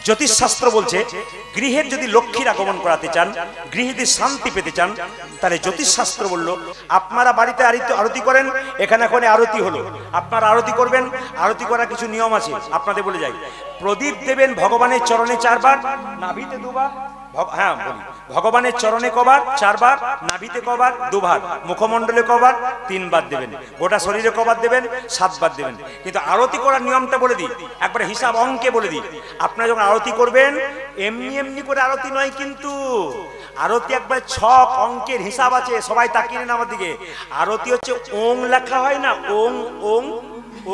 জ্যোতিষশাস্ত্র বলছে গৃহের যদি লক্ষ্মীর আগমন করাতে চান, গৃহে যদি শান্তি পেতে চান, তাহলে জ্যোতিষশাস্ত্র বলল আপনারা বাড়িতে আরতি করেন, এখানে আরতি হলো, আপনারা আরতি করবেন। আরতি করার কিছু নিয়ম আছে, আপনাদের বলে যাই। প্রদীপ দেবেন ভগবানের চরণে 4 বার, নাভিতে 2 বার। হ্যাঁ বলি, ভগবানের চরণে কবার 4 বার, নাভিতে কবার 2 বার, মুখমণ্ডলে কবার 3 বার দেবেন, গোটা শরীরে কবার দেবেন 7 বার দেবেন। কিন্তু আরতি করার নিয়মটা বলে দিই, একবারে হিসাব অঙ্কে বলে দিই। আপনারা যখন আরতি করবেন এমনি এমনি করে আরতি নয়, কিন্তু আরতি একবার ছক অঙ্কের হিসাব আছে। সবাই তাকিয়ে নেন আমার দিকে। আরতি হচ্ছে ওং লেখা হয় না, ওং ওং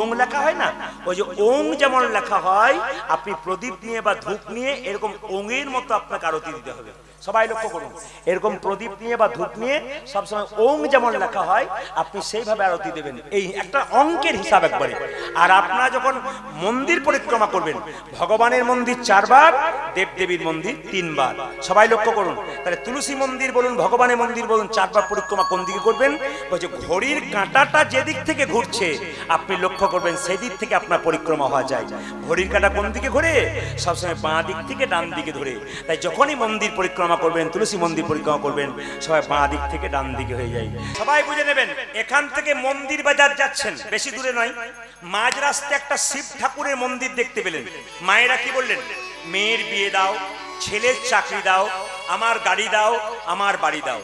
ওং লেখা হয় না, ওই যে ওং যেমন লেখা হয়, আপনি প্রদীপ নিয়ে বা ধূপ নিয়ে এরকম ওঙের মতো আপনাকে আরতি দিতে হবে। সবাই লক্ষ্য করুন, এরকম প্রদীপ নিয়ে বা ধূপ নিয়ে সবসময় ওং যেমন লেখা হয় আপনি সেইভাবে আরতি দেবেন। এই একটা অঙ্কের হিসাব একবারে। আর আপনারা যখন মন্দির পরিক্রমা করবেন, ভগবানের মন্দির 4 বার, দেবদেবীর মন্দির 3 বার। সবাই লক্ষ্য করুন। তাহলে তুলসী মন্দির বলুন, ভগবানের মন্দির বলুন, 4 বার পরিক্রমা কোন দিকে করবেন? বলছে ঘড়ির কাঁটাটা যেদিক থেকে ঘুরছে আপনি লক্ষ্য করবেন সেই দিক থেকে আপনার পরিক্রমা হওয়া যায়। ঘড়ির কাঁটা কোন দিকে ঘুরে? সবসময় বাঁ দিক থেকে ডান দিকে ধরে। তাই যখনই মন্দির পরিক্রমা করবেন, তুলসী মন্দির পরিক্রমা করবেন, সবাই বাঁ দিক থেকে ডান দিকে হয়ে যায়। সবাই বুঝে নেবেন, এখান থেকে মন্দির বাজার যাচ্ছেন, বেশি দূরে নয়, মাঝ রাস্তায় একটা শিব ঠাকুরের মন্দির দেখতে পেলেন। মায়েরা কি বললেন? মেয়ের বিয়ে দাও, ছেলের চাকরি দাও, আমার গাড়ি দাও, আমার বাড়ি দাও।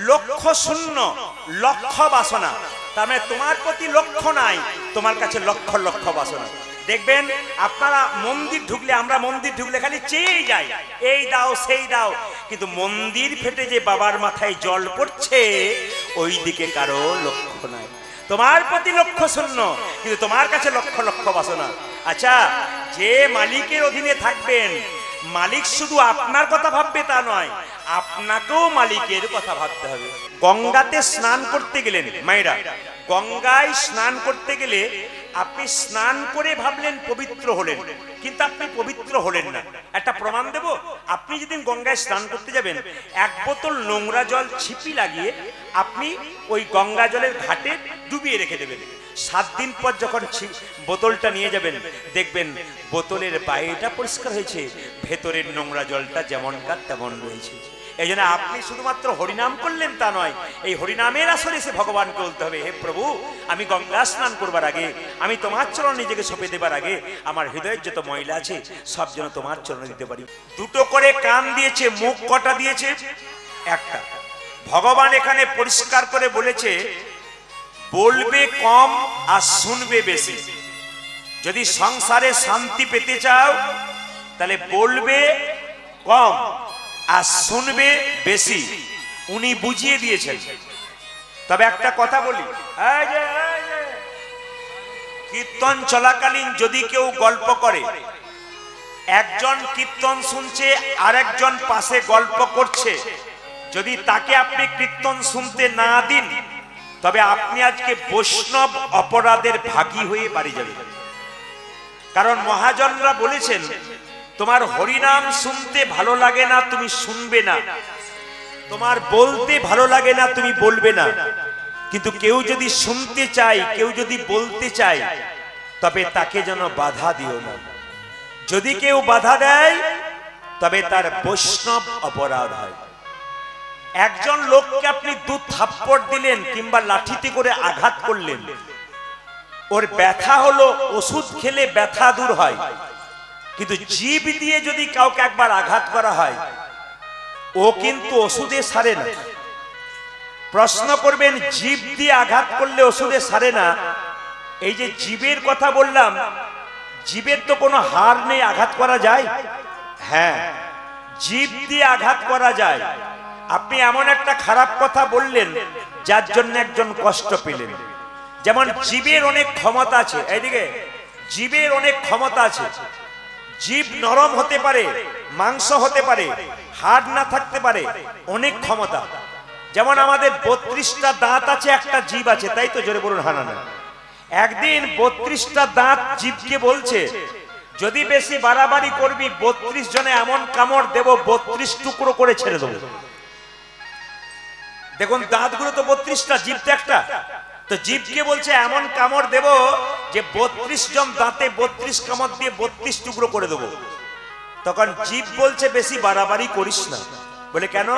লক্ষ্য শূন্য, লক্ষ্য বাসনা। তার মানে তোমার প্রতি লক্ষ্য নাই, তোমার কাছে লক্ষ লক্ষ বাসনা। দেখবেন আপনারা মন্দির ঢুকলে, আমরা মন্দির ঢুকলে খালি চেয়ে যাই, এই দাও সেই দাও, কিন্তু মন্দির ফেটে যে বাবার মাথায় জল পড়ছে ওই দিকে কারো লক্ষ্য নাই। তোমার প্রতি লক্ষ্য শূন্য, কিন্তু তোমার কাছে লক্ষ লক্ষ বাসনা। আচ্ছা, যে মালিকের অধীনে থাকবেন, মালিক শুধু আপনার কথা ভাববে তা নয়, আপনাকেও মালিকের কথা ভাবতে হবে। গঙ্গাতে স্নান করতে গেলেন মায়েরা, গঙ্গায় স্নান করতে গেলে আপনি স্নান করে ভাবলেন পবিত্র হলেন, কিন্তু আপনি পবিত্র হলেন না। একটা প্রমাণ দেব, আপনি যেদিন গঙ্গায় স্নান করতে যাবেন, 1 বোতল নোংরা জল ছিপি লাগিয়ে আপনি ওই গঙ্গা জলের ঘাটে ডুবিয়ে রেখে দেবেন। 7 দিন পর যখন বোতলটা নিয়ে যাবেন, দেখবেন বোতলের বাইরেটা পরিষ্কার হয়েছে, ভেতরের নোংরা জলটা যেমনকার তেমন রয়েছে। এই জন্য আপনি শুধুমাত্র হরিনাম করলেন তা নয়, এই হরিনামের আসলে এসে ভগবানকে বলতে হবে, হে প্রভু, আমি গঙ্গা স্নান করবার আগে, আমি তোমার চরণ নিজেকে সঁপে দেবার আগে আমার হৃদয়ের যত ময়লা আছে সব যেন তোমার চরণে দিতে পারি। 2টো করে কান দিয়েছে, মুখ কটা দিয়েছে? 1টা। ভগবান এখানে পরিষ্কার করে বলেছে, বলবে কম আর শুনবে বেশি। যদি সংসারে শান্তি পেতে চাও তাহলে বলবে কম আর শুনবে বেশি। উনি বুঝিয়ে দিয়েছেন। তবে একটা কথা বলি, কীর্তন চলাকালীন যদি কেউ গল্প করে, একজন কীর্তন শুনছে আর একজন পাশে গল্প করছে, যদি তাকে আপনি কীর্তন শুনতে না দিন, তবে আপনি আজকে বৈষ্ণব অপরাধের ভাগী হয়ে বাড়ি যাবেন। কারণ মহাজনরা বলেছেন, তোমার হরিনাম শুনতে ভালো লাগে না তুমি শুনবে না, তোমার বলতে ভালো লাগে না তুমি বলবে না, কিন্তু কেউ যদি শুনতে চায়, কেউ যদি বলতে চায়, তবে তাকে যেন বাধা দিও না। যদি কেউ বাধা দেয় তবে তার বৈষ্ণব অপরাধ হয়। একজন লোককে আপনি 2 থাপ্পড় দিলেন কিংবা লাঠিতে করে আঘাত করলেন, ওর ব্যথা হলো, ওষুধ খেলে ব্যথা দূর হয়, কিন্তু জীব দিয়ে যদি কাউকে একবার আঘাত করা হয় ও কিন্তু ওষুধে সারে না। প্রশ্ন করবেন, জীব দিয়ে আঘাত করলে ওষুধে সারে না, এই যে জীবের কথা বললাম, জীবের তো কোনো হাড় নেই, আঘাত করা যায়? হ্যাঁ, জীব দিয়ে আঘাত করা যায়। আপনি এমন একটা খারাপ কথা বললেন যার জন্য একজন কষ্ট পেলেন। যেমন জীবের অনেক ক্ষমতা আছে, এইদিকে জীবের অনেক ক্ষমতা আছে। জীব নরম হতে পারে, মাংস হতে পারে, হাড় না থাকতে পারে, অনেক ক্ষমতা। যেমন আমাদের 32টা দাঁত আছে, একটা জীব আছে, তাই তো? জোরে বলুন হানা না। একদিন 32টা দাঁত জীবকে বলছে, যদি বেশি বাড়াবাড়ি করবি 32 জনে এমন কামড় দেব 32 টুকরো করে ছেড়ে দেবো। দেখুন দাঁতগুলো তো 32টা, জীব তো একটা। তো জীবকে বলছে এমন কামড় দেব যে 32 জন দাঁতে 32 কামড় দিয়ে 32 টুকরো করে দেবো। তখন জীব বলছে বেশি বাড়াবাড়ি করিস না। বলে কেন?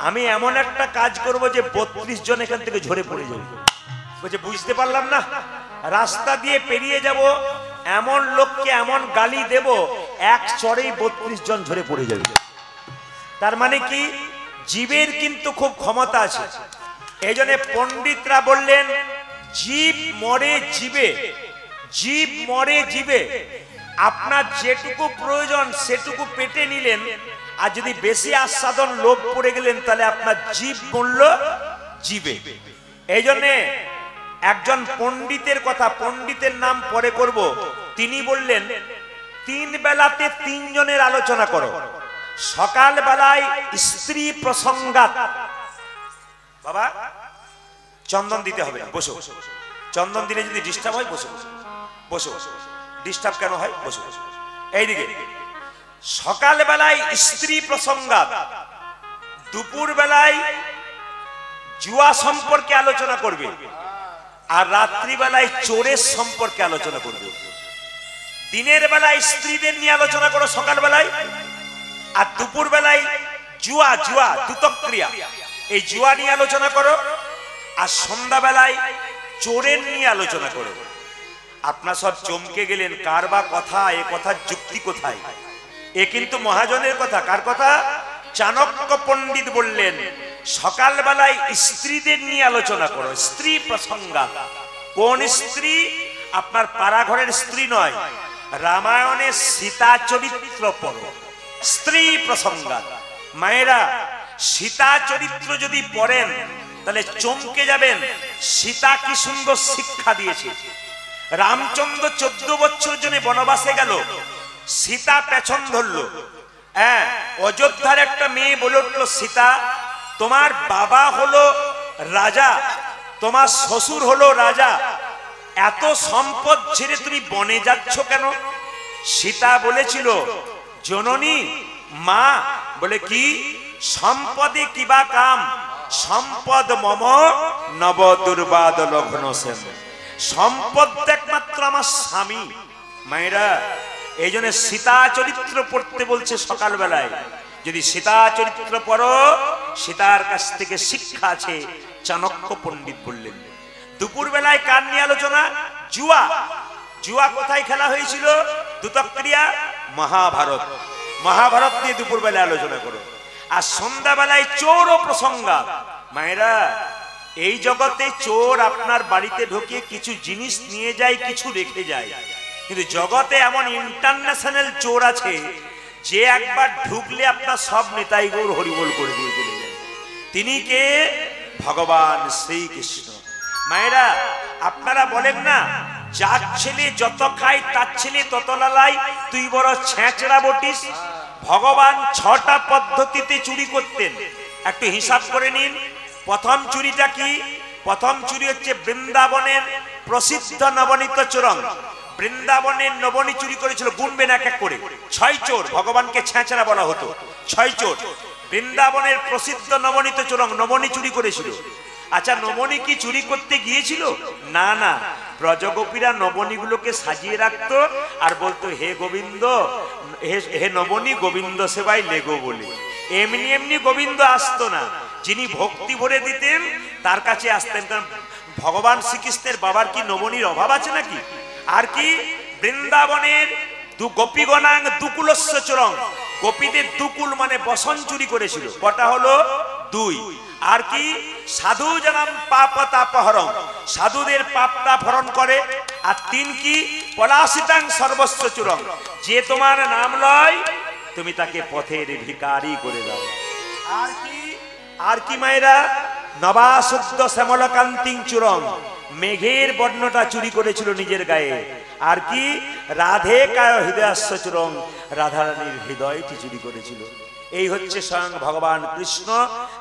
আমি এমন একটা কাজ করব যে 32 জন এখান থেকে ঝরে পড়ে যাবে। বলছে বুঝতে পারলাম না, রাস্তা দিয়ে পেরিয়ে যাব, এমন লোককে এমন গালি দেব এক চড়েই 32 জন ঝরে পড়ে যাবে। তার মানে কি? জীবের কিন্তু খুব ক্ষমতা আছে। এই জন্য পণ্ডিতরা বললেন জীব মরে জীবে, জীব মরে জীবে। আপনার যেটুকু প্রয়োজন সেটুকু পেটে নিলেন, আর যদি বেশি আস্বাদন লোভ পড়ে গেলেন তাহলে আপনার জীব মূল্য জীবে। এই জন্যে একজন পণ্ডিতের কথা, পণ্ডিতের নাম পরে করব, তিনি বললেন 3 বেলাতে 3 জনের আলোচনা করো। সকাল বেলায় স্ত্রী প্রসঙ্গাত। বাবা চন্দন দিতে হবে না, বসো। চন্দন দিলে যদি ডিস্টার্ব হয় বসো, বসো। ডিস্টার্ব কেন হয়? বসো। এইদিকে সকাল বেলায় স্ত্রী প্রসঙ্গাত, দুপুর বেলায় জুয়া সম্পর্কে আলোচনা করবে, আর রাত্রি বেলায় চোরের সম্পর্কে আলোচনা করবে। দিনের বেলায় স্ত্রীদের নিয়ে আলোচনা করো সকাল বেলায়, আর দুপুর বেলায় জুয়া, জুয়া দুতক্রিয়া, এই জুয়া নিয়ে আলোচনা করো, আর সন্ধ্যা বেলায় চোরের নিয়ে আলোচনা করো। আপনার সব চমকে গেলেন, কার বা কথা, এ কথার যুক্তি কোথায়? এ কিন্তু মহাজনের কথা। কার কথা? চাণক্য পণ্ডিত বললেন সকাল বেলায় স্ত্রীদের নিয়ে আলোচনা করো, স্ত্রী প্রসঙ্গাত। কোন স্ত্রী? আপনার পাড়া ঘরের স্ত্রী নয়, রামায়ণের সীতা চরিত্র পড়ো, স্ত্রী প্রসঙ্গাত। মায়েরা সীতা চরিত্র যদি পড়েন তাহলে চমকে যাবেন, সীতা কি সুন্দর শিক্ষা দিয়েছে। রামচন্দ্র 14 বছর জন্য বনবাসে গেল, সীতা পেছন ধরলো। হ্যাঁ, অযোধ্যার একটা মেয়ে বলে উঠলো, সীতা তোমার বাবা হলো রাজা, তোমার শ্বশুর হলো রাজা, এত সম্পদ ছেড়ে তুমি বনে যাচ্ছ কেন? সীতা বলেছিল জননী, মা, বলে কি? সম্পদে কিবা কাম, সম্পদ মম নব দুর্বাদ লগ্ন সেন। সম্পদ একমাত্র আমার স্বামী। মায়েরা এই জন্য সীতা চরিত্র পড়তে বলছে সকাল বেলায়। যদি সীতা চরিত্র পড়ো, সীতার কাছ থেকে শিক্ষা আছে, চাণক্য পণ্ডিত বললেন। দুপুর বেলায় কার নিয়ে আলোচনা? জুয়া। জুয়া কোথায় খেলা হয়েছিল? দুতক্রিয়া, মহাভারত। মহাভারত নিয়ে দুপুর বেলায় আলোচনা করো। আর সন্ধ্যা বেলায় চোর ও প্রসঙ্গাত। মায়েরা এই জগতে চোর আপনার বাড়িতে ঢুকে কিছু জিনিস নিয়ে যায়, কিছু রেখে যায়, কিন্তু জগতে এমন ইন্টারন্যাশনাল চোর আছে যে একবার ঢুকলে আপনার সব নেতাই গৌর হরিবোল করে দিয়ে চলে যায়। তিনি কে? ভগবান শ্রীকৃষ্ণ। মায়েরা আপনারা বলেন না, যার ছেলে যত খায় তার ছেলে তত লালাই, তুই বড় ছেঁচড়া বটিস। ভগবান 6টা পদ্ধতিতে চুরি করতেন, একটু হিসাব করে নিন। প্রথম চুরিটা কি? প্রথম চুরি হচ্ছে বৃন্দাবনের প্রসিদ্ধ নবনীত চোরং। বৃন্দাবনের নবনী চুরি করেছিল, গুনবেন এক এক করে, 6 চোর। ভগবানকে ছেঁচড়া বলা হতো, 6 চোর। বৃন্দাবনের প্রসিদ্ধ নবনীত চোরং নবনী চুরি করেছিল। আচ্ছা, নবনী কি চুরি করতে গিয়েছিল? না না, ব্রজগোপীরা নবনীগুলোকে সাজিয়ে রাখতো আর বলতো হে গোবিন্দ, হে নবনী গোবিন্দ সেবায় লেগো বলে। এমনি এমনি গোবিন্দ আসতো না, যিনি ভক্তি ভরে দিতেন তার কাছে আসতেন। কারণ ভগবান শ্রীকৃষ্ণের বাবার কি নবনীর অভাব আছে নাকি? আর কি? বৃন্দাবনের গোপীগণাং দুকুলস্য চোরং, গোপীদের দুকুল মানে বসন চুরি করেছিল। কটা হলো? 2। আর কি? সাধু জানাম পাপ তাপহরং, সাধুদের পাপ তাপ হরণ করে। আর 3 কি? পলাশিতাং সর্বস্ব চোরং, যে তোমার নাম লয় তুমি তাকে পথের ভিখারি করে দাও। আর কি? আর কি মায়েরা? নবাশুদ্ধ শ্যামলকান্তিং চুরং, মেঘের বর্ণটা চুরি করেছিল নিজের গায়ে। আর কি? রাধে কায় হৃদয়াস্য চুরং, রাধারানীর হৃদয়টি চুরি করেছিল। এই হচ্ছে স্বয়ং ভগবান কৃষ্ণ,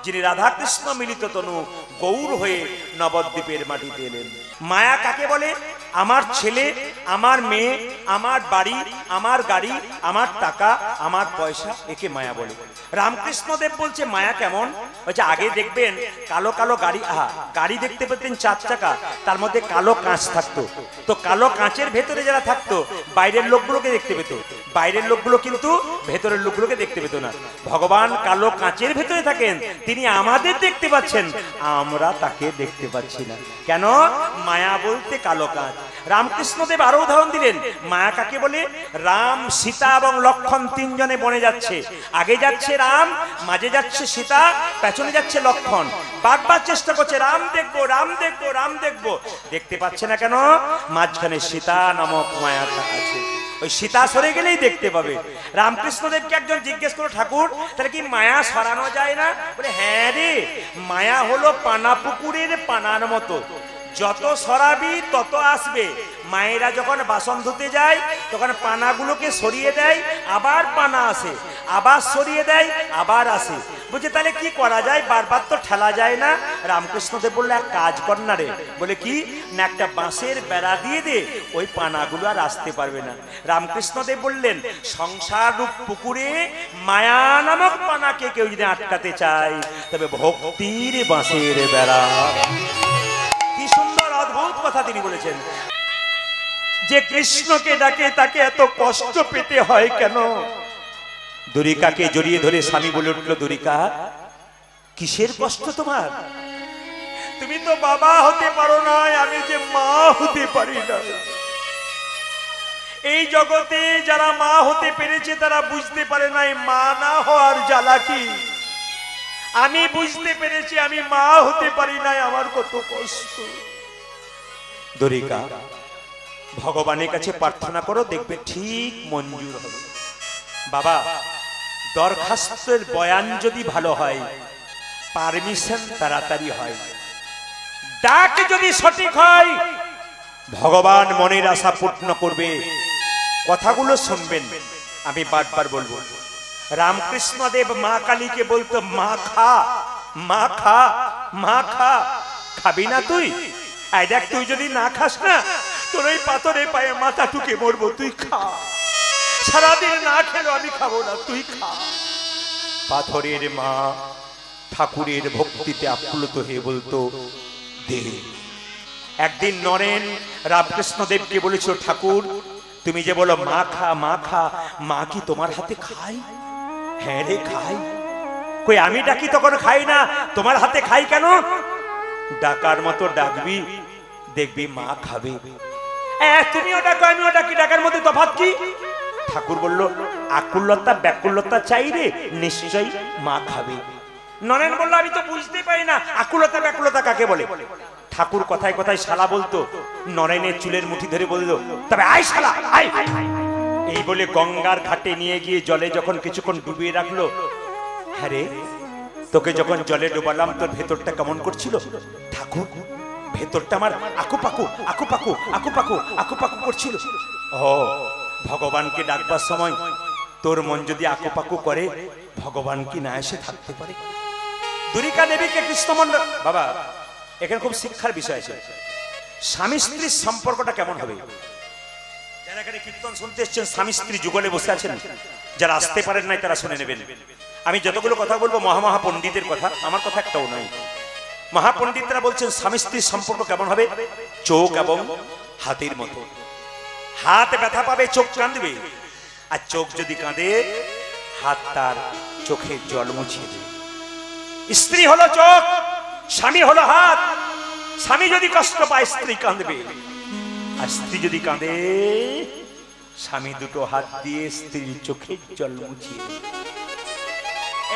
যিনি রাধা কৃষ্ণ মিলিত তনু গৌর হয়ে নবদ্বীপের মাটিতে এলেন। মায়া কাকে বলে? আমার ছেলে, আমার মেয়ে, আমার বাড়ি, আমার গাড়ি, আমার টাকা, আমার পয়সা, একে মায়া বলে। রামকৃষ্ণদেব বলছে মায়া কেমন? বলছে আগে দেখবেন কালো কালো গাড়ি, গাড়ি দেখতে পেতেন 4 চাকা, তার মধ্যে কালো কাঁচ থাকতো। তো কালো কাঁচের ভেতরে যারা থাকতো বাইরের লোকগুলোকে দেখতে পেত, বাইরের লোকগুলো কিন্তু ভেতরের লোকগুলোকে দেখতে পেত না। ভগবান কালো কাঁচের ভেতরে থাকেন, তিনি আমাদের দেখতে পাচ্ছেন, আমরা তাকে দেখতে পাচ্ছি না। কেন? মায়া বলতে কালো কাঁচ। রামকৃষ্ণদেব আরো উদাহরণ দিলেন, মায়া কাকে বলে? রাম, সীতা এবং লক্ষণ তিনজনে বনে যাচ্ছে। আগে যাচ্ছে রাম, মাঝে যাচ্ছে সীতা, পেছনে যাচ্ছে লক্ষণ। বারবার চেষ্টা করছে রাম দেখবো, রাম দেখবো, রাম দেখবো, দেখতে পাচ্ছে না। কেন? মাঝখানে সীতা নামক মায়াটা আছে, ওই সীতা সরে গেলেই দেখতে পাবে। রামকৃষ্ণদেবকে একজন জিজ্ঞেস করলো, ঠাকুর তাহলে কি মায়া সরানো যায় না? বলে হ্যাঁ রে, মায়া হলো পানা পুকুরের পানার মতো, যত সরাবি তত আসবে। মায়েরা যখন বাসন ধুতে যায় তখন পানাগুলোকে সরিয়ে দেয়, আবার পানা আসে, আবার সরিয়ে দেয়, আবার আসে। বুঝে তাহলে কি করা যায়? বারবার তো ঠেলা যায় না। রামকৃষ্ণদেব বললো, এক কাজ কর না রে। বলে কি না, একটা বাঁশের বেড়া দিয়ে দে, ওই পানাগুলো আর আসতে পারবে না। রামকৃষ্ণদেব বললেন, সংসার রূপ পুকুরে মায়া নামক পানাকে কেউ যদি আটকাতে চায় তবে ভক্তির বাঁশের বেড়া। কি সুন্দর অদ্ভুত কথা তিনি বলেছেন। যে কৃষ্ণকে ডাকে তাকে এত কষ্ট পেতে হয় কেন? দুরিকাকে জড়িয়ে ধরে স্বামী বলে উঠল, দুরিকা কিসের কষ্ট তোমার? তুমি তো বাবা হতে পারো না, আমি যে মা হতে পারি না। এই জগতে যারা মা হতে পেরেছে তারা বুঝতে পারে নাই মা না হওয়ার জ্বালা কি। আমি বুঝতে পেরেছি আমি মা হতে পারি নাই, আমার কত কষ্ট। দুরিকা ভগবানের কাছে প্রার্থনা করো, দেখবে ঠিক মঞ্জুর হবে। বাবা, দরখাস্তের বয়ান যদি ভালো হয়, পারমিশন তাড়াতাড়ি হয়, ডাক যদি সঠিক হয়, ভগবান মনের আশা পূর্ণ করবে। কথাগুলো শুনবেন, আমি বারবার বলবো। রামকৃষ্ণদেব মা কালীকে বলতো, মা খা, মা খা, মা খা। খাবি না তুই? আই দেখ, তুই যদি না খাস না তোর ওই পাথরে পায়ে মাথা ঠুকে মরবো, তুই খা। সারাদিন না খেলো আমি খাবো না, তুই খা। পাথরের মা ঠাকুরের ভক্তিতে আপ্লুত হয়ে বলতো, দে। একদিন নরেন রামকৃষ্ণদেবকে বলেছিল, ঠাকুর তুমি যে বলো মা খা, মা খা, মা কি তোমার হাতে খাই? হ্যাঁ রে খাই। কই আমি ডাকি তখন খাই না, তোমার হাতে খাই কেন? ডাকার মতো ডাকবি, দেখবি মা খাবে। তুমিও ডাকো আমিও ডাকি, ডাকার মধ্যে তফাৎ কি? ঠাকুর বলল, আকুলতা ব্যাকুলতা চাই রে, নিশ্চয়ই মা খাবে। নরেন বলল, আমি তো বুঝতে পারি না আকুলতা ব্যাকুলতা কাকে বলে। ঠাকুর কথায় কথায় শালা বলতো। নরেনের চুলের মুঠি ধরে বলল, তবে আয় শালা আয়। এই বলে গঙ্গার ঘাটে নিয়ে গিয়ে জলে যখন কিছুক্ষণ ডুবিয়ে রাখলো। হ্যাঁ রে, তোকে যখন জলে ডুবালাম তোর ভেতরটা কেমন করছিল? ঠাকুর ভেতরটা আমার আকুপাকু আকুপাকু আকুপাকু আকুপাকু করছিল। ও, ভগবানকে ডাকবার সময় তোর মন যদি আকুপাকু করে, ভগবান কি না এসে থাকতে পারে? দুরিকা দেবীকে কৃষ্ণমন্ডল, বাবা এখানে খুব শিক্ষার বিষয় আছে। স্বামী স্ত্রীর সম্পর্কটা কেমন হবে? যারা এখানে কীর্তন শুনতে এসেছেন স্বামী স্ত্রী যুগলে বসে আছেন, যারা আসতে পারেন নাই তারা শুনে নেবেন। আমি যতগুলো কথা বলবো মহামহা পণ্ডিতের কথা, আমার কথা একটাও নয়। মহাপণ্ডিতরা বলছেন স্বামী স্ত্রীর সম্পর্ক কেমন হবে? চোখ এবং হাতের মতো। হাত ব্যথা পাবে, চোখ কাঁদবে, আর চোখ যদি কাঁদে হাত তার চোখের জল মুছিয়ে দেবে। স্ত্রী হলো চোখ, স্বামী হলো হাত। স্বামী যদি কষ্ট পায় স্ত্রী কাঁদবে, আর স্ত্রী যদি কাঁদে স্বামী দুটো হাত দিয়ে স্ত্রীর চোখের জল মুছিয়ে দেবে।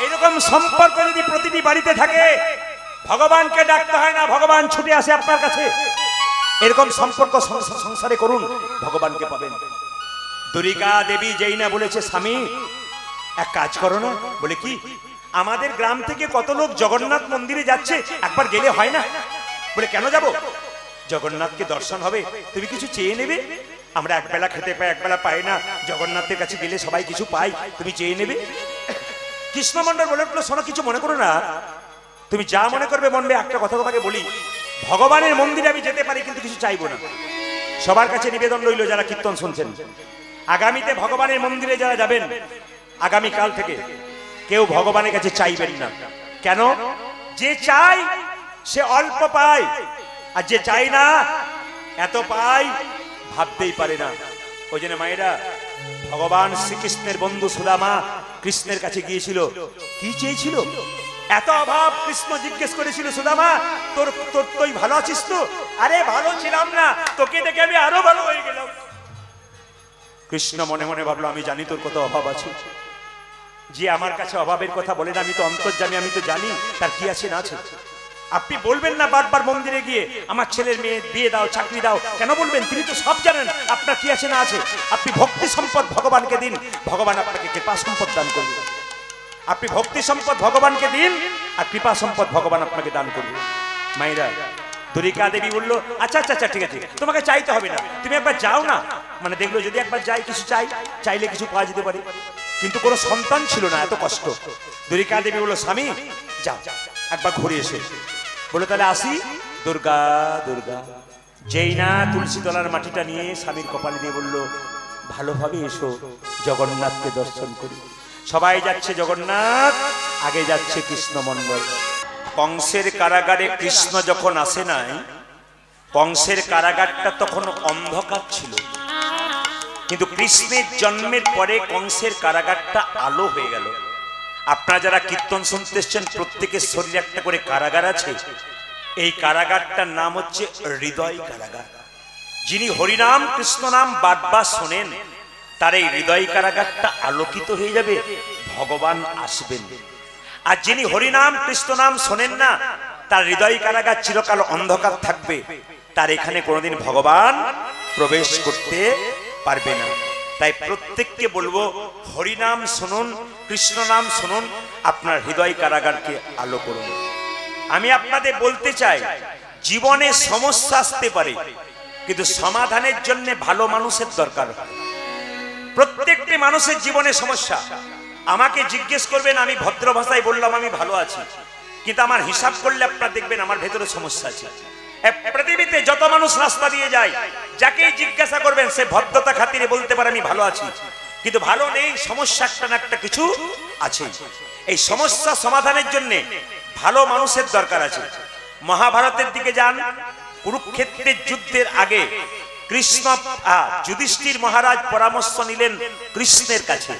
এইরকম সম্পর্ক যদি প্রতিটি বাড়িতে থাকে, ভগবানকে ডাকতে হয় না, ভগবান ছুটে আসে আপনার কাছে। এরকম সম্পর্ক সংসারে করুন, ভগবানকে পাবেন। দুরিকা দেবী যেই না বলেছে, স্বামী এক কাজ করো না। বলে কি? আমাদের গ্রাম থেকে কত লোক জগন্নাথ মন্দিরে যাচ্ছে, একবার গেলে হয় না? বলে কেন যাব? জগন্নাথকে দর্শন হবে, তুমি কিছু চেয়ে নেবে। আমরা একবেলা খেতে পাই, একবেলা পাই না, জগন্নাথের কাছে গেলে সবাই কিছু পাই, তুমি চেয়ে নেবে। কৃষ্ণমন্ডল বলে উঠলো, শোনো কিছু মনে করো না, তুমি যা মনে করবে মনে। একটা কথা তোমাকে বলি, ভগবানের মন্দিরে আমি যেতে পারি কিন্তু কিছু চাইবো না। সবার কাছে নিবেদন রইল যারা কীর্তন শুনছেন, আগামীতে ভগবানের মন্দিরে যারা যাবেন, আগামীকাল থেকে কেউ ভগবানের কাছে চাইবেন না। কেন? যে চাই সে অল্প পায়, আর যে চাই না এত পায় ভাবতেই পারে না। ওই জন্য মায়েরা ভগবান শ্রীকৃষ্ণের বন্ধু সুদামা কৃষ্ণের কাছে গিয়েছিল, কি চেয়েছিল? এত অভাব। কৃষ্ণ জিজ্ঞেস করেছিল, সুদামা তোর তোর তুই ভালো আছিস তো? আরে ভালো ছিলাম না, তোকে দেখে আমি আরো ভালো হয়ে গেলাম। কৃষ্ণ মনে মনে ভাবলো, আমি জানি তোর কত অভাব আছে। যে আমার কাছে অভাবের কথা বলে না, আমি তো অন্তর্যামী, আমি তো জানি তার কি আছে না আছে। আপনি বলবেন না বারবার মন্দিরে গিয়ে আমার ছেলের মেয়ে বিয়ে দাও, চাকরি দাও, কেন বলবেন? তিনি তো সব জানেন আপনার কি আছে না আছে। আপনি ভক্তি সম্পদ ভগবানকে দিন, ভগবান আপনাকে কৃপা সম্পদ দান করবে। আপনি ভক্তি সম্পদ ভগবানকে দিন আর কৃপা সম্পদ ভগবান আপনাকে দান করবে। মায়েরা, দ্বারিকা দেবী বলল, আচ্ছা আচ্ছা আচ্ছা ঠিক আছে, তোমাকে চাইতে হবে না, তুমি একবার যাও না। মানে দেখলো যদি একবার যাই, কিছু চাইলে কিছু পাওয়া যেতে পারে। কিন্তু কোনো সন্তান ছিল না, এত কষ্ট। দ্বারিকা দেবী বলল, স্বামী যাও একবার ঘুরে এসে। বলে তাহলে আসি। দুর্গা দুর্গা যেই না তুলসী তলার মাটিটা নিয়ে স্বামীর কপালে দিয়ে বলল, ভালোভাবে এসো, জগন্নাথকে দর্শন করি। সবাই যাচ্ছে জগন্নাথ, আগে যাচ্ছে কৃষ্ণ মন্ডল। কংসের কারাগারে কৃষ্ণ যখন আসে নাই, কংসের কারাগারটা তখন অন্ধকার ছিল, কিন্তু কৃষ্ণের জন্মের পরে কংসের কারাগারটা আলো হয়ে গেল। আপনারা যারা কীর্তন শুনতে এসছেন, প্রত্যেকের শরীরে একটা করে কারাগার আছে। এই কারাগারটার নাম হচ্ছে হৃদয় কারাগার। যিনি হরিনাম কৃষ্ণ নাম বারবার শোনেন, তার এই হৃদয় কারাগারটা আলোকিত হয়ে যাবে, ভগবান আসবেন। আর যিনি হরিনাম কৃষ্ণ নাম শোনেন না, তার হৃদয় কারাগার চিরকাল অন্ধকার থাকবে, তার এখানে কোনোদিন ভগবান প্রবেশ করতে পারবে না। তাই প্রত্যেককে বলবো, হরিনাম শুনুন, কৃষ্ণ নাম শুনুন, আপনার হৃদয় কারাগারকে আলো করুন। আমি আপনাদের বলতে চাই, জীবনে সমস্যা আসতে পারে, কিন্তু সমাধানের জন্য ভালো মানুষের দরকার হয়। প্রত্যেকটি মানুষের জীবনে সমস্যা। আমাকে জিজ্ঞেস করবেন, আমি ভদ্র ভাষায় বললাম আমি ভালো আছি, কিন্তু আমার হিসাব করলে আপনারা দেখবেন আমার ভেতরে সমস্যা আছে। পৃথিবীতে যত মানুষ রাস্তা দিয়ে যায়, যাকেই জিজ্ঞাসা করবেন সে ভদ্রতা খাতিরে বলতে পারে আমি ভালো আছি, কিন্তু ভালো নেই, সমস্যা একটা না একটা কিছু আছে। এই সমস্যা সমাধানের জন্য ভালো মানুষের দরকার আছে। মহাভারতের দিকে যান, কুরুক্ষেত্রের যুদ্ধের আগে কৃষ্ণ যুধিষ্ঠির মহারাজ পরামর্শ নিলেন কৃষ্ণের কাছে,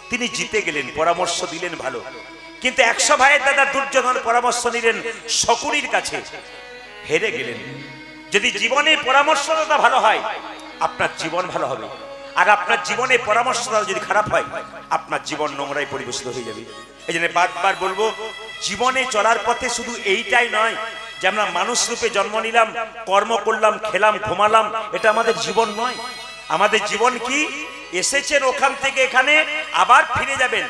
তিনি জিতে গেলেন, পরামর্শ দিলেন ভালো। কিন্তু 100 ভাইয়ের দাদা দুর্যোধন পরামর্শ নিলেন শকুনির কাছে, হেরে গেলেন। যদি জীবনে পরামর্শদাতা ভালো হয়, আপনার জীবন ভালো হবে। আর আপনার জীবনে পরামর্শদাতা যদি খারাপ হয়, আপনার জীবন নোংরায় পরিবেশিত হয়ে যাবে। এই জন্য বারবার বলবো, জীবনে চলার পথে শুধু এইটাই নয় যে আমরা মানুষ রূপে জন্ম নিলাম, কর্ম করলাম, খেলাম, ঘুমালাম, এটা আমাদের জীবন নয়। আমাদের জীবন কি? এসেছেন ওখান থেকে এখানে, আবার ফিরে যাবেন।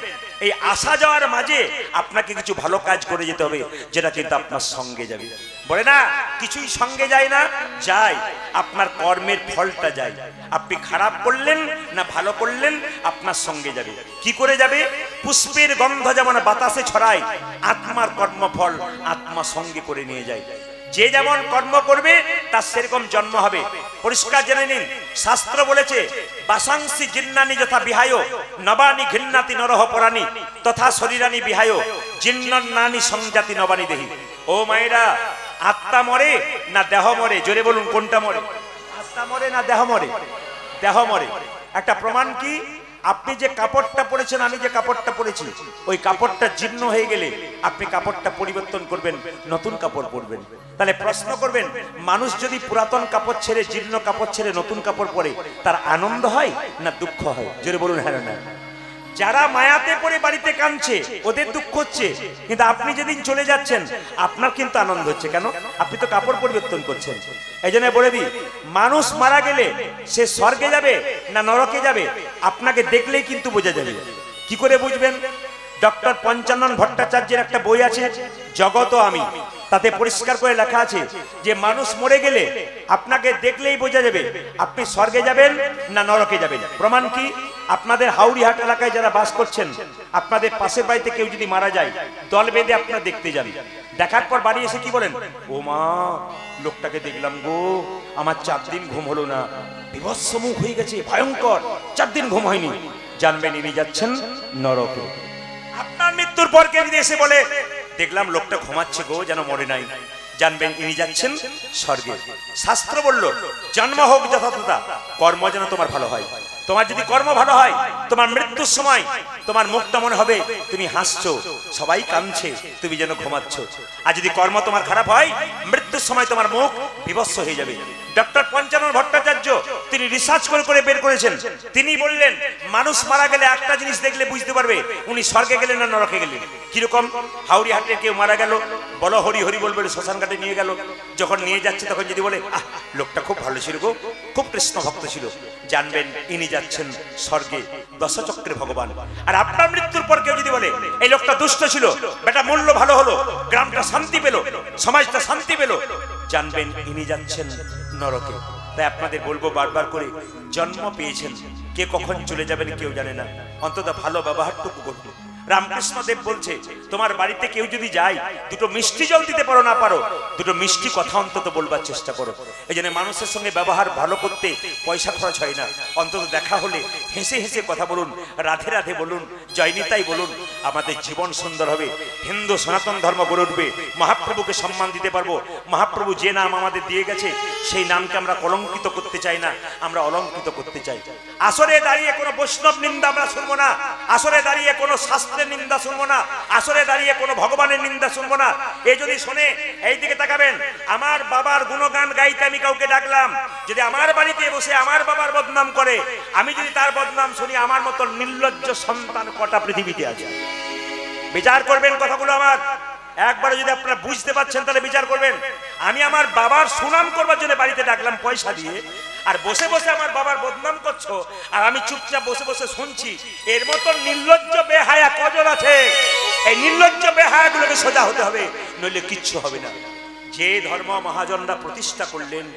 এই আসা যাওয়ার মাঝে আপনাকে কিছু ভালো কাজ করে যেতে হবে, যেটা কিন্তু আপনার সঙ্গে যাবে। বলে না কিছুই সঙ্গে যায় না, যায় আপনার কর্মের ফলটা যায়। আপনি খারাপ করলেন না ভালো করলেন, আপনার সঙ্গে যাবে। কি করে যাবে? পুষ্পের গন্ধ যেমন বাতাসে ছড়ায়, আত্মার কর্মফল আত্মা সঙ্গে করে নিয়ে যায়। যে যেমন কর্ম করবে তার সেরকম জন্ম হবে। পরিষ্কার জেনে নিন, শাস্ত্র বলেছে, বাসাংসি জিন্নানি যথা বিহায় নবানি ঘৃণাতি নরহ পরাণী তথা শরীরানি বিহায় জিন্নানি সংজাতি নবানি দেহি। ও মায়েরা, আত্মা মরে না দেহ মরে? জোরে বলুন, কোনটা মরে? আত্মা মরে না দেহ মরে? দেহ মরে। একটা প্রমাণ কি? আপনি যে কাপড়টা পরেছেন, আমি যে কাপড়টা পরেছি, ওই কাপড়টা জীর্ণ হয়ে গেলে আপনি কাপড়টা পরিবর্তন করবেন, নতুন কাপড় পরবেন। তাহলে প্রশ্ন করবেন, মানুষ যদি পুরাতন কাপড় ছেড়ে, জীর্ণ কাপড় ছেড়ে নতুন কাপড় পরে, তার আনন্দ হয় না দুঃখ হয়? জোরে বলুন হ্যাঁ না। যারা মায়াতে পড়ে বাড়িতে কাঁদছে, ওদের দুঃখ হচ্ছে, কিন্তু আপনি যেদিন চলে যাচ্ছেন আপনার কিন্তু আনন্দ হচ্ছে। কেন? আপনি তো কাপড় পরিবর্তন করছেন। এই জন্য বলে দিই, মানুষ মারা গেলে সে স্বর্গে যাবে না নরকে যাবে, আপনাকে দেখলেই কিন্তু বোঝা যাবে। কি করে বুঝবেন? ডক্টর পঞ্চানন ভট্টাচার্যের একটা বই আছে, জগত আমি, তাতে পরিষ্কার করে লেখা আছে যে মানুষ মরে গেলে আপনাকে দেখলেই বোঝা যাবে আপনি স্বর্গে যাবেন না নরকে যাবেন। প্রমাণ কি? আপনাদের হাওড়িহাট এলাকায় যারা বাস করছেন, আপনাদের পাশের বাড়িতে কেউ যদি মারা যায়, দল বেঁধে আপনারা দেখতে যান। দেখার পর বাড়ি এসে কি বলেন? ও মা, লোকটাকে দেখলাম গো, আমার 4 দিন ঘুম হলো না, বিভৎস মুখ হয়ে গেছে, ভয়ঙ্কর, 4 দিন ঘুম হয়নি। জানবেন ইনি যাচ্ছেন নরকে। আপনার মৃত্যুর পর কেউ যদি এসে বলে দেখলাম লোকটা ঘুমাচ্ছে গো, যেন মরে নাই, জানবেন ইনি যাচ্ছেন স্বর্গে। শাস্ত্র বলল, জন্ম হোক যথাযথা, কর্ম যেন তোমার ভালো হয়। তোমার যদি কর্ম ভালো হয়, তোমার মৃত্যুর সময় তোমার মুখটা মনে হবে তুমি হাসছো, সবাই কাঁদছে, তুমি যেন ঘুমাচ্ছ। আর যদি কর্ম তোমার খারাপ হয়, মৃত্যুর সময় তোমার মুখ বিভৎস হয়ে যাবে। ডক্টর পঞ্চানন ভট্টাচার্য তিনি রিসার্চ করে করে বের করেছেন। তিনি বললেন মানুষ মারা গেলে একটা জিনিস দেখলে বুঝতে পারবে উনি স্বর্গে গেলেন না নরকে গেলেন। কিরকম? হাওড়ি হাটে কেউ মারা গেল, বলো হরি হরি বলবে, শ্মশান ঘাটে নিয়ে গেল, যখন নিয়ে যাচ্ছে তখন যদি বলে আহ লোকটা খুব ভালো ছিল গো, খুব কৃষ্ণ ভক্ত ছিল, জানবেন ইনি যাচ্ছেন স্বর্গে, দশচক্রে ভগবান। আর আপনার মৃত্যুর পর কেউ যদি বলে এই লোকটা দুষ্ট ছিল, বেটা মূল্য ভালো হলো, গ্রামটা শান্তি পেল, সমাজটা শান্তি পেল, জানবেন ইনি যাচ্ছেন নরকে। তাই আপনাদের বলবো বারবার করে, জন্ম পেয়েছেন, কে কখন চলে যাবেন কেউ জানে না, অন্তত ভালো ব্যবহারটুকু করুন। রামকৃষ্ণ দেব বলছে তোমার বাড়িতে কেউ যদি যায়, দুটো মিষ্টি জল দিতে পারো না পারো, দুটো মিষ্টি কথা অন্তত বলবার চেষ্টা করো। এই জন্য মানুষের সঙ্গে ব্যবহার ভালো করতে পয়সা খরচ হয় না, অন্তত দেখা হলে হেসে হেসে কথা বলুন, রাধে রাধে বলুন, জয়নিতাই বলুন, আমাদের জীবন সুন্দর হবে, হিন্দু সনাতন ধর্ম গড়ে উঠবে, মহাপ্রভুকে সম্মান দিতে পারবো। মহাপ্রভু যে নাম আমাদের দিয়ে গেছে সেই নামকে আমরা কলঙ্কিত করতে চাই না, আমরা অলঙ্কিত করতে চাই। আসরে দাঁড়িয়ে কোনো বৈষ্ণব নিন্দা আমরা শুনবো না, আসরে দাঁড়িয়ে কোনো শাস্ত্রের নিন্দা শুনবো না, আসরে দাঁড়িয়ে কোনো ভগবানের নিন্দা শুনবো না। এই যদি শুনে এই দিকে তাকাবেন, আমার বাবার গুণগান গাইতে আমি কাউকে ডাকলাম, যদি আমার বাড়িতে বসে আমার বাবার বদনাম করে, আমি যদি তার বদনাম শুনি, আমার মতো নির্লজ্জ সন্তান কটা পৃথিবীতে আছে? বিচার করবেন কথাগুলো আমার। একবার যদি আপনারা বুঝতে পারছেন তাহলে বিচার করবেন। আমি আমার বাবার সুনাম করবার জন্য বাড়িতে ডাকলাম পয়সা দিয়ে, আর বসে বসে আমার বাবার বদনাম করছো, আর আমি চুপচাপ বসে বসে শুনছি। এর মতো নির্লজ্জ বেহায়া কজন আছে? এই নির্লজ্জ বেহায়াগুলোকে সোজা হতে হবে, নইলে কিচ্ছু হবে না। যে ধর্ম মহাজনরা প্রতিষ্ঠা করলেন,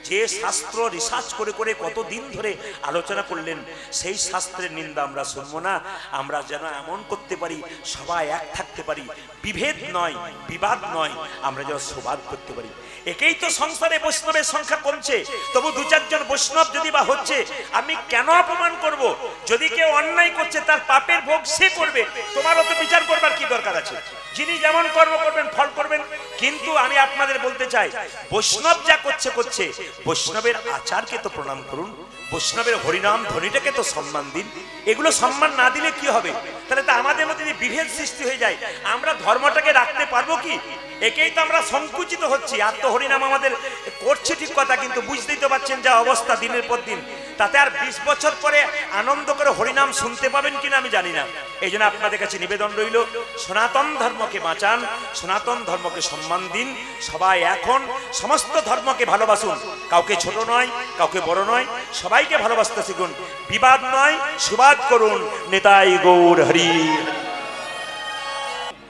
যে শাস্ত্র রিসার্চ করে করে কতদিন ধরে আলোচনা করলেন, সেই শাস্ত্রের নিন্দা আমরা শুনবো না। আমরা যেন এমন করতে পারি সবাই এক থাকতে পারি, বিভেদ নয়, বিবাদ নয়, আমরা যেন সুবাদ করতে পারি। একেই তো সংসারে বৈষ্ণবের সংখ্যা কমছে, তবু দু চারজন বৈষ্ণব যদি বা হচ্ছে, আমি কেন অপমান করব? যদি কেউ অন্যায় করছে তার পাপের ভোগ সে করবে, তোমারও তো বিচার করবার কি দরকার আছে? যিনি যেমন কর্ম করবেন ফল করবেন। কিন্তু আমি আপনাদের বলতে চাই, বৈষ্ণব যা করছে করছে, বৈষ্ণবের আচারকে তো প্রণাম করুন, বৈষ্ণবের হরিনাম ধ্বনিটাকে তো সম্মান দিন। এগুলো সম্মান না দিলে কি হবে? তাহলে তো আমাদের মধ্যে যদি বিভেদ সৃষ্টি হয়ে যায়, আমরা ধর্মটাকে রাখতে পারবো কি? একেই তো আমরা সংকুচিত হচ্ছি। আর তো হরিনাম আমাদের করছে ঠিক কথা, কিন্তু বুঝতেই তো পারছেন যা অবস্থা দিনের পর দিন, তাতে আর 20 বছর পরে আনন্দ করে হরিনাম শুনতে পাবেন কিনা আমি জানি না। এই জন্য আপনাদের কাছে নিবেদন রইল, সনাতন ধর্মকে বাঁচান, সনাতন ধর্মকে সম্মান দিন। সবাই এখন সমস্ত ধর্মকে ভালোবাসুন, কাউকে ছোট নয়, কাউকে বড় নয়, সবাইকে ভালোবাসতে শিখুন। বিবাদ নয়, সুবাদ করুন। নেতাই গৌর হরি।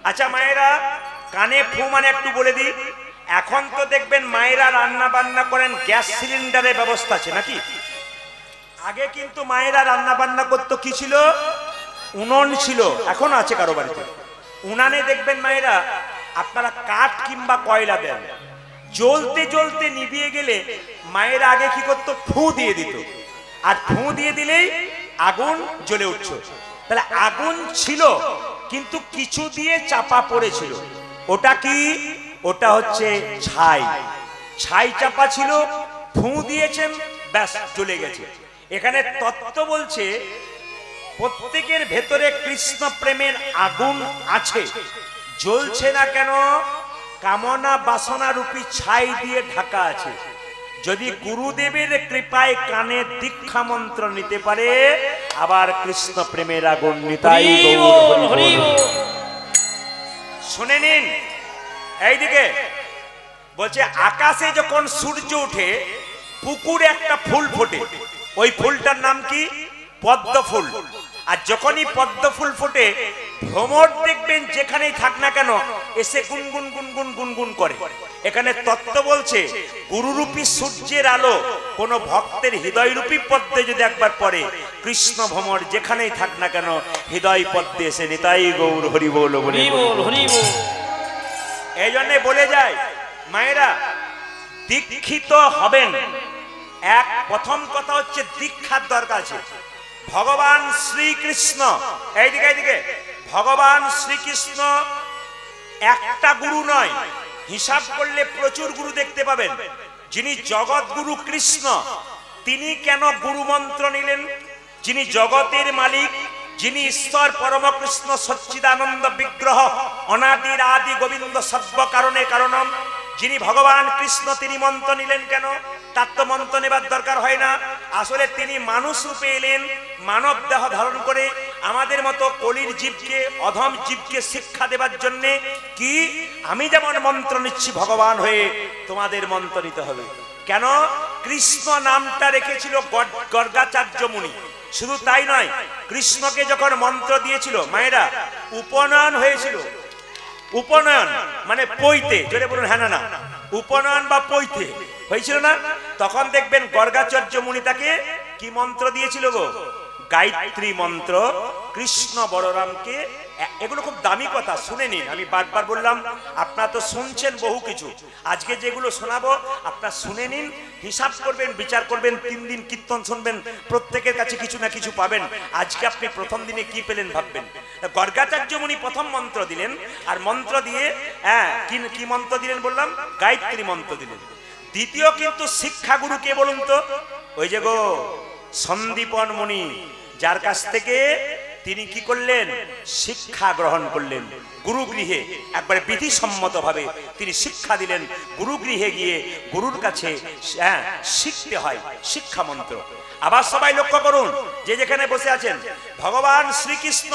আচ্ছা মায়েরা, কানে ফু মানে একটু বলে দিই। এখন তো দেখবেন মায়েরা রান্না বান্না করেন, গ্যাস সিলিন্ডারের ব্যবস্থা আছে নাকি? আগে কিন্তু মায়েরা রান্না বান্না করতো কি ছিল? উনুন ছিল, এখন আছে কারো বাড়িতে। উনানে দেখবেন মায়েরা আপনারা কাঠ কিংবা কয়লা দেন, জ্বলতে জ্বলতে নিভিয়ে গেলে মায়েরা আগে কি করতো? ফু দিয়ে দিত, আর ফু দিয়ে দিলেই আগুন জ্বলে উঠছে। তাহলে আগুন ছিল কিন্তু কিছু দিয়ে চাপা পড়েছিল। ওটা কি? ওটা হচ্ছে ছাই। ছাই চাপা ছিল, ফু দিয়েছেন, ব্যাস জ্বলে গেছে। এখানে তত্ত্ব বলছে প্রত্যেকের ভেতরে কৃষ্ণ প্রেমের আগুন আছে, জ্বলছে না কেন? কামনা বাসনা রূপী ছাই দিয়ে ঢাকা আছে। যদি গুরুদেবের কৃপায় কানে দীক্ষা মন্ত্র নিতে পারে, আবার কৃষ্ণ প্রেমের আগুন নিতাই গৌর হরি হরি। শুনে নিন, এইদিকে বলছে আকাশে যখন সূর্য ওঠে পুকুরে একটা ফুল ফোটে, ওই ফুলটার নাম কি? পদ্ম ফুল। আর যখনই পদ্ম ফুল ফোটে, ভ্রমর দেখবেন যেখানেই থাক না কেন এসে গুনগুন গুনগুন গুনগুন করে। এখানে তত্ত্ব বলছে গুরুরূপী সূর্যের আলো কোন ভক্তের হৃদয়রূপী পদ্মে যদি একবার পড়ে, কৃষ্ণ ভ্রমর যেখানেই থাক না কেন হৃদয় পদ্মে এসে নিতাই গৌর হরি বল বলে। এই জন্য বলে যায় মায়েরা, দীক্ষিত হবেন, এক প্রথম কথা হচ্ছে দীক্ষার দরকার আছে। ভগবান শ্রীকৃষ্ণ, এইদিকে এইদিকে, ভগবান শ্রীকৃষ্ণ একটা গুরু নয়, হিসাব করলে প্রচুর গুরু দেখতে পাবেন। যিনি জগৎ গুরু কৃষ্ণ, তিনি কেন গুরু মন্ত্র নিলেন? যিনি জগতের মালিক, যিনি ঈশ্বর পরম কৃষ্ণ সচ্চিদানন্দ বিগ্রহ, অনাদির আদি গোবিন্দ সর্ব কারণে কারণম, যিনি ভগবান কৃষ্ণ, তিনি মন্ত্র নিলেন কেন? তার তো মন্ত্র নেবার দরকার হয় না। আসলে তিনি মানুষ রূপে এলেন, মানব দেহ ধারণ করে আমাদের মতো কলির জীবকে, অধম জীবকে শিক্ষা দেবার জন্য। কি আমি যেমন মন্ত্র নিচ্ছি ভগবান হয়ে, তোমাদের মন্ত্র নিতে হবে। কেন? কৃষ্ণ নামটা রেখেছিল গর্গাচার্য মুনি। শুধু তাই নয়, কৃষ্ণকে যখন মন্ত্র দিয়েছিল মায়েরা, উপনয়ন হয়েছিল। উপনয়ন মানে পৈতে, জোরে বলুন হ্যাঁ না না, উপনয়ন বা পৈতে হয়েছিল না? তখন দেখবেন গর্গাচার্য মুনি তাকে কি মন্ত্র দিয়েছিল গো? গায়ত্রী মন্ত্র। কৃষ্ণ বলরামকে, এগুলো খুব দামি কথা, শুনে নিন। আমি বারবার বললাম, আপনারা তো শুনছেন বহু কিছু, আজকে যেগুলো শোনাবো আপনারা শুনে নিন, হিসাব করবেন, বিচার করবেন। 3 দিন কীর্তন শুনবেন, প্রত্যেকের কাছে কিছু না কিছু পাবেন। আজকে আপনি প্রথম দিনে কি পেলেন ভাববেন। গর্গাচার্য মুনি প্রথম মন্ত্র দিলেন, আর মন্ত্র দিয়ে কি মন্ত্র দিলেন বললাম? গায়ত্রী মন্ত্র দিলেন। দ্বিতীয় কিন্তু শিক্ষাগুরু কে বলুন তো? ওই যে গো সন্দীপন মুনি, যার কাছ থেকে তিনি কি করলেন? শিক্ষা গ্রহণ করলেন। গুরুগৃহে একবারে বিধিসম্মত ভাবে তিনি শিক্ষা দিলেন। গুরুগৃহে গিয়ে গুরুর কাছে শিখতে হয় শিক্ষা মন্ত্র। আবার সবাই লক্ষ্য করুন, যে যেখানে বসে আছেন, ভগবান শ্রীকৃষ্ণ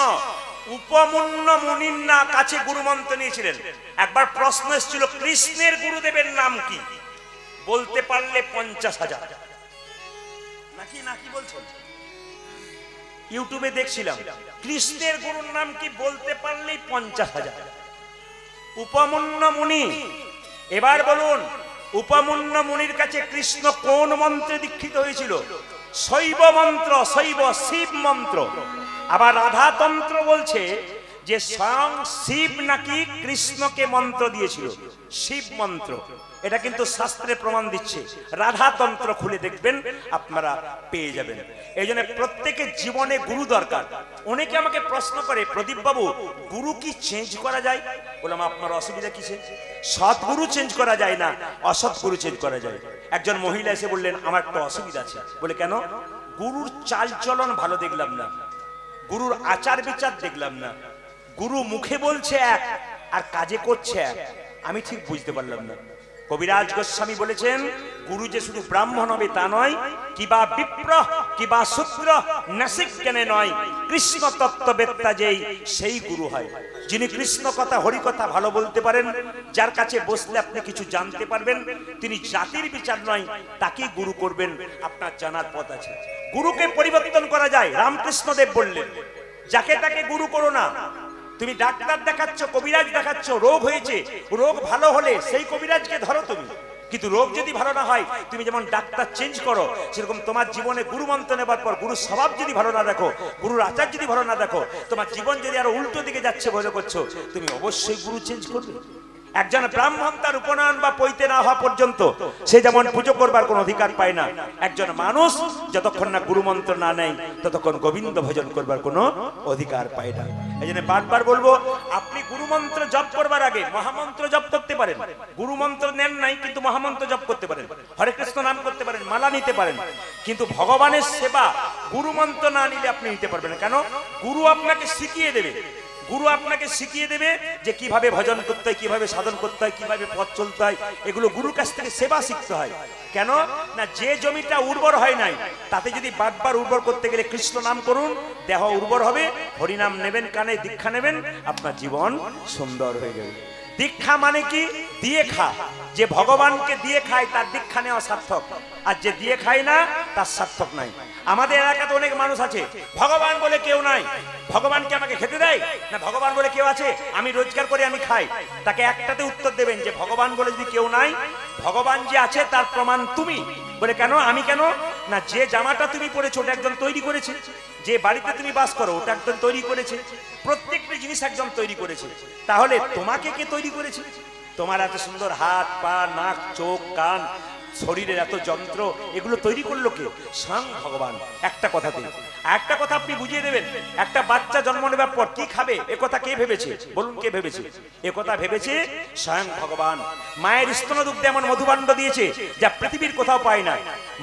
উপমন্য মুনির না কাছে গুরু মন্ত্র নিয়েছিলেন। একবার প্রশ্ন এসেছিল, কৃষ্ণের গুরুদেবের নাম কি? বলতে পারলে 50,000। নাকি নাকি বলছেন? ইউটিউবে দেখছিলাম, কৃষ্ণের গুরুর নাম কি বলতে পারলেই 50,000। উপমন্য মুনি। এবার বলুন, উপমন্য মুনির কাছে কৃষ্ণ কোন মন্ত্রে দীক্ষিত হয়েছিল? শৈব মন্ত্র, শৈব শিব মন্ত্র। আবার রাধাতন্ত্র বলছে যে স্বয়ং শিব নাকি কৃষ্ণকে মন্ত্র দিয়েছিল, শিব মন্ত্র। এটা কিন্তু শাস্ত্রে প্রমাণ দিচ্ছে। রাধাতন্ত্র খুলে দেখবেন, আপনারা পেয়ে যাবেন। এই জন্য প্রত্যেকের জীবনে গুরু দরকার। অনেকে আমাকে প্রশ্ন করে, প্রদীপ বাবু গুরু কি চেঞ্জ করা যায়? বললাম আপনার অসুবিধা কিসে? সৎগুরু চেঞ্জ করা যায় না, অসৎ গুরু চেঞ্জ করা যায়। একজন মহিলা এসে বললেন, আমার একটা অসুবিধা আছে। বলে কেন? গুরুর চাল চলন ভালো দেখলাম না, গুরুর আচার বিচার দেখলাম না, গুরু মুখে বলছে এক আর কাজে করছে এক, আমি ঠিক বুঝতে পারলাম না। কবিরাজ গোস্বামী বলেছেন, গুরু যে শুধু ব্রাহ্মণ হবে তা নয়, কিবা বিপ্র কিবা শূদ্র নাসিক জ্ঞানে নয়, কৃষ্ণ তত্ত্ববেত্তা যেই সেই গুরু হয়। যিনি কৃষ্ণ কথা হরি কথা ভালো বলতে পারেন, যার কাছে বসলে আপনি কিছু জানতে পারবেন, তিনি জাতির বিচার নয়, তাকেই গুরু করবেন। আপনার জানার পথ আছে। গুরুকে পরিবর্তন করা যায়। রামকৃষ্ণ দেব বললেন, যাকে তাকে গুরু করো না। তুমি ডাক্তার দেখাচ্ছ, কবিরাজ দেখাচ্ছ, রোগ হয়েছে, রোগ ভালো হলে সেই কবিরাজকে ধরো তুমি। কিন্তু রোগ যদি ভালো না হয়, তুমি যেমন ডাক্তার চেঞ্জ করো, সেরকম তোমার জীবনে গুরু মন্ত্র নেবার পর গুরুর স্বভাব যদি ভালো না দেখো, গুরুর আচার যদি ভালো না দেখো, তোমার জীবন যদি আরো উল্টো দিকে যাচ্ছে বলে করছো, তুমি অবশ্যই গুরু চেঞ্জ করবে। একজন ব্রাহ্মণ তার উপনয়ন বা পৈতে না হওয়া পর্যন্ত সে যেমন পুজো করবার কোনো অধিকার পায় না, একজন মানুষ যতক্ষণ না গুরু মন্ত্র না নেয় ততক্ষণ গোবিন্দ ভজন করবার কোনো অধিকার পায় না। এই জন্য বারবার বলবো, আপনি গুরু মন্ত্র জপ করবার আগে মহামন্ত্র জপ করতে পারেন। গুরু মন্ত্র নেন নাই কিন্তু মহামন্ত্র জপ করতে পারেন, হরে কৃষ্ণ নাম করতে পারেন, মালা নিতে পারেন। কিন্তু ভগবানের সেবা গুরু মন্ত্র না নিলে আপনি নিতে পারবেন না। কেন? গুরু আপনাকে শিখিয়ে দেবে। গুরু আপনাকে শিখিয়ে দেবে যে কিভাবে ভজন করতে হয়, কিভাবে সাধন করতে হয়, কিভাবে পথ চলতে হয়। এগুলো গুরুর কাছ থেকে সেবা শিখতে হয়। কেন না, যে জমিটা উর্বর হয় নাই, তাতে যদি বারবার উর্বর করতে গেলে কৃষ্ণ নাম করুন, দেহ উর্বর হবে। হরিনাম নেবেন, কানে দীক্ষা নেবেন, আপনার জীবন সুন্দর হয়ে যাবে। দীক্ষা মানে কি? দিয়ে খা। যে ভগবানকে দিয়ে খায় তার দীক্ষা নেওয়া সার্থক, আর যে দিয়ে খায় না তার সার্থক নাই। আমাদের এলাকাতে অনেক মানুষ আছে, ভগবান বলে কেউ নাই, ভগবানকে আমাকে খেতে দেয় না, ভগবান বলে কেউ আছে, আমি রোজগার করে আমি খাই। তাকে একটাতে উত্তর দেবেন যে ভগবান বলে যদি কেউ নাই, ভগবান যে আছে তার প্রমাণ তুমি। বলে কেন? আমি কেন? না, যে জামাটা তুমি পরেছো ওটা একজন তৈরি করেছে, যে বাড়িতে তুমি বাস করো ওটা একজন তৈরি করেছে, প্রত্যেকটা জিনিস একজন তৈরি করেছে। তাহলে তোমাকে কে তৈরি করেছে? তোমার এত সুন্দর হাত পা নাক চোখ কান শরীরের এত যন্ত্র, এগুলো তৈরি করলো কে? স্বয়ং ভগবান। একটা কথাতে একটা কথা আপনি বুঝিয়ে দেবেন, একটা বাচ্চা জন্ম নেবার পর কি খাবে এ কথা কে ভেবেছে? বলুন, কে ভেবেছে? এ কথা ভেবেছে স্বয়ং ভগবান। মায়ের স্তনদুগ্ধে এমন মধুভাণ্ড দিয়েছে যা পৃথিবীর কোথাও পায় না।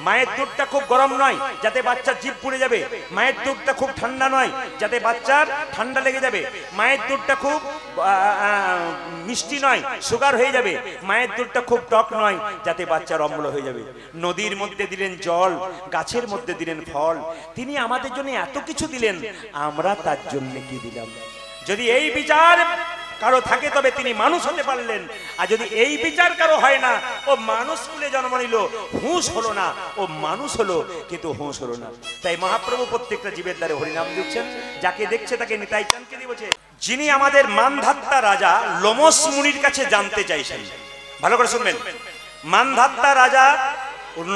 মায়ের দুধটা খুব গরম নয় যাতে বাচ্চার জিভ পুড়ে যাবে, মায়ের দুধটা খুব ঠান্ডা নয় যাতে বাচ্চার ঠান্ডা লেগে যাবে, মায়ের দুধটা খুব মিষ্টি নয় সুগার হয়ে যাবে, মায়ের দুধটা খুব টক নয় যাতে বাচ্চার অম্ল হয়ে যাবে। নদীর মধ্যে দিলেন জল, গাছের মধ্যে দিলেন ফল, তিনি আমাদের জন্য এত কিছু দিলেন, আমরা তার জন্য কি দিলাম? যদি এই বিচার কারো থাকে তবে তিনি মানুষ হতে পারলেন, আর যদি এই বিচার কারো হয় না, ও মানুষ কুলে জন্ম নিল, হুঁশ হলো না, ও মানুষ হলো কিন্তু হুঁশ হলো না। তাই মহাপ্রভু প্রত্যেকটা জীবের দ্বারে হরিনাম দিচ্ছেন, যাকে দেখছে তাকে নিতাই চাঁদকে দিবছে। যিনি আমাদের মানধাত্তা রাজা লোমস মুনির কাছে জানতে চাইছেন, ভালো করে শুনবেন, মানধাত্তা রাজা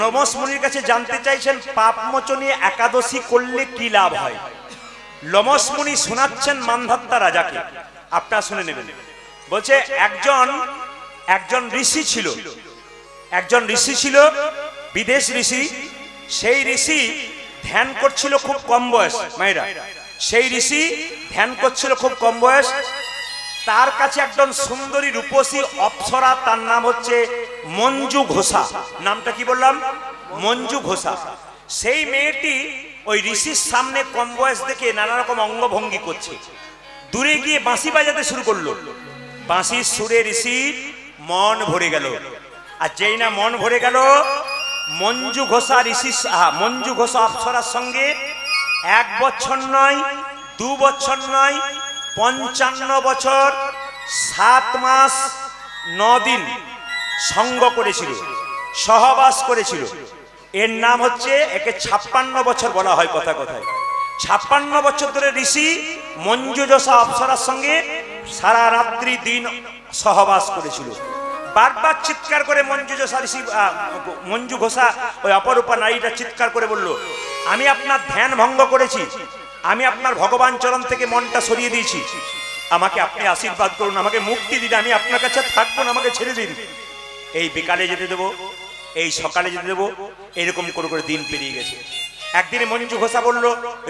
লোমস মুনির কাছে জানতে চাইছেন পাপমোচনী একাদশী করলে কি লাভ হয়। লোমস মুনি শোনাচ্ছেন মানধাত্তা রাজাকে, আপনারা শুনে নেবেন। বলছে একজন ঋষি ছিল, একজন ঋষি ছিল, বিদেশ ঋষি। সেই ঋষি ধ্যান করছিল খুব কম বয়স, মায়েরা, সেই ঋষি ধ্যান করছিল খুব কম বয়স। তার কাছে একজন সুন্দরী রূপসী অপ্সরা, তার নাম হচ্ছে মঞ্জু ঘোষা। নামটা কি বললাম? মঞ্জু ঘোষা। সেই মেয়েটি ওই ঋষির সামনে কম বয়স দেখে নানা রকম অঙ্গভঙ্গি করছে। দূরে গিয়ে বাঁশি বাজাতে শুরু করলো। বাঁশির সুরে ঋষির মন ভরে গেল। আর যেই না মন ভরে গেল, মঞ্জু ঘোষা অপ্সরার সঙ্গে 1 বছর নয়, 2 বছর নয়, 55 বছর 7 মাস 9 দিন সঙ্গ করেছিল, সহবাস করেছিল। এর নাম হচ্ছে, একে 56 বছর বলা হয় কথা কথায়। 56 বছর ধরে ঋষি মঞ্জু ঘোষা অপ্সরার সঙ্গে সারা রাত্রি দিন সহবাস করেছিল। বারবার চিৎকার করে মঞ্জু ঘোষা ওই অপরূপা নারীটা চিৎকার করে বলল, আমি আপনার ধ্যান ভঙ্গ করেছি, আমি আপনার ভগবান চরণ থেকে মনটা সরিয়ে দিয়েছি, আমাকে আপনি আশীর্বাদ করুন, আমাকে মুক্তি দিন, আমি আপনার কাছে থাকবো না, আমাকে ছেড়ে দিন। এই বিকালে যেতে দেবো, এই সকালে যেতে দেবো, এরকম করে করে দিন পেরিয়ে গেছে। একদিনে মঞ্জু ঘোষা বলল,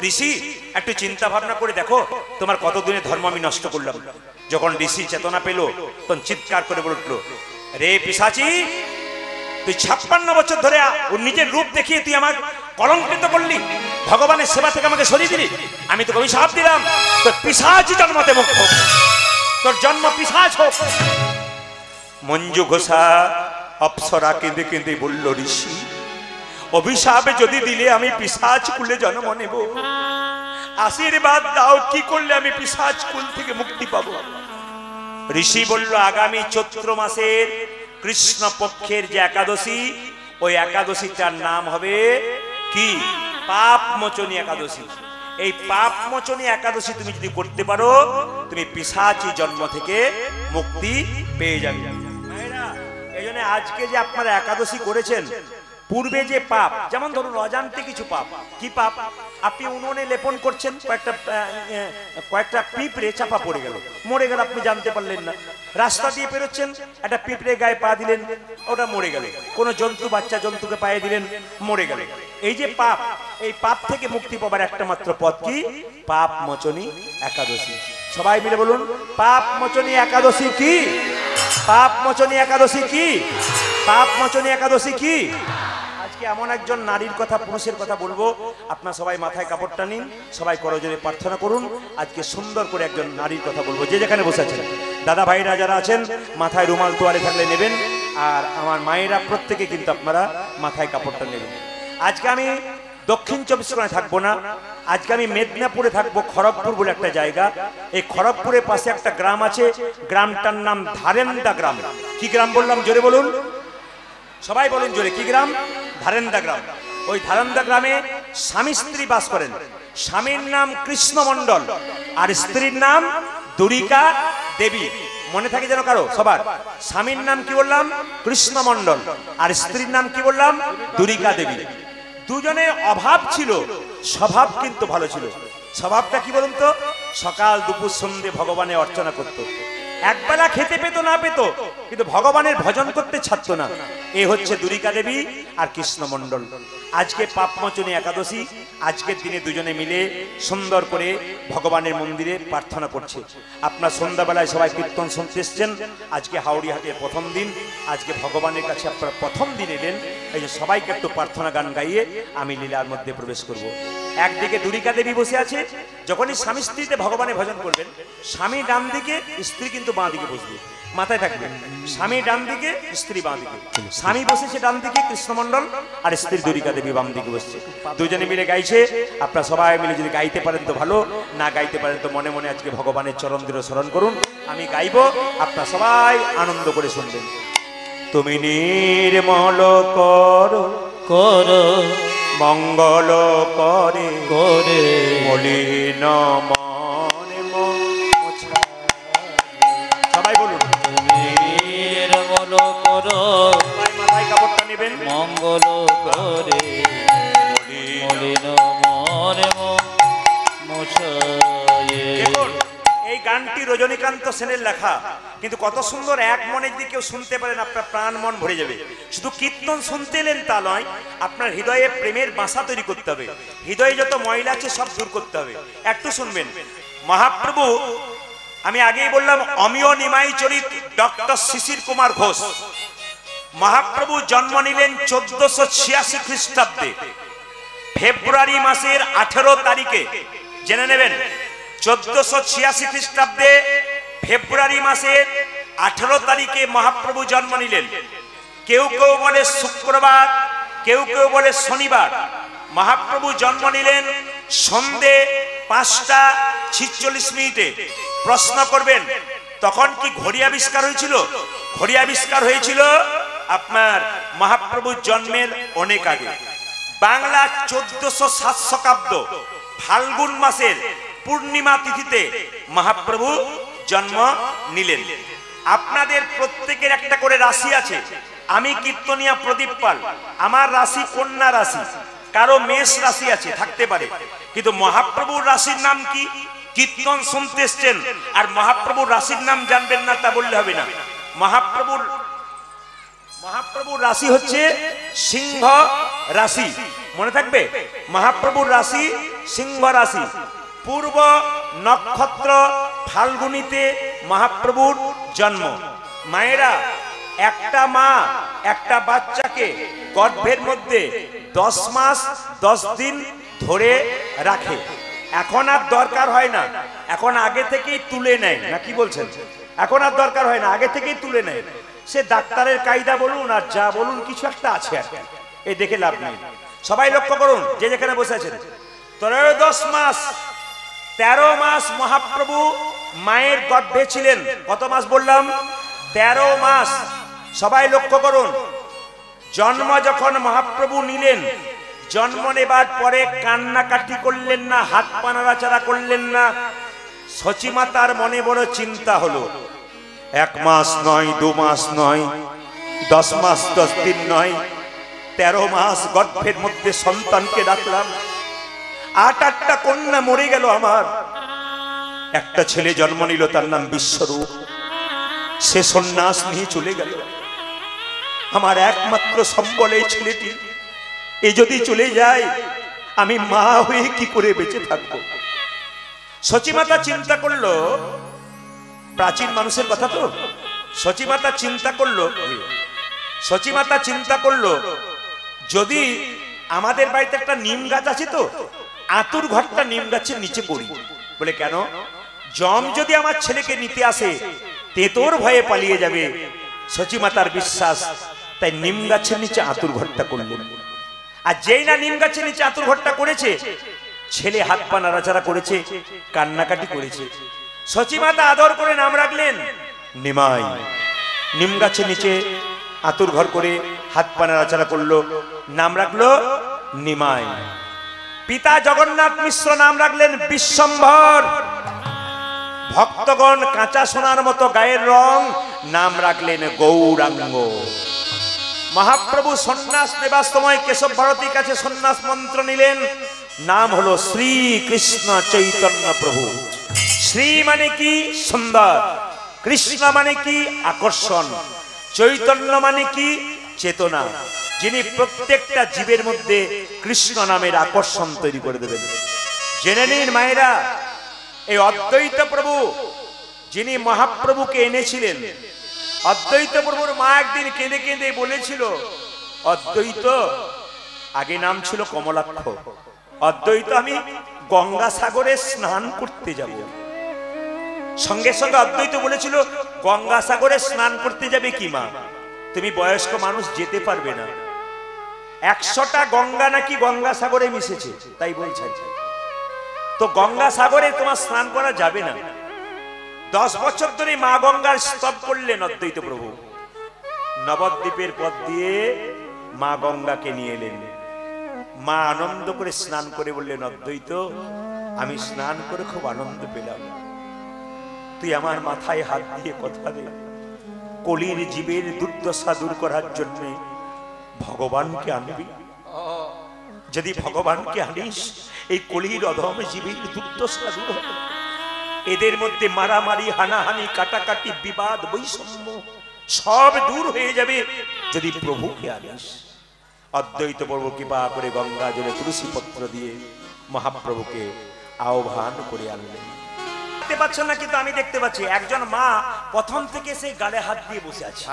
ঋষি একটু চিন্তা ভাবনা করে দেখো, তোমার কতদিনের ধর্ম আমি নষ্ট করলাম। যখন ঋষি চেতনা পেল, তখন চিৎকার করে বলল, রে পিশাচি, তুই 56 বছর ধরে ওর নিজের রূপ দেখিয়ে তুই আমাকে কলঙ্কিত করলি, ভগবানের সেবা থেকে আমাকে সরিয়ে দিলি। আমি তোকে অভিশাপ দিলাম, তোর পিশাচি জন্মতে মুখ হোক, তোর জন্ম পিশাচ হোক। মঞ্জু ঘোষা অপ্সরা কেঁদে কেঁদে বলল, ঋষি অভিশাপে যদি দিলে আমি পিশাচ কুলে জন্ম নেব, আশীর্বাদ দাও, কি করলে আমি পিশাচ কুল থেকে মুক্তি পাবো? ঋষি বলল, আগামী চৈত্র মাসের কৃষ্ণ পক্ষের যে একাদশী, ওই একাদশীটার নাম হবে কি? পাপমোচনী একাদশী। এই পাপমোচনী একাদশী তুমি যদি করতে পারো, তুমি পিশাচী জন্ম থেকে মুক্তি পেয়ে যাবে। এই জন্য আজকে যে আপনারা একাদশী করেছেন, পূর্বে যে পাপ, যেমন ধরুন অজান্তে কিছু পাপ, কি পাপ? আপনি উনুনে লেপন করছেন, কয়েকটা পিঁপড়ে চাপা পড়ে গেল, মরে গেল, আপনি জানতে পারলেন না। রাস্তা দিয়ে পেরোচ্ছেন, একটা পিঁপড়ে গায়ে পা দিলেন, ওটা মরে গেল। কোনো জন্তু, বাচ্চা জন্তুকে পায়ে দিলেন, মরে গেল। এই যে পাপ, এই পাপ থেকে মুক্তি পাবার একটা মাত্র পথ কি? পাপ মোচনী একাদশী। সবাই মিলে বলুন, পাপ মোচনী একাদশী কি? পাপ মোচনী একাদশী কি? পাপ মোচনী একাদশী কি? আজকে এমন একজন নারীর কথা, পুরুষের কথা বলবো, আপনারা সবাই মাথায় কাপড়টা নিন, সবাই করজোরে প্রার্থনা করুন। আজকে সুন্দর করে একজন নারীর কথা বলবো, যে যেখানে বসে আছেন, দাদা ভাইরা যারা আছেন মাথায় রুমাল তোয়ালে থাকলে নেবেন, আর আমার মায়েরা প্রত্যেকে কিন্তু আপনারা মাথায় কাপড়টা নেবেন। আজকে আমি দক্ষিণ 24 পরগনায় থাকবো না, আজকে আমি মেদিনীপুরে থাকবো, খড়গপুর বলে একটা জায়গা। এই খড়গপুরের পাশে একটা গ্রাম আছে, গ্রামটার নাম ধারেন্দা গ্রাম। কি গ্রাম বললাম? জোরে বলুন, সবাই বলুন জোরে, কি গ্রাম? ধারেন্দা গ্রাম। ওই ধারেন্দা গ্রামে স্বামী স্ত্রী বাস করেন। স্বামীর নাম কৃষ্ণ মণ্ডল, আর স্ত্রীর নাম দুরিকা দেবী। মনে থাকে যেন কারো সবার? স্বামীর নাম কি বললাম? কৃষ্ণ মণ্ডল, আর স্ত্রীর নাম কি বললাম? দুরিকা দেবী। দুজনের অভাব ছিল, স্বভাব কিন্তু ভালো ছিল। স্বভাবটা কি বলুন তো? সকাল দুপুর সন্ধ্যে ভগবানের অর্চনা করত। একবেলা খেতে পেত না পেত, কিন্তু ভগবানের ভজন করতে ছাড়তো না। এ হচ্ছে দুরিকা দেবী আর কৃষ্ণমণ্ডল। আজকে পাপমোচনী একাদশী, আজকের দিনে দুজনে মিলে সুন্দর করে ভগবানের মন্দিরে প্রার্থনা করছে। আপনার সন্ধ্যাবেলায় সবাই কীর্তন শুনতে এসছেন। আজকে হাওড়িহাটের প্রথম দিন, আজকে ভগবানের কাছে আপনারা প্রথম দিন এলেন। এই যে সবাইকে একটু প্রার্থনা গান গাইয়ে আমি লীলার মধ্যে প্রবেশ করব। একদিকে দুরিকা দেবী বসে আছে, যখনই স্বামী স্ত্রীতে ভগবানের ভজন করবেন, স্বামী ডান দিকে, স্ত্রী কিন্তু বাঁ দিকে বসবে, মাথায় থাকবে। স্বামী ডান দিকে, স্ত্রী বাঁ দিকে। স্বামী বসেছে ডান দিকে কৃষ্ণমণ্ডল, আর স্ত্রী দুরিকা দেবী বাম দিকে বসছে। দুজনে মিলে গাইছে। আপনারা সবাই মিলে যদি গাইতে পারেন তো ভালো, না গাইতে পারেন তো মনে মনে আজকে ভগবানের চরণ ধরে স্মরণ করুন। আমি গাইব, আপনারা সবাই আনন্দ করে শুনবেন। তুমি নির্মল করো করো, মঙ্গল করে করে, মলিন মনে মোছা। সবাই বলুন, নির্মল করো, মাথায় কাপড়টা নেবেন, মঙ্গল করে মলিন মনে মোছা। এই গানটি রজনীকান্ত সেনের লেখা, কিন্তু কত সুন্দর। এক মনে যদি কেউ শুনতে পারেন, আপনার প্রাণ মন ভরে যাবে। শুধু কীর্তন শুনতে এলেন তা নয়, আপনার হৃদয়ে প্রেমের বাসা তৈরি করতে হবে। হৃদয়ে যত ময়লা আছে সব দূর করতে হবে। একটু শুনবেন। মহাপ্রভু, আমি আগেই বললাম, অমিয় নিমাই চরিত ডক্টর শিশির কুমার ঘোষ। মহাপ্রভু জন্ম নিলেন 1486 খ্রিস্টাব্দে ফেব্রুয়ারি মাসের 18 তারিখে। জেনে নেবেন, 1486 খ্রিস্টাব্দে ফেব্রুয়ারি মাসের 18 তারিখে মহাপ্রভু জন্ম নিলেন। কেউ কেউ বলে শুক্রবার, কেউ কেউ বলে শনিবার। মহাপ্রভু জন্ম নিলেন সন্ধে 5:46। প্রশ্ন করবেন, তখন কি ঘড়ি আবিষ্কার হয়েছিল? ঘড়ি আবিষ্কার হয়েছিল আপনার মহাপ্রভুর জন্মের অনেক আগে। বাংলা 1407 শকাব্দ ফাল্গুন মাসের পূর্ণিমা তিথিতে মহাপ্রভু জন্ম নিলেন। আপনাদের প্রত্যেকের একটা করে রাশি আছে। আমি কীর্তনিয়া প্রদীপ পাল, আমার রাশি কন্যা রাশি। কারো মেষ রাশি আছে, থাকতে পারে, কিন্তু মহাপ্রভুর রাশির নাম কি? কীর্তন শুনতে এসছেন আর মহাপ্রভুর রাশির নাম জানবেন না, তা বললে হবে না। মহাপ্রভুর রাশি হচ্ছে সিংহ রাশি, মনে থাকবে। মহাপ্রভুর রাশি সিংহ রাশি। পূর্ব নক্ষত্র ফাল্গুনিতে মহাপ্রভুর জন্ম। মায়েরা, একটা মা একটা বাচ্চাকে গর্ভের মধ্যে 10 মাস 10 দিন ধরে রাখে। এখন আর দরকার হয় না, এখন আগে থেকেই তুলে নেয়, না কি বলছেন? এখন আর দরকার হয় না, আগে থেকেই তুলে নেয়। সে ডাক্তারের কায়দা বলুন আর যা বলুন, কিছু একটা আছে আর কি। এই দেখে লাভ নেই। সবাই লক্ষ্য করুন, যে যেখানে বসে আছেন। 13 মাস 13 মাস মহাপ্রভু মায়ের গর্ভে ছিলেন। কত মাস বললাম? 13 মাস। সবাই লক্ষ্য করুন, জন্ম যখন মহাপ্রভু নিলেন, জন্ম নেবার পরে কান্নাকাটি করলেন না, হাত পা নাড়াচাড়া করলেন না। সচিমাতার মনে বড় চিন্তা হলো। 1 মাস নয়, 2 মাস নয়, 10 মাস 10 দিন নয়, 13 মাস গর্ভের মধ্যে সন্তানকে রাখলাম। 8টা কন্যা মরে গেল আমার। একটা ছেলে জন্ম নিল, তার নাম বিশ্বরূপ। সে সন্ন্যাস নিয়ে চলে গেল। আমার একমাত্র সম্বল এই ছেলেটি। এ যদি চলে যায়, আমি মা হয়ে কি করে বেঁচে থাকবো? সচিমাতা চিন্তা করলো, প্রাচীন মানুষের কথা তো। সচিমাতা চিন্তা করলো, যদি আমাদের বাড়িতে একটা নিম গাছ আছে তো, আতুর ঘরটা নিম গাছের নিচে করি। বলে, কেন? জম যদি আমার ছেলেকে নিতে আসে, তেতোর ভয়ে পালিয়ে যাবে। সচিমাতার বিশ্বাস, তাই নিম গাছের নিচে আতুর ঘরটা করলেন। আর যেই না নিম গাছের নিচে আতুর ঘরটা করেছে, ছেলে হাত পা নাড়াচাড়া করেছে, কান্নাকাটি করেছে। সচিমাতা আদর করে নাম রাখলেন নিমাই। নিম গাছের নিচে আতুর ঘর করে হাত পা নাড়াচাড়া করলো, নাম রাখলো নিমাই। পিতা জগন্নাথ মিশ্র নাম রাখলেন বিশ্বম্ভর। ভক্তগণ কাঁচা সোনার মতো গায়ের রং, নাম রাখলেন গৌরাঙ্গ। মহাপ্রভু সন্ন্যাস নেবার সময় কেশব ভারতীর কাছে সন্ন্যাস মন্ত্র নিলেন, নাম হলো শ্রী কৃষ্ণ চৈতন্য প্রভু। শ্রী মানে কি? সুন্দর। কৃষ্ণ মানে কি? আকর্ষণ। চৈতন্য মানে কি? চেতনা। যিনি প্রত্যেকটা জীবের মধ্যে কৃষ্ণ নামের আকর্ষণ তৈরি করে দেবেন। জেনে নিন মায়েরা, এই অদ্বৈত প্রভু যিনি মহাপ্রভুকে এনেছিলেন, অদ্বৈত প্রভুর মা একদিন কেঁদে কেঁদে বলেছিল, অদ্বৈত, আগে নাম ছিল কমলাক্ষ, অদ্বৈত আমি গঙ্গাসাগরে স্নান করতে যাব। সঙ্গে সঙ্গে অদ্বৈত বলেছিল, গঙ্গাসাগরে স্নান করতে যাবে কি মা, তুমি বয়স্ক মানুষ, যেতে পারবে না। 100টা গঙ্গা নাকি গঙ্গাসাগরে মিশেছে, তাই বলছে। তো গঙ্গাসাগরে তোমার স্নান করা যাবে না। 10 বছর ধরে মা গঙ্গার স্তব করলেন অদ্বৈত প্রভু। নবদ্বীপের পথ দিয়ে মা গঙ্গাকে নিয়ে এলেন। মা আনন্দ করে স্নান করে বললেন, অদ্বৈত, আমি স্নান করে খুব আনন্দ পেলাম, তুই আমার মাথায় হাত দিয়ে কথা দে, কলির জীবের দুর্দশা দূর করার জন্য ভগবানকে আনবি। যদি ভগবানকে আনিস, এই কলির অধম জীবের দুর্দশা দূর হবে। এদের মধ্যে মারামারি, হানাহানি, কাটাকাটি, বিবাদ, বৈষম্য সব দূর হয়ে যাবে যদি প্রভুকে আনিস। অদ্বৈত প্রভু কৃপা করে গঙ্গা জলে তুলসী পত্র দিয়ে মহাপ্রভুকে আহ্বান করে আনলেন। দেখতে পাচ্ছ না? কিন্তু আমি দেখতে পাচ্ছি একজন মা প্রথম থেকে সেই গালে হাত দিয়ে বসে আছে।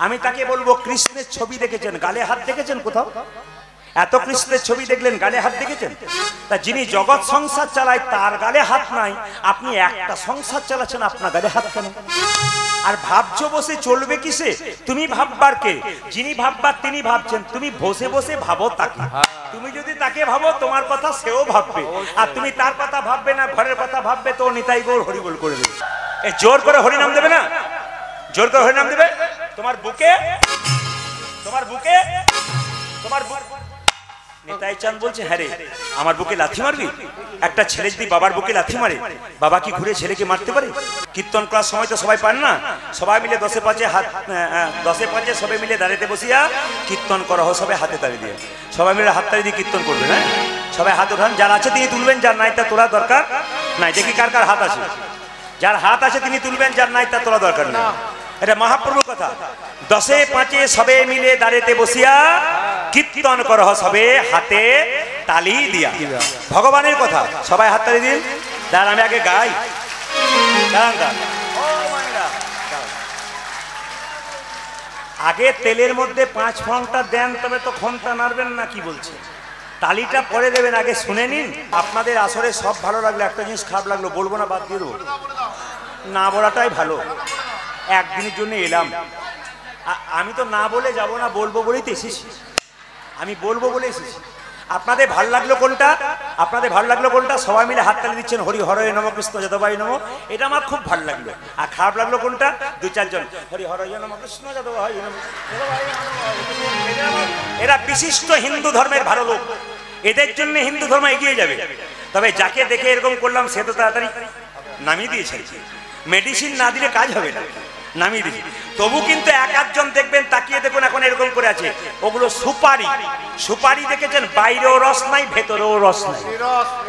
আমি তাকে বলবো, কৃষ্ণের ছবি দেখেছেন, গালে হাত দেখেছেন কোথাও? এত কৃষ্ণের ছবি দেখলেন, গালে হাত দেখেছেন? তা যিনি জগৎ সংসার চালায় তার গালে হাত নাই, আপনি একটা সংসার চালাচ্ছেন, আপনার গালে হাত কেন? আর ভাবছো বসে চলবে কিসে? তুমি ভাববার কে? যিনি ভাববার তিনি ভাবছেন, তুমি বসে বসে ভাবো তাকে। তুমি যদি তাকে ভাবো, তোমার কথা সেও ভাববে। আর তুমি তার কথা ভাববে না, ঘরের কথা ভাববে, তো নিতাই গৌর হরিবোল করে দেবে। এ জোর করে হরিনাম দেবে না? জোর করে হরিনাম দেবে? তোমার বুকে, তোমার বুকে, তোমার নিতাই চাঁদ বলছে, হ্যাঁ রে, আমার বুকে লাথি মারবি? একটা ছেলে যদি বাবার বুকে লাথি মারে, বাবা কি ঘুরে ছেলেকে মারতে পারে? কীর্তন করার সময় তো সবাই পান না, সবাই মিলে 10-5 হাত, 10-5 সবাই মিলে দাঁড়িয়ে বসিয়া কীর্তন করা হোক, সবাই হাতে তালি দিয়ে, সবাই মিলে হাত তালি দিয়ে কীর্তন করবে না? সবাই হাত ওঠান, যার আছে তিনি তুলবেন, যার নাই তা তোলা দরকার নাই। দেখি কার কার হাত আছে। যার হাত আছে তিনি তুলবেন, যার নাই তা তোলা দরকার নেই। এটা মহাপ্রভুর কথা। 10-5 সবে মিলে দাঁড়িয়ে বসিয়া কীর্তন করহ সবে হাতে তালি দিয়া। ভগবানের কথা, সবাই হাত তালি দিন। দাঁড়ান, আমি আগে গাই। আগে তেলের মধ্যে 5 ফোঁটা দেন, তবে তো ঘন্টা নাড়বেন না। কি বলছে? তালিটা পরে দেবেন, আগে শুনে নিন। আপনাদের আসরে সব ভালো লাগলো, একটা জিনিস খারাপ লাগলো, বলবো না, বাদ দিয়ে দেবো। না বলাটাই ভালো। একদিনের জন্য এলাম, আমি তো না বলে যাব না, বলবো বলেই তো এসেছি। আমি বলবো বলে এসেছি। আপনাদের ভালো লাগলো কোনটা? আপনাদের ভালো লাগলো কোনটা? সবাই মিলে হাততালি দিচ্ছেন, হরি হরয়ে নমঃ, কৃষ্ণ যাদবাই নমঃ। এটা আমার খুব ভালো লাগলো। আর খারাপ লাগলো কোনটা? 2-4 জন হরি হরয়ে নমঃ, কৃষ্ণ যাদবাই নমঃ। এরা বিশিষ্ট হিন্দু ধর্মের ভালো লোক, এদের জন্য হিন্দু ধর্ম এগিয়ে যাবে। তবে যাকে দেখে এরকম করলাম, সে তো তাড়াতাড়ি নামিয়ে দিয়েছে। মেডিসিন না দিলে কাজ হবে না, নামিয়ে দিয়েছে। তবু কিন্তু 1-8 দেখবেন, তাকিয়ে দেখুন, এখন এরকম করে আছে, ওগুলো সুপারি। সুপারি দেখেছেন, বাইরেও রস নাই, ভেতরেও রস নাই।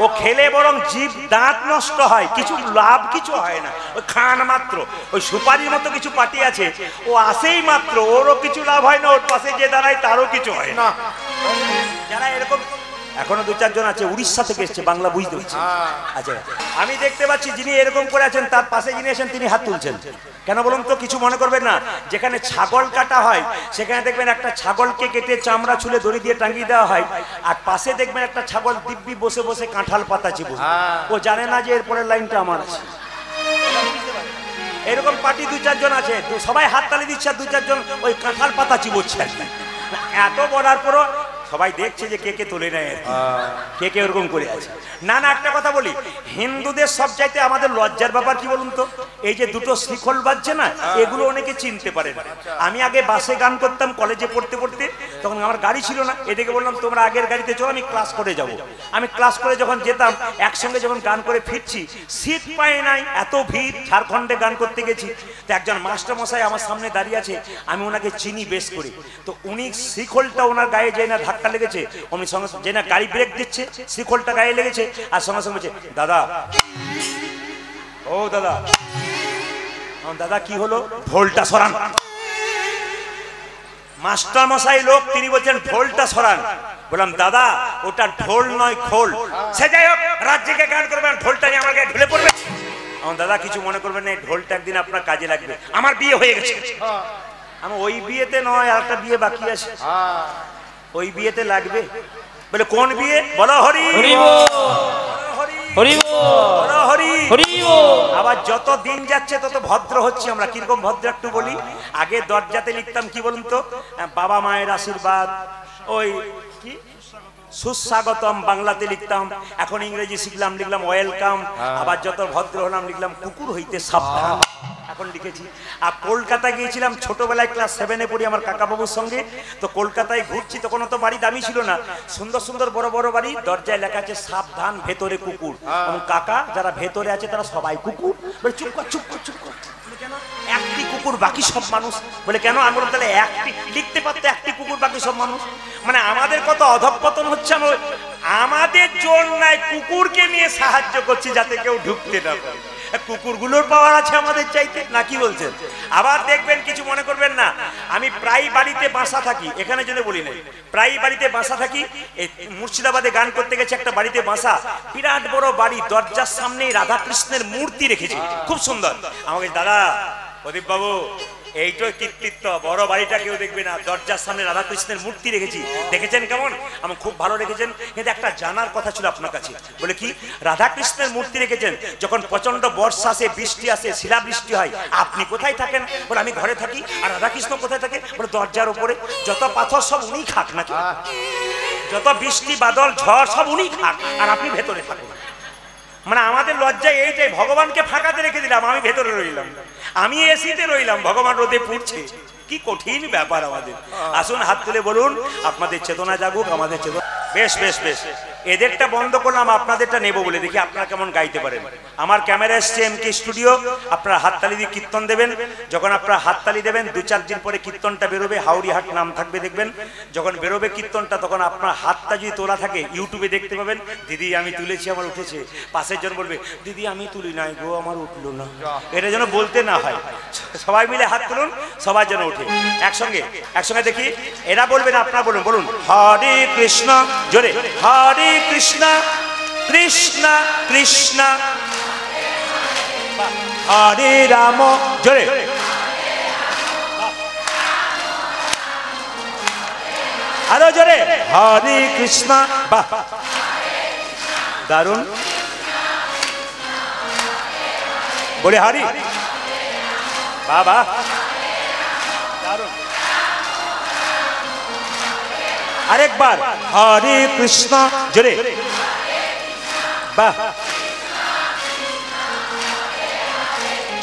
ও খেলে বরং জিভ দাঁত নষ্ট হয়, কিছু লাভ কিছু হয় না, ওই খান মাত্র। ওই সুপারির মতো কিছু পার্টি আছে, ও আসেই মাত্র, ওরও কিছু লাভ হয় না, ওর পাশে যে দাঁড়ায় তারও কিছু হয় না। যারা এরকম, এখনো 2-4 জন আছে, উড়িষ্যা থেকে এসছে, বাংলা বুঝতে পারছি। আচ্ছা, আমি দেখতে পাচ্ছি যিনি এরকম করে আছেন, তার পাশে যিনি আছেন তিনি হাত তুলছেন। কেন বলুন তো? কিছু মনে করবেন না। যেখানে ছাগল কাটা হয়, সেখানে দেখবেন একটা ছাগলকে কেটে চামড়া ছুলে দড়ি দিয়ে টাঙিয়ে দেওয়া হয়, আর পাশে দেখবেন একটা ছাগল দিব্যি বসে বসে কাঁঠাল পাতা চিবুছে। ও জানে না যে এরপরের লাইনটা আমার আছে। এরকম পার্টি 2-4 জন আছে, সবাই হাত তালি দিচ্ছে, আর 2-4 জন ওই কাঁঠাল পাতা চিবুচ্ছে। এত বলার পরও সবাই দেখছে যে কে কে তোলে নেয়, কে কে ওরকম করে আছে। না না, একটা কথা বলি, হিন্দুদের সব চাইতে আমাদের লজ্জার ব্যাপার কি বলুন তো? এই যে দুটো শ্রীখল বাজছে না, এগুলো অনেকে চিনতে পারে না। আমি আগে বাসে গান করতাম কলেজে পড়তে পড়তে, তখন আমার গাড়ি ছিল না। এদিকে বললাম, তোমরা আগের গাড়িতে চলো, আমি ক্লাস করে যাব। আমি ক্লাস করে যখন যেতাম, একসঙ্গে যখন গান করে ফিরছি, সিট পাই নাই, এত ভিড়। ঝাড়খণ্ডে গান করতে গেছি, তো একজন মাস্টার মশাই আমার সামনে দাঁড়িয়ে আছে, আমি ওনাকে চিনি বেশ করে। তো উনি শ্রীখলটা ওনার গায়ে যায় না, ধাক্কা লেগেছে, আমি সঙ্গে যে না গাড়ি ব্রেক দিচ্ছে, শিকলটা গায়ে লেগেছে, আর সঙ্গে সঙ্গে বলছে, দাদা, ও দাদা, দাদা কি হলো? ঢোলটা সরান। মাস্টার মশাই লোক, তিনি বলছেন ঢোলটা সরান। বললাম দাদা ওটা ঢোল নয় খোল। সে যাই হোক, রাত জেগে গান করবেন, ঢোলটা নিয়ে আমার গায়ে ঢুলে পড়বে। আমার দাদা কিছু মনে করবেন না, ঢোলটা একদিন আপনার কাজে লাগবে। আমার বিয়ে হয়ে গেছে। আমার ওই বিয়েতে নয়, আর একটা বিয়ে বাকি আছে, ওই বিয়েতে লাগবে। বলে কোন বিয়ে? বলো হরি আবার যত দিন যাচ্ছে তত ভদ্র হচ্ছে আমরা। কিরকম ভদ্র একটু বলি। আগে দরজাতে লিখতাম কি বলুন তো, বাবা মায়ের আশীর্বাদ, ওই কি সুস্বাগতম বাংলাতে লিখতাম। এখন ইংরেজি শিখলাম, লিখলাম ওয়েলকাম। আবার যত ভদ্র হলাম লিখলাম কুকুর হইতে সাবধান, এখন লিখেছি। আর কলকাতা গিয়েছিলাম ছোটবেলায়, ক্লাস 7-এ পড়ি আমার কাকা বাবুর সঙ্গে। তো কলকাতায় ঘুরছি, তখন তো বাড়ি দামি ছিল না, সুন্দর সুন্দর বড় বড় বাড়ি, দরজায় লেখা আছে সাবধান ভেতরে কুকুর। এবং কাকা যারা ভেতরে আছে তারা সবাই কুকুর। বলে চুপ কর চুপ কর চুপ কর। কেন একটি কুকুর বাকি সব মানুষ? বলে কেন? আমি বললাম তাহলে একটি লিখতে পারতো, একটি কুকুর বাকি সব মানুষ। মানে আমাদের কত অধঃপতন হচ্ছে। আমাদের জোর নাই, কুকুরকে নিয়ে সাহায্য করছি যাতে কেউ ঢুকতে না পারে। কুকুরগুলোর পাওয়ার আছে আমাদের চাইতে, না কি বলছেন? আবার দেখবেন, কিছু মনে করবেন না, আমি প্রায় বাড়িতে বাসা থাকি, এখানে যদি বলি নাই, প্রায় বাড়িতে বাসা থাকি। এই মুর্শিদাবাদে গান করতে গেছে, একটা বাড়িতে বাসা, বিরাট বড় বাড়ি, দরজার সামনেই রাধাকৃষ্ণের মূর্তি রেখেছে, খুব সুন্দর। আমাকে দাদা, প্রদীপ বাবু, এইটাই কৃতিত্ব, বড় বাড়িটা কেউ দেখবে না, দরজার সামনে রাধাকৃষ্ণের মূর্তি রেখেছি, দেখেছেন কেমন? আমার খুব ভালো রেখেছেন, কিন্তু একটা জানার কথা ছিল আপনার কাছে। বলে কি? রাধাকৃষ্ণের মূর্তি রেখেছেন, যখন প্রচন্ড বর্ষা আসে, বৃষ্টি আসে, শিলাবৃষ্টি হয়, আপনি কোথায় থাকেন? বলে আমি ঘরে থাকি। আর রাধাকৃষ্ণ কোথায় থাকে? বলে দরজার উপরে। যত পাথর সব উনি খাক নাকি, যত বৃষ্টি বাদল ঝড় সব উনি খাক, আর আপনি ভেতরে থাকুন। মানে আমাদের লজ্জায় এইটাই, ভগবানকে ফাঁকাতে রেখে দিলাম, আমি ভেতরে রইলাম, আমি এসিতে রইলাম, ভগবান রোদে পুড়ছে। কি কঠিন ব্যাপার আমাদের। আসুন হাত তুলে বলুন, আপনাদের চেতনা জাগুক, আমাদের চেতনা। বেশ বেশ বেশ, এদেরটা বন্ধ করলাম, আপনাদেরটা নেব বলে। দেখি আপনারা কেমন গাইতে পারেন। আমার ক্যামেরা এসছে এমকে স্টুডিও, আপনারা হাততালি দিয়ে কীর্তন দেবেন। যখন আপনারা হাততালি দেবেন, 2-4 দিন পরে কীর্তনটা বেরোবে, হাওড়ি হাট নাম থাকবে, দেখবেন যখন বেরোবে কীর্তনটা, তখন আপনার হাতটা যদি তোলা থাকে ইউটিউবে দেখতে পাবেন। দিদি আমি তুলেছি, আমার উঠেছে। পাশের জন বলবে, দিদি আমি তুলি নাই গো, আমার উঠলো না। এটা যেন বলতে না হয়। সবাই মিলে হাত তুলুন, সবার যেন উঠে। একসঙ্গে একসঙ্গে দেখি, এরা বলবেন, আপনারা বলুন, বলুন হরে কৃষ্ণ, জোরে হরে কৃষ্ণ কৃষ্ণ কৃষ্ণ হরে রাম, জোরে আরো জোরে হরে কৃষ্ণ। বাহ, দারুণ। বলে হরি, বাবা দারুণ। আরেকবার হরে কৃষ্ণ, জোরে বাহ,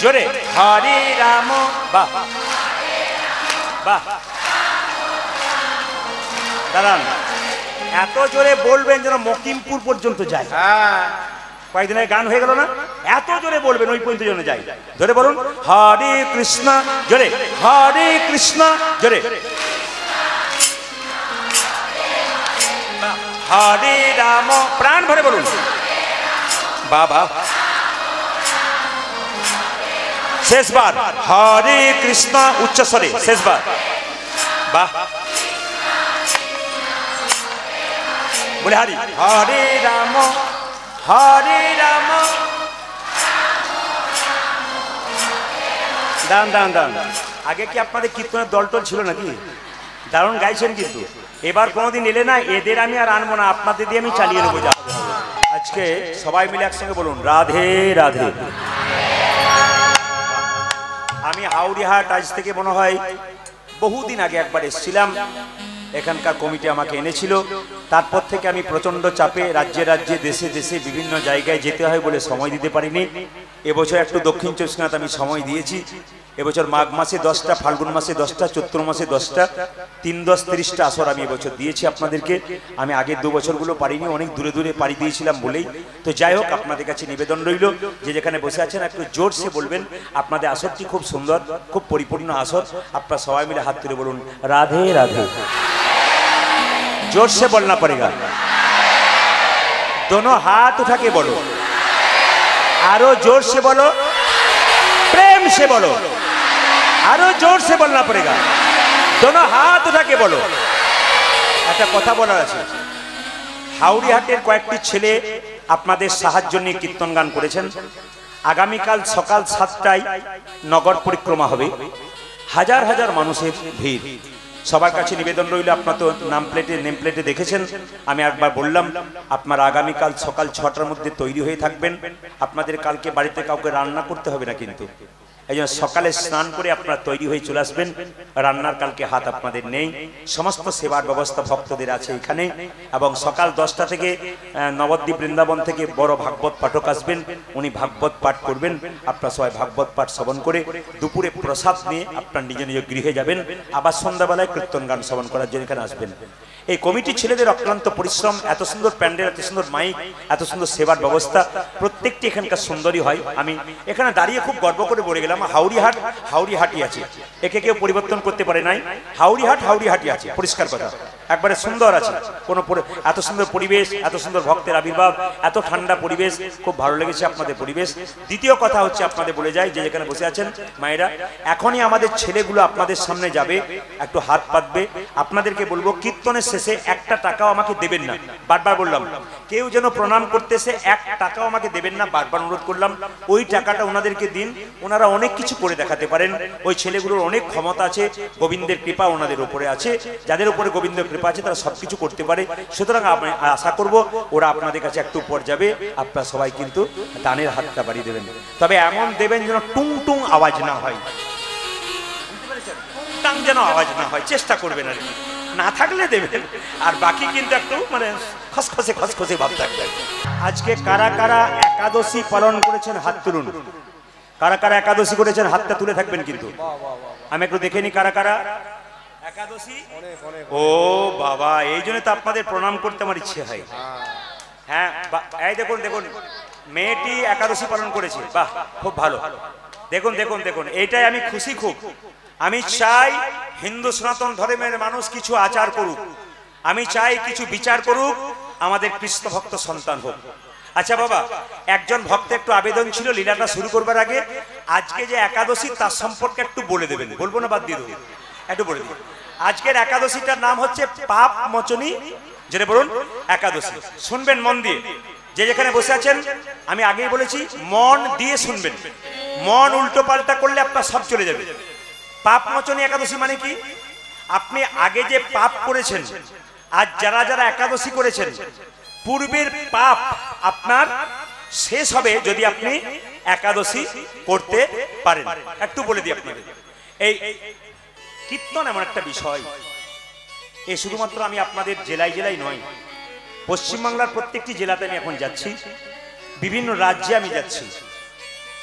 জোরে হরে রাম, বাহ বাহ। দাঁড়ান, এত জোরে বলবেন যেন মকিমপুর পর্যন্ত যায়। কয়েকদিন আগে গান হয়ে গেল না, এত জোরে বলবেন ওই পর্যন্ত যেন যায়। জোরে বলুন হরে কৃষ্ণ, জোরে হরে কৃষ্ণ, জোরে হরে রাম, প্রাণ ভরে বলুন বাবা। শেষবার হরে কৃষ্ণ, উচ্চস্বরে শেষবার, বাহ। বলে হরি হরে রাম, হরে রাম। দান দান দান। আগে কি আপনাদের কীর্তনের দলটল ছিল নাকি? দারুণ গাইছেন, কিন্তু এবার কোনোদিন এলে না, এদের আমি আর আনবো না, আপনাদের দিয়ে আমি চালিয়ে নেবো। আজকে সবাই মিলে একসঙ্গে বলুন রাধে রাধে। আমি হাওড়িহাট আজ থেকে মনে হয় বহুদিন আগে একবার এসেছিলাম, এখানকার কমিটি আমাকে এনেছিল। তারপর থেকে আমি প্রচন্ড চাপে রাজ্যে রাজ্যে দেশে দেশে বিভিন্ন জায়গায় যেতে হয় বলে সময় দিতে পারিনি। এবছর একটু দক্ষিণ চব্বিশ পরগনাতে আমি সময় দিয়েছি। এবছর মাঘ মাসে 10টা, ফাল্গুন মাসে 10টা, চৈত্র মাসে 10টা, 3, 10, 30টা আসর আমি এবছর দিয়েছি আপনাদেরকে। আমি আগের 2 বছরগুলো পারিনি, অনেক দূরে দূরে পাড়ি দিয়েছিলাম বলেই। তো যাই হোক, আপনাদের কাছে নিবেদন রইল যে যেখানে বসে আছেন একটু জোরসে বলবেন। আপনাদের আসরটি খুব সুন্দর, খুব পরিপূর্ণ আসর। আপনারা সবাই মিলে হাত তুলে বলুন রাধে রাধে। जोर से बोलना पड़ेगा, दोनों हाथ उठा के बोलो, आरो जोर से बोलो, प्रेम से बोलो, आरो जोर से बोलना पड़ेगा, दोनों हाथ उठा के बोलो। একটা কথা বলার আছে, হাওড়িহাটের কয়েকটি ছেলে আপনাদের সাহায্য নিয়ে কীর্তন গান করেছেন। আগামীকাল সকাল 7টায় নগর পরিক্রমা হবে, হাজার হাজার মানুষের ভিড়। সবার কাছে নিবেদন রইল, আপনার তো নেম প্লেটে দেখেছেন, আমি একবার বললাম আপনারা আগামীকাল সকাল 6টার মধ্যে তৈরি হয়ে থাকবেন। আপনাদের কালকে বাড়িতে কাউকে রান্না করতে হবে না, কিন্তু এই জন্য সকালে স্নান করে আপনারা তৈরি হয়ে চলে আসবেন। রান্নার কালকে হাত আপনাদের নেই, সমস্ত সেবার ব্যবস্থা ভক্তদের আছে এখানে। এবং সকাল 10টা থেকে নবদ্বীপ বৃন্দাবন থেকে বড় ভাগবত পাঠক আসবেন, উনি ভাগবত পাঠ করবেন। আপনারা সবাই ভাগবত পাঠ শ্রবণ করে দুপুরে প্রসাদ নিয়ে আপনার নিজ নিজ গৃহে যাবেন। আবার সন্ধ্যাবেলায় কীর্তন গান শ্রবণ করার জন্য এখানে আসবেন। এই কমিটি ছেলেদের অক্লান্ত পরিশ্রম, এত সুন্দর প্যান্ডেল, এত সুন্দর মাইক, এত সুন্দর সেবার ব্যবস্থা, প্রত্যেকটি এখানকার সুন্দরী হয়। আমি এখানে দাঁড়িয়ে খুব গর্ব করে বলে গেলাম, হাওড়িহাট হাওড়িহাটি আছে, একে কেউ পরিবর্তন করতে পারে নাই। হাওড়িহাট হাওড়িহাটি আছে, পরিষ্কার কথা, একবারে সুন্দর আছে। কোনো এত সুন্দর পরিবেশ, এত সুন্দর ভক্তের আবির্ভাব, এত ঠান্ডা পরিবেশ, খুব ভালো লেগেছে আপনাদের পরিবেশ। দ্বিতীয় কথা হচ্ছে, আপনাদের বলে যাই, যে যেখানে বসে আছেন মায়েরা, এখনই আমাদের ছেলেগুলো আপনাদের সামনে যাবে, একটু হাত পাতবে। আপনাদেরকে বলবো, কীর্তনের শেষে একটা টাকাও আমাকে দেবেন না, বারবার বললাম। কেউ যেন প্রণাম করতেছে 1 টাকাও আমাকে দেবেন না, বারবার অনুরোধ করলাম। ওই টাকাটা ওনাদেরকে দিন, ওনারা অনেক কিছু করে দেখাতে পারেন। ওই ছেলেগুলোর অনেক ক্ষমতা আছে, গোবিন্দের কৃপা ওনাদের উপরে আছে। যাদের উপরে গোবিন্দের কৃপা আছে তারা সবকিছু করতে পারে। সুতরাং আমি আশা করব ওরা আপনাদের কাছে একটু পর যাবে, আপনারা সবাই কিন্তু দানের হাতটা বাড়িয়ে দেবেন। তবে এমন দেবেন যেন টুং টুং আওয়াজ না হয়, টাং যেন আওয়াজ না হয়, চেষ্টা করবেন আর কি। না থাকলে দেবেন, আর বাকি কিন্তু একটু মানে খসখসে খসখসে ভাব থাকবে। আজকে কারা কারা একাদশী পালন করেছেন হাত তুলুন। কারা কারা একাদশী করেছেন হাতটা তুলে থাকবেন কিন্তু। আমি একটু দেখে নি কারা কারা একাদশী। ও বাবা, এই জন্য তো আপনাদের প্রণাম করতে আমার ইচ্ছে হয়। হ্যাঁ, এই দেখুন দেখুন, মেয়েটি একাদশী পালন করেছে, বাহ, খুব ভালো। দেখুন দেখুন দেখুন, এইটাই আমি খুশি খুব। আমি চাই হিন্দু সনাতন ধর্মের মানুষ কিছু আচার করুক, আমি চাই কিছু বিচার করুক, আমাদের কৃষ্ণ ভক্ত সন্তান হোক। আচ্ছা বাবা, একজন ভক্তের একটু আবেদন ছিল লীলাটা শুরু করবার আগে, আজকে যে একাদশী তার সম্পর্কে একটু বলে দেবেন। বলবো না, বাদ দিয়ে দেবো, একটু বলে দিন। আজকের একাদশীটার নাম হচ্ছে পাপ মোচনী, যেটা বলুন একাদশী। শুনবেন মন দিয়ে, যে যেখানে বসে আছেন, আমি আগেই বলেছি মন দিয়ে শুনবেন। মন উল্টো পাল্টা করলে আপনার সব চলে যাবে। পাপ মোচনী একাদশী মানে কি? আপনি আগে যে পাপ করেছেন, আজ যারা যারা একাদশী করেছেন, পূর্বের পাপ আপনার শেষ হবে যদি আপনি একাদশী করতে পারেন। একটু বলে দিই আপনাদের, এই কীর্তন এমন একটা বিষয়, এই শুধুমাত্র আমি আপনাদের জেলায় জেলায় নয়, পশ্চিমবাংলার প্রত্যেকটি জেলাতে আমি এখন যাচ্ছি, বিভিন্ন রাজ্যে আমি যাচ্ছি,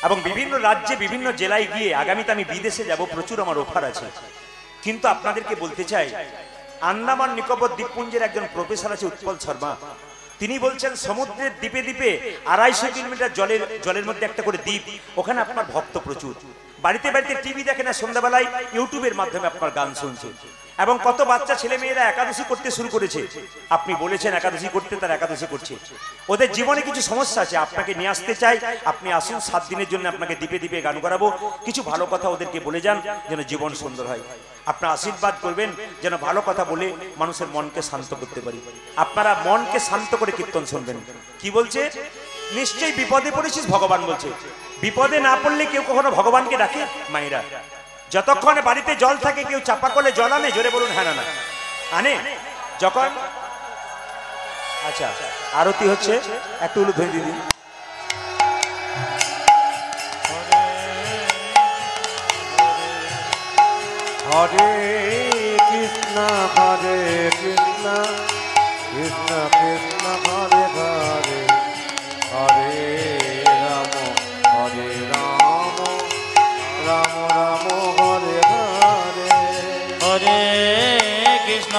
এবং বিভিন্ন রাজ্যে বিভিন্ন জেলায় গিয়ে আগামীতে আমি বিদেশে যাব, প্রচুর আমার অফার আছে। কিন্তু আপনাদেরকে বলতে চাই, আন্দামান নিকোবর দ্বীপপুঞ্জের একজন প্রফেসর আছে উৎপল শর্মা, তিনি বলছেন সমুদ্রের দ্বীপে দ্বীপে 250 কিলোমিটার জলের মধ্যে একটা করে দ্বীপ, ওখানে আপনার ভক্ত প্রচুর। বাড়িতে বাড়িতে টিভি দেখে না, সন্ধ্যাবেলায় ইউটিউবের মাধ্যমে আপনার গান শুনছে, এবং কত বাচ্চা ছেলে মেয়েরা একাদশী করতে শুরু করেছে। আপনি বলেছেন একাদশী করতে, তারা একাদশী করছে। ওদের জীবনে কিছু সমস্যা আছে, আপনাকে নিয়ে আসতে চাই, আপনি আসুন, 7 দিনের জন্য আপনাকে দ্বীপে দ্বীপে গান করাবো। কিছু ভালো কথা ওদেরকে বলে যান, যেন জীবন সুন্দর হয়। আপনারা আশীর্বাদ করবেন যেন ভালো কথা বলে মানুষের মনকে শান্ত করতে পারি। আপনারা মনকে শান্ত করে কীর্তন শুনবেন। কি বলছে? নিশ্চয়ই বিপদে পড়েছিস, ভগবান বলছে। বিপদে না পড়লে কেউ কখনো ভগবানকে ডাকে? মায়েরা, যতক্ষণ বাড়িতে জল থাকে, কেউ চাপা করলে জল আনে? জোরে বলুন হ্যাঁ না না, আনে। যখন আচ্ছা আরতি হচ্ছে, একটু উলু ধরে দিদি। হরে কৃষ্ণ হরে কৃষ্ণ কৃষ্ণ কৃষ্ণ হরে হরে, হরে রাম হরে রাম রাম রাম হরে হরে, হরে কৃষ্ণ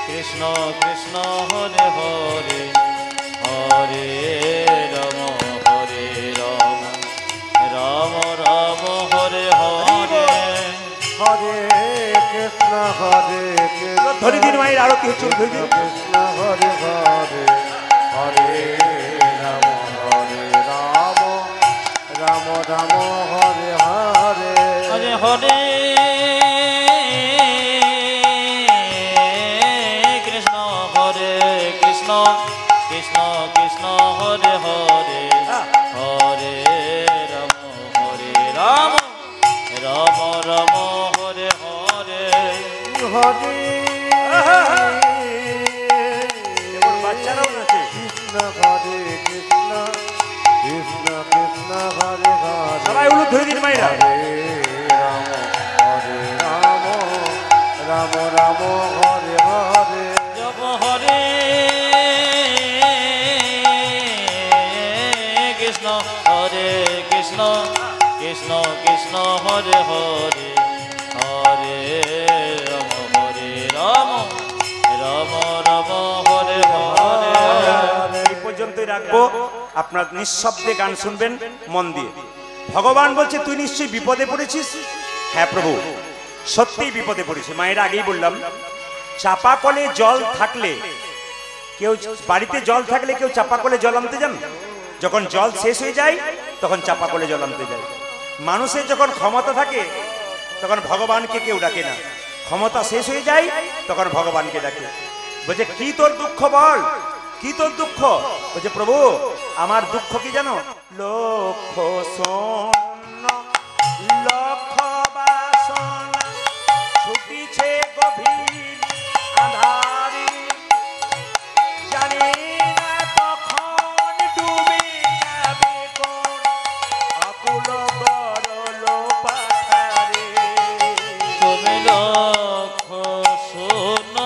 কৃষ্ণ কৃষ্ণ হরে হরে, হরে রাম রাম রাম হরে হরে, হরে কৃষ্ণ ধরে দিন মায়ের আরতি হচ্ছে, কৃষ্ণ হরে হরে, হরে রাম রাম রাম হরে হরে হরে হরে কৃষ্ণ হরে কৃষ্ণ কৃষ্ণ কৃষ্ণ হরে হরে হরে রাম রাম রাম হরে হরে হরে বাচ্চারাও নাচে। কৃষ্ণ হরে কৃষ্ণ কৃষ্ণ কৃষ্ণ হরে হরে সবাই উলুদ ধরে দিন মাইরা। হরে রাম রাম রাম হরে হরে জপ হরে কৃষ্ণ হরে কৃষ্ণ কৃষ্ণ কৃষ্ণ হরে হরে হরে রাম রাম রাম হরে হরে এই পর্যন্তই রাখবো। আপনার নিঃশব্দে গান শুনবেন মন দিয়ে। ভগবান বলছে তুই নিশ্চয়ই বিপদে পড়েছিস। হ্যাঁ প্রভু, সত্যিই বিপদে পড়েছি। মায়ের আগেই বললাম, চাপা কলে জল থাকলে কেউ, বাড়িতে জল থাকলে কেউ চাপা কলে জল আনতে যান? যখন জল শেষ হয়ে যায় তখন চাপা কলে জল আনতে যায়। মানুষের যখন ক্ষমতা থাকে তখন ভগবানকে কেউ ডাকে না, ক্ষমতা শেষ হয়ে যায় তখন ভগবানকে ডাকে। বলছে কি তোর দুঃখ বল, কি তোর দুঃখ? বলছে প্রভু আমার দুঃখ কি জানো? লক্ষ শূন্য লক্ষ বাসনা ছুটিছে গভীর আঁধারে, জানি না কখন ডুবে যাবে কোন অকুল গরল পাথারে। তুমি লক্ষ শূন্য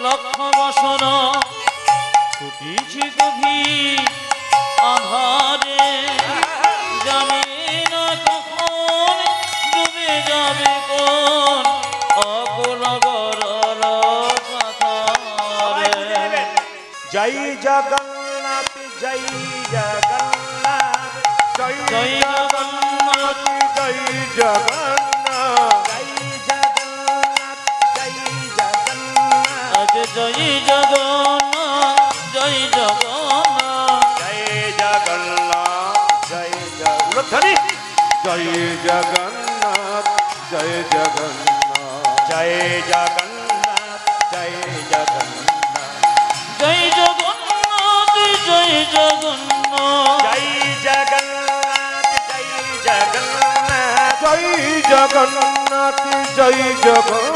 লক্ষ বসন ছুটিছি গভীর আধারে, জানি না কখন ডুবে যাবে কোন অকুল গরল পাথারে। জয় জগন্নাথ জয় জগন্নাথ জয় জয় জগন্নাথ জয় জগন্নাথ জয় জগন্নাথ জয় জগন্নাথ আজ জয় জগন্নাথ জয় জগন্নাথ জয় জগন্নাথ জয় জগন্নাথ জয় জগন্নাথ জয় জগন্নাথ জয় জগন্নাথ জয় জগন্নাথ জয় জগন্নাথ জয় জগন্নাথ জয় জগন্নাথ জয় জগন্নাথ জয় জগন্নাথ জয় জগন্নাথ জয়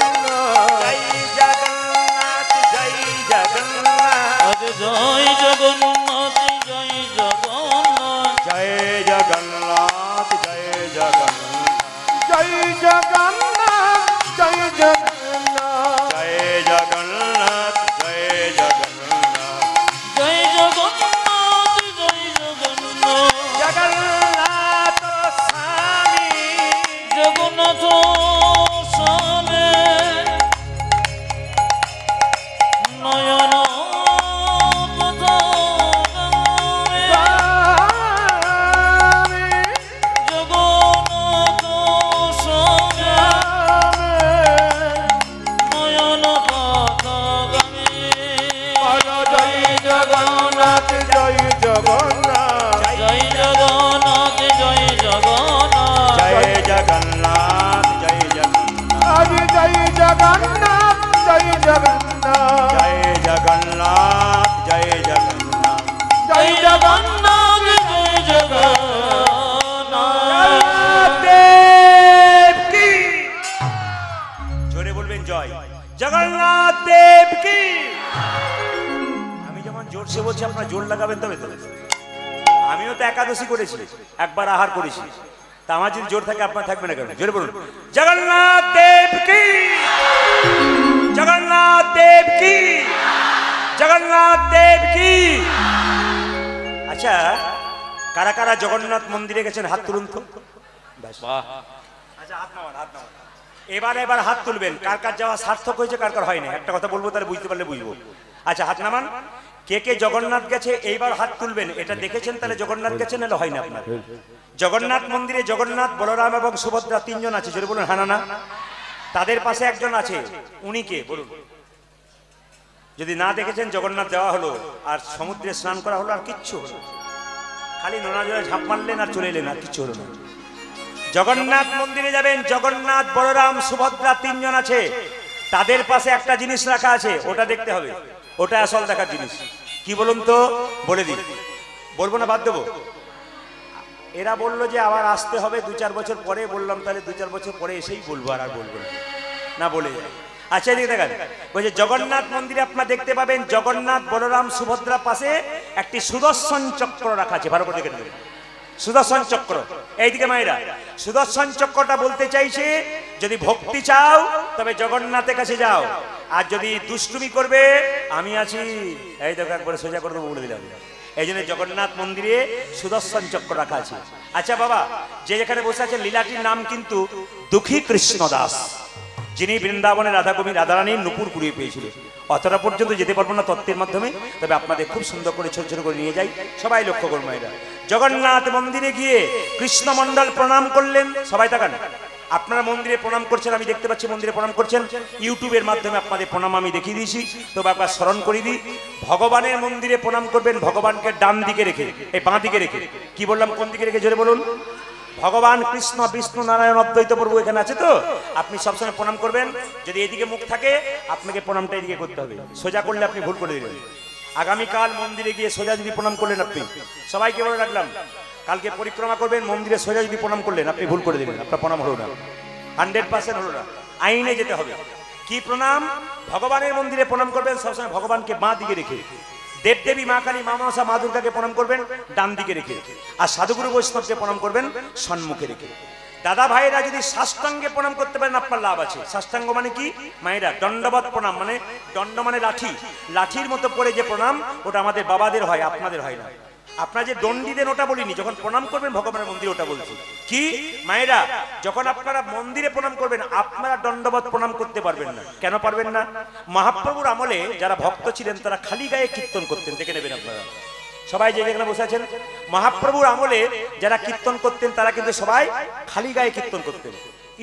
জগন্নাথ জয় জগন্নাথ আজ জয় জগন্নাথ জয় জগন্নাথ জয় জগন্নাথ জয় জগন্নাথ জয় জগন্নাথ জয় জগন্নাথ জয় জগন্নাথ জয় জগন্নাথ জয় জগন্নাথ জয় জগন্নাথ জগন্নাথ স্বামী জগন্নাথ স্বামী নয়ন পথগামী জগন্নাথ স্বামী নয়ন পথগামী জয় জগন্নাথ জয় জগন্নাথ জয় জগন্নাথ জয় জগন্নাথ জয় জগন্নাথ জয় জগন্নাথ আজ জয় জগন্নাথ জয় জগন্নাথ জয় জগন্নাথ জয় জগন্নাথ জয় জগন্নাথ জয় জগন্নাথ দেব কি জোরে বলবেন জয় জগন্নাথ দেব কি। আমি যেমন জোরসে বলছি আপনারা জোর লাগাবেন তবে তো। আমিও তো একাদশী করেছি, একবার আহার করেছি, তা আমার যদি জোর থাকে আপনার থাকবে না কেন? জোরে বলুন জগন্নাথ দেব কি, জগন্নাথ দেব কি, জগন্নাথ দেব কি। আচ্ছা, কারা কারা জগন্নাথ মন্দিরে গেছেন হাত তুলুন তো। ব্যাস। আচ্ছা হাত নামান, হাত নামান। এবার হাত তুলবেন। কার কার যাওয়া সার্থক হয়েছে, কার কার হয়নি। একটা কথা বলবো, তাহলে বুঝতে পারলে বুঝবো। আচ্ছা হাত নামান। কে কে জগন্নাথ গেছে এইবার হাত তুলবেন। এটা দেখেছেন তাহলে জগন্নাথ গেছেন, নাহলে হয় না আপনার। জগন্নাথ মন্দিরে জগন্নাথ, বলরাম এবং সুভদ্রা তিনজন আছে। জোরে বলুন হানা না। তাদের পাশে একজন আছে, উনি কে বলুন? যদি না দেখেছেন, জগন্নাথ দেওয়া হলো আর সমুদ্রে স্নান করা হলো আর কিচ্ছু হলো। খালি নোনা জলে ঝাঁপ মারলেন আর চলে এলেন, আর কিছু হলো না। জগন্নাথ মন্দিরে যাবেন, জগন্নাথ, বলরাম, সুভদ্রা তিনজন আছে, তাদের পাশে একটা জিনিস রাখা আছে, ওটা দেখতে হবে, ওটা আসল দেখার জিনিস। কি বলুন তো, বলে দিন। বলবো না বাদ দেবো? এরা বললো যে আবার আসতে হবে 2-4 বছর পরে। বললাম তাহলে 2-4 বছর পরে এসেই বলবো, আর বলবো না, বলে যাই। আচ্ছা এদিকে দেখেন, বলছে জগন্নাথ মন্দিরে আপনারা দেখতে পাবেন জগন্নাথ, বলরাম, সুভদ্রা পাশে একটি সুদর্শন চক্র রাখা আছে, ভালো করে দেখে নেবেন। সুদর্শন চক্র, এইদিকে মায়েরা, সুদর্শন চক্রটা বলতে চাইছে যদি ভক্তি চাও তবে জগন্নাথের কাছে যাও, আর যদি দুষ্টুমি করবে আমি আছি, এই দেখো একবারে সোজা করে দেবো বলে দিলাম। এই জন্য জগন্নাথ মন্দিরে সুদর্শন চক্র রাখা আছে। আচ্ছা বাবা, যে যেখানে বসে আছে লীলাটির নাম কিন্তু দুঃখী কৃষ্ণ দাস, যিনি বৃন্দাবনের রাধারানীর নুপুর কুড়িয়ে পেয়েছিল। অতটা পর্যন্ত যেতে পারবো না তত্ত্বের মাধ্যমে, তবে আপনাদের খুব সুন্দর করে ছোট ছোট করে নিয়ে যাই, সবাই লক্ষ্য করুন মায়েরা। জগন্নাথ মন্দিরে গিয়ে কৃষ্ণমণ্ডল প্রণাম করলেন, সবাই তাকান, আপনারা মন্দিরে প্রণাম করছেন, আমি দেখতে পাচ্ছি মন্দিরে প্রণাম করছেন, ইউটিউবের মাধ্যমে আপনাদের প্রণাম আমি দেখিয়ে দিয়েছি, তবে একবার স্মরণ করে দিই। ভগবানের মন্দিরে প্রণাম করবেন ভগবানকে ডান দিকে রেখে, এই বাঁ দিকে রেখে। কি বললাম, কোন দিকে রেখে জোরে বলুন? ভগবান কৃষ্ণ, বিষ্ণু, নারায়ণ, অদ্বৈত প্রভু এখানে আছে তো, আপনি সবসময় প্রণাম করবেন। যদি এদিকে মুখ থাকে আপনাকে প্রণামটা এদিকে করতে হবে, সোজা করলে আপনি ভুল করে দেবেন। আগামীকাল মন্দিরে গিয়ে সোজা যদি প্রণাম করলেন আপনি, সবাইকে বলে রাখলাম, কালকে পরিক্রমা করবেন, মন্দিরে সোজা যদি প্রণাম করলেন আপনি ভুল করে দেবেন, আপনার প্রণাম হলো না, 100% হলো না, আইনে যেতে হবে। কি প্রণাম? ভগবানের মন্দিরে প্রণাম করবেন সবসময় ভগবানকে বাঁ দিকে রেখে, দেবদেবী মা কালী, মা মনসা, মা দুর্গাকে প্রণাম করবেন ডান দিকে রেখে, আর সাধুগুরু বৈষ্ণবকে প্রণাম করবেন সম্মুখে রেখে। দাদা ভাইরা যদি সাষ্টাঙ্গে প্রণাম করতে পারেন আপনার লাভ আছে। সাষ্টাঙ্গ মানে কি মায়েরা? দণ্ডবত প্রণাম, মানে দণ্ড মানে লাঠি, লাঠির মতো পরে যে প্রণাম, ওটা আমাদের বাবাদের হয়, আপনাদের হয় না। আপনারা যে দণ্ডি দেন ওটা বলিনি, যখন প্রণাম করবেন ভগবানের মন্দিরে ওটা বলছি। কি মায়েরা, যখন আপনারা মন্দিরে প্রণাম করবেন আপনারা দণ্ডবত প্রণাম করতে পারবেন না। কেন পারবেন না? মহাপ্রভুর আমলে যারা ভক্ত ছিলেন তারা খালি গায়ে কীর্তন করতেন, দেখে নেবেন আপনারা সবাই যে যেখানে বসে আছেন। মহাপ্রভুর আমলে যারা কীর্তন করতেন তারা কিন্তু সবাই খালি গায়ে কীর্তন করতেন।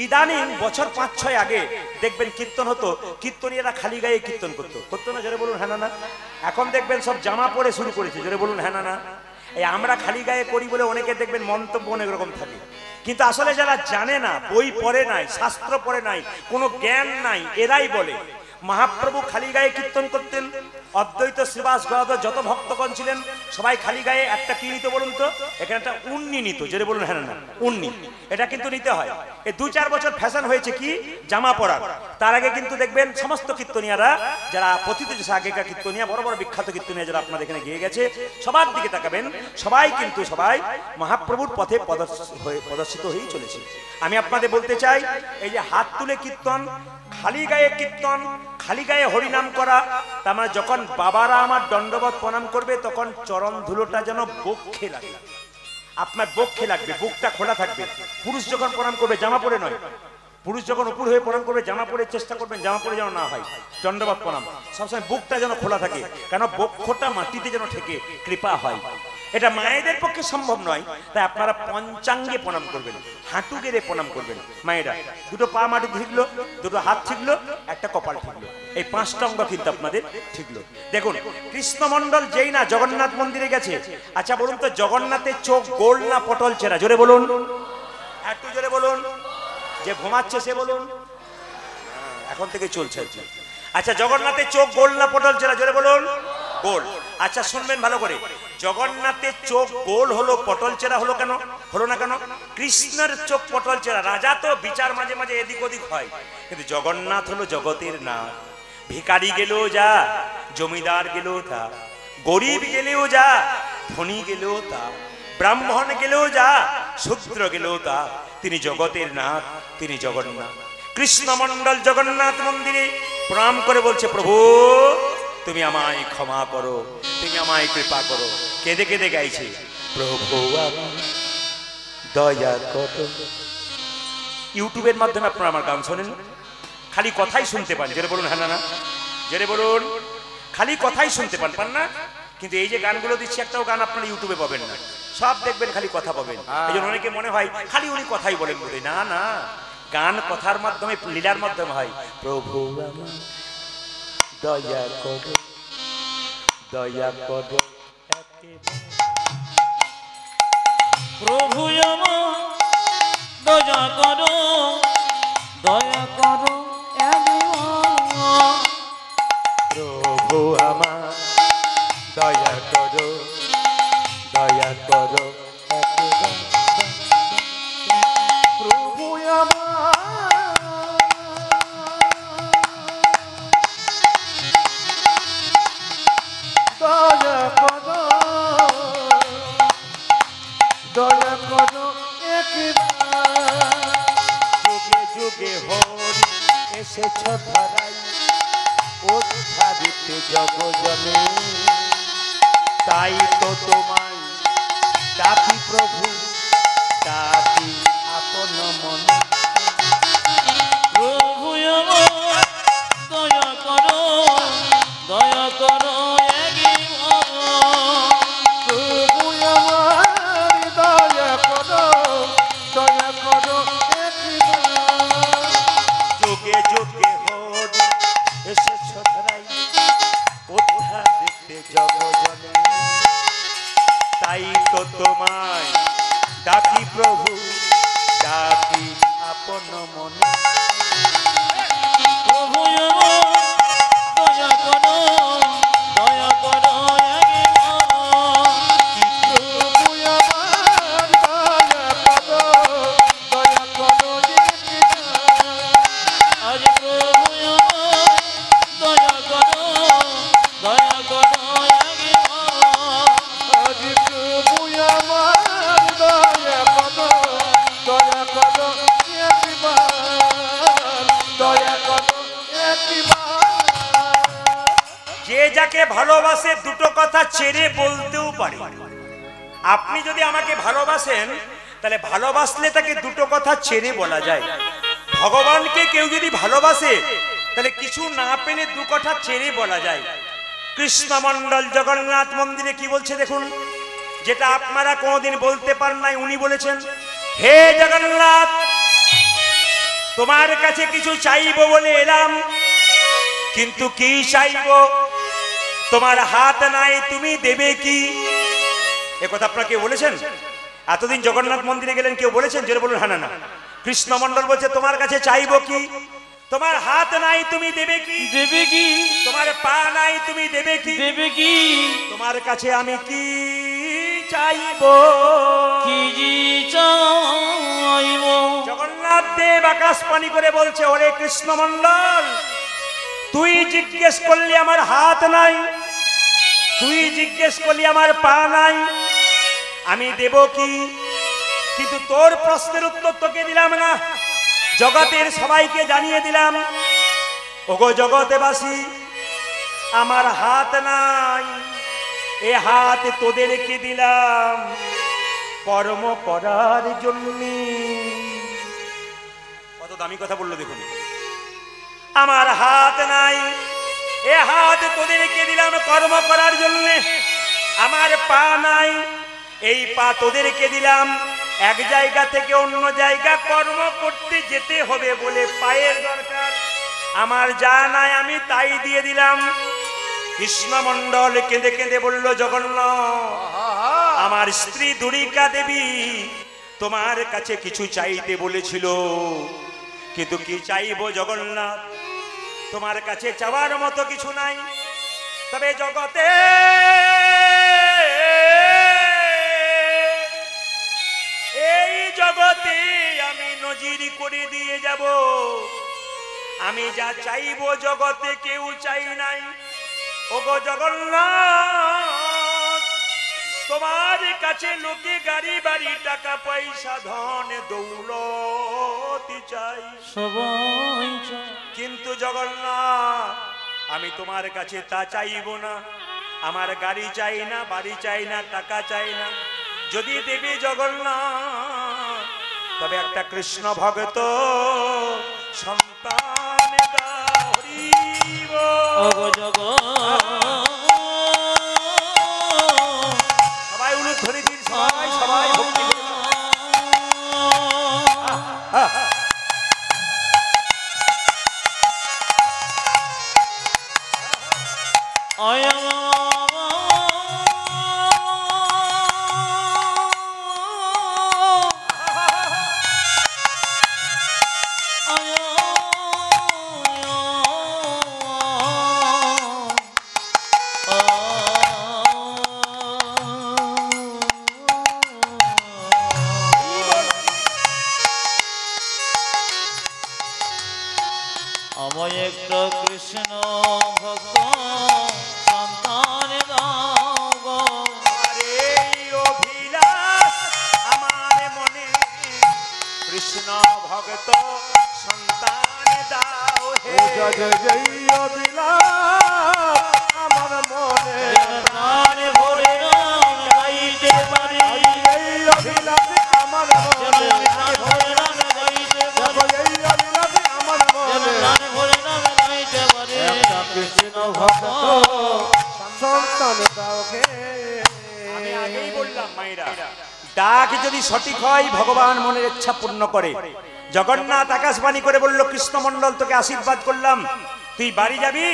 ইদানিং বছর 5-6 আগে দেখবেন কীর্তন হতো, কীর্তনীয়রা খালি গায়ে কীর্তন করতো না, জোরে বলুন হ্যাঁ না? এখন দেখবেন সব জামা পরে শুরু করেছে, জোরে বলুন হ্যাঁ না? এই আমরা খালি গায়ে করি বলে অনেকে দেখবেন মন্তব্য অনেক রকম থাকে, কিন্তু আসলে যারা জানে না, বই পড়ে নাই, শাস্ত্র পড়ে নাই, কোনো জ্ঞান নাই, এরাই বলে। মহাপ্রভু খালি গায়ে কীর্তন করতেন। অদ্বৈত শ্রীবাস গদাধর যত ভক্তগণ ছিলেন সবাই খালি গায়ে একটা কি নিত বলুন তো? এখানে একটা উন্নি নিত, যেটা বলুন হ্যাঁ না? উন্নি, এটা কিন্তু নিতে হয়। এই 2-4 বছর ফ্যাশন হয়েছে কি জামা পরার, তার আগে কিন্তু দেখবেন সমস্ত কীর্তনিয়ারা যারা পতিত আগেকার কীর্তনিয়া, বড় বড় বিখ্যাত কীর্তনিয়া যারা আপনাদের এখানে গিয়ে গেছে, সবার দিকে তাকাবেন, সবাই কিন্তু সবাই মহাপ্রভুর পথে প্রদর্শিত হয়েই চলেছে। আমি আপনাদের বলতে চাই, এই যে হাত তুলে কীর্তন, খালি গায়ে কীর্তন, খালি গায়ে হরিনাম করা, তার মানে যখন বাবারা আমার দণ্ডবত প্রণাম করবে তখন চরণ ধুলোটা যেন বক্ষে লাগে, আপনার বক্ষে লাগবে, বুকটা খোলা থাকবে। পুরুষ যখন প্রণাম করবে জামা পরে নয়, পুরুষ যখন উপর হয়ে প্রণাম করবে জামা পরে চেষ্টা করবেন, জামা পরে যেন না হয়। দণ্ডবত প্রণাম সবসময় বুকটা যেন খোলা থাকে, কেন বক্ষটা মাটিতে যেন ঠেকে কৃপা হয়। এটা মায়েদের পক্ষে সম্ভব নয়, তাই আপনারা পঞ্চাঙ্গে প্রণাম করবেন, হাঁটু গেড়ে প্রণাম করবেন। মায়েরা দুটো পা মাটি ঠিকলো, দুটো হাত ঠিকলো, একটা কপাল ঠিকলো, এই 5টা অঙ্গ কিন্তু আপনাদের ঠিকলো। দেখুন কৃষ্ণমণ্ডল যেই না জগন্নাথ মন্দিরে গেছে, আচ্ছা বলুন তো জগন্নাথের চোখ গোল না পটল চেরা? জোরে বলুন, একটু জোরে বলুন। যে ঘুমাচ্ছে সে বলুন, এখন থেকে চলছে। আচ্ছা জগন্নাথের চোখ গোল না পটল চেরা? জোরে বলুন, গোল। আচ্ছা শুনবেন ভালো করে, জগন্নাথের চোখ গোল হলো, পটল চেরা হলো কেন? হলো না কেন? কৃষ্ণের চোখ পটল চেরা। রাজা তো বিচার মাঝে মাঝে এদিক ওদিক হয়, কিন্তু জগন্নাথ হলো জগতের নাথ। ভিখারি গেলেও যা, জমিদার গেলেও তা, গরিব গেলেও যা, ধনী গেলেও তা, ব্রাহ্মণ গেলেও যা, শূদ্র গেলেও তা, তিনি জগতের নাথ, তিনি জগন্নাথ। কৃষ্ণমণ্ডল জগন্নাথ মন্দিরে প্রণাম করে বলছে, প্রভু তুমি আমায় ক্ষমা করো, তুমি আমায় কৃপা করো। কেঁদে কেঁদে গাইছে, প্রভু দয়া করো। ইউটিউবের মাধ্যমে আপনারা আমার গান শোনেন, খালি কথাই শুনতে পান, জোরে বলুন হ্যাঁ না? জোরে বলুন, খালি কথাই শুনতে পান না? কিন্তু এই যে গানগুলো দিচ্ছি একটাও গান আপনারা ইউটিউবে পাবেন না, সব দেখবেন খালি কথা পাবেন। এই জন্য অনেকে মনে হয় খালি উনি কথাই বলেন বলে, না না, গান কথার মাধ্যমে, লীলার মাধ্যমে হয়। প্রভু দয়া করো, দয়া করো, প্রভু আমার দয়া করো দয়া করো একবার। প্রভু আমার দয়া করো দয়া করো একবার। প্রভু আমার দয়া করো দয়া করো একবার। যুগে যুগে হরি এসেছ ধরাই উদ্ধারিত জগজনে, তাই তো তোমায় ডাকি প্রভু ডাকি আপন মনে। প্রভু আমার দয়া করো দয়া করো একবার। প্রভু আমার দয়া করো দয়া করো একবার। যুগে যুগে হরি এসেছ ধরাই উদ্ধারিত জগজনে, তাই তো তোমায় ডাকি প্রভু ডাকি আপন মনে। প্রভু আমার দয়া করো দয়া করো একবার। প্রভু আমার দয়া করো দয়া করো একবার। আজ প্রভু আমার দয়া করো দয়া করো একবার। আজ প্রভু আমার দয়া করো দয়া করো একবার। দয়া করো একবার। যে যাকে ভালোবাসে দুটো কথা ছেড়ে বলতেও পারে। আপনি যদি আমাকে ভালোবাসেন তাহলে ভালোবাসলে তাকে দুটো কথা ছেড়ে বলা যায়। ভগবানকে কেউ যদি ভালোবাসে তাহলে কিছু না পেলে দু কথা ছেড়ে বলা যায়। কৃষ্ণমণ্ডল জগন্নাথ মন্দিরে কি বলছে দেখুন, যেটা আপনারা কোনোদিন বলতে পারেন নাই উনি বলেছেন, হে জগন্নাথ তোমার কাছে কিছু চাইবো বলে এলাম, কিন্তু কি চাইবো তোমার হাত নাই তুমি দেবে কি? এ কথা আপনারা কেউ বলেছেন? এতদিন জগন্নাথ মন্দিরে গেলেন কেউ বলেছেন? জোরে বলুন হ্যাঁ না। কৃষ্ণমণ্ডল বলছে তোমার কাছে চাইবো কি, তোমার হাত নাই তুমি দেবে কি, দেবে কি তোমার পা নাই তুমি দেবে কি, দেবে কি তোমার কাছে আমি কি চাইবো? কি জি চাইব। জগন্নাথ দেব আকাশ পানি করে বলছে, ওরে কৃষ্ণমণ্ডল তুই জিজ্ঞেস করলি আমার হাত নাই, তুই জিজ্ঞেস করলি আমার পা নাই, আমি দেব কি? কিন্তু তোর প্রশ্নের উত্তর তোকে দিলাম না, জগতের সবাইকে জানিয়ে দিলাম, ওগো জগতেবাসী আমার হাত নাই, এ হাত তোদেরকে দিলাম কর্ম করার জন্য। কত দামি কথা বললো দেখুন, আমার হাত নাই, এ হাত তোদেরকে দিলাম কর্ম করার জন্য। আমার পা নাই, এই পা তোদেরকে দিলাম এক জায়গা থেকে অন্য জায়গা কর্ম করতে যেতে হবে বলে পায়ের দরকার। আমার যা নাই আমি তাই দিয়ে দিলাম। কৃষ্ণমণ্ডল কেঁদে কেঁদে বলল, জগন্নাথ আমার স্ত্রী দুরিকা দেবী তোমার কাছে কিছু চাইতে বলেছিল, কিন্তু কি চাইবো জগন্নাথ? তোমার কাছে চাওয়ার মতো কিছু নাই। তবে জগতে এই জগতে আমি নজির করে দিয়ে যাব, আমি যা চাইবো জগতে কেউ চাই নাই। ওগো জগন্নাথ তোমার কাছে লোকে গাড়ি বাড়ি টাকা পয়সা ধন দৌলত চাই, সবাই চায় কিন্তু জগন্নাথ আমি তোমার কাছে তা চাইব না। আমার গাড়ি চাই না, বাড়ি চাই না, টাকা চাই না। যদি দেবী জগন্নাথ তবে একটা কৃষ্ণ ভক্ত সন্তান দাও। হরি বল। ওগো সবাই উলুধ্বনি দিন, সবাই সবাই ভক্তি করে। একটা কৃষ্ণ ভক্ত সন্তান দাও গো। আরে এই অভিলাষ আমার মনে, কৃষ্ণ ভক্ত সন্তান দাও হে। জয় অবিলাস আমার মনে, প্রাণ ভরে নাম গাইতে পারি, এই অবিলাস আমার মনে, প্রাণ ভরে নাম গাইতে পারি, এই অবিলাস আমার মনে, প্রাণ ভরে নাম গাইতে পারি। একটা কৃষ্ণ ভক্ত সন্তান দাও হে। আমি আগেই বললাম মায়েরা, ডাক যদি সঠিক হয় ভগবান মনের ইচ্ছা পূর্ণ করে। জগন্নাথ আকাশবাণী করে বলল, কৃষ্ণমণ্ডল তোকে আশীর্বাদ করলাম, তুই বাড়ি যাবি,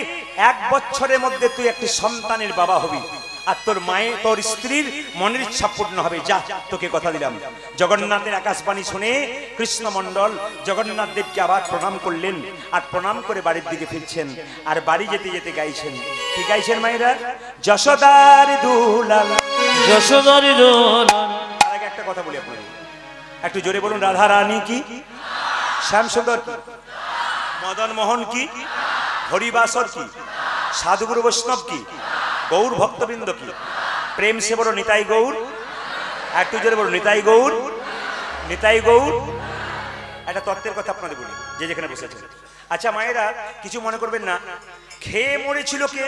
1 বছরের মধ্যে তুই একটি সন্তানের বাবা হবি, আর তোর মায়ের তোর স্ত্রীর মনের ইচ্ছা পূর্ণ হবে, যা তোকে কথা দিলাম। জগন্নাথের আকাশবাণী শুনে কৃষ্ণমণ্ডল জগন্নাথ দেবকে আবার প্রণাম করলেন, আর প্রণাম করে বাড়ির দিকে ফিরছেন। আর বাড়ি যেতে যেতে গাইছেন, কি গাইছেন মায়েরা? যশোদার দুলাল। যশোদারি দোলাল। তার আগে একটা কথা বলি আপনাদের, একটু জোরে বলুন, রাধা রানী কি, শ্যামসুন্দর কি, মদন মোহন কি, হরিবাসর কি, সাধুগুরু বৈষ্ণব কি, গৌর ভক্তবৃন্দ কি? প্রেম সে বড় নিতাই গৌর। একটু জোরে বলুন, নিতাই গৌর, নিতাই গৌর। একটা তত্ত্বের কথা আপনাদের বলি, যে যেখানে বসেছেন। আচ্ছা মায়েরা, কিছু মনে করবেন না, খেয়ে মরেছিল কে?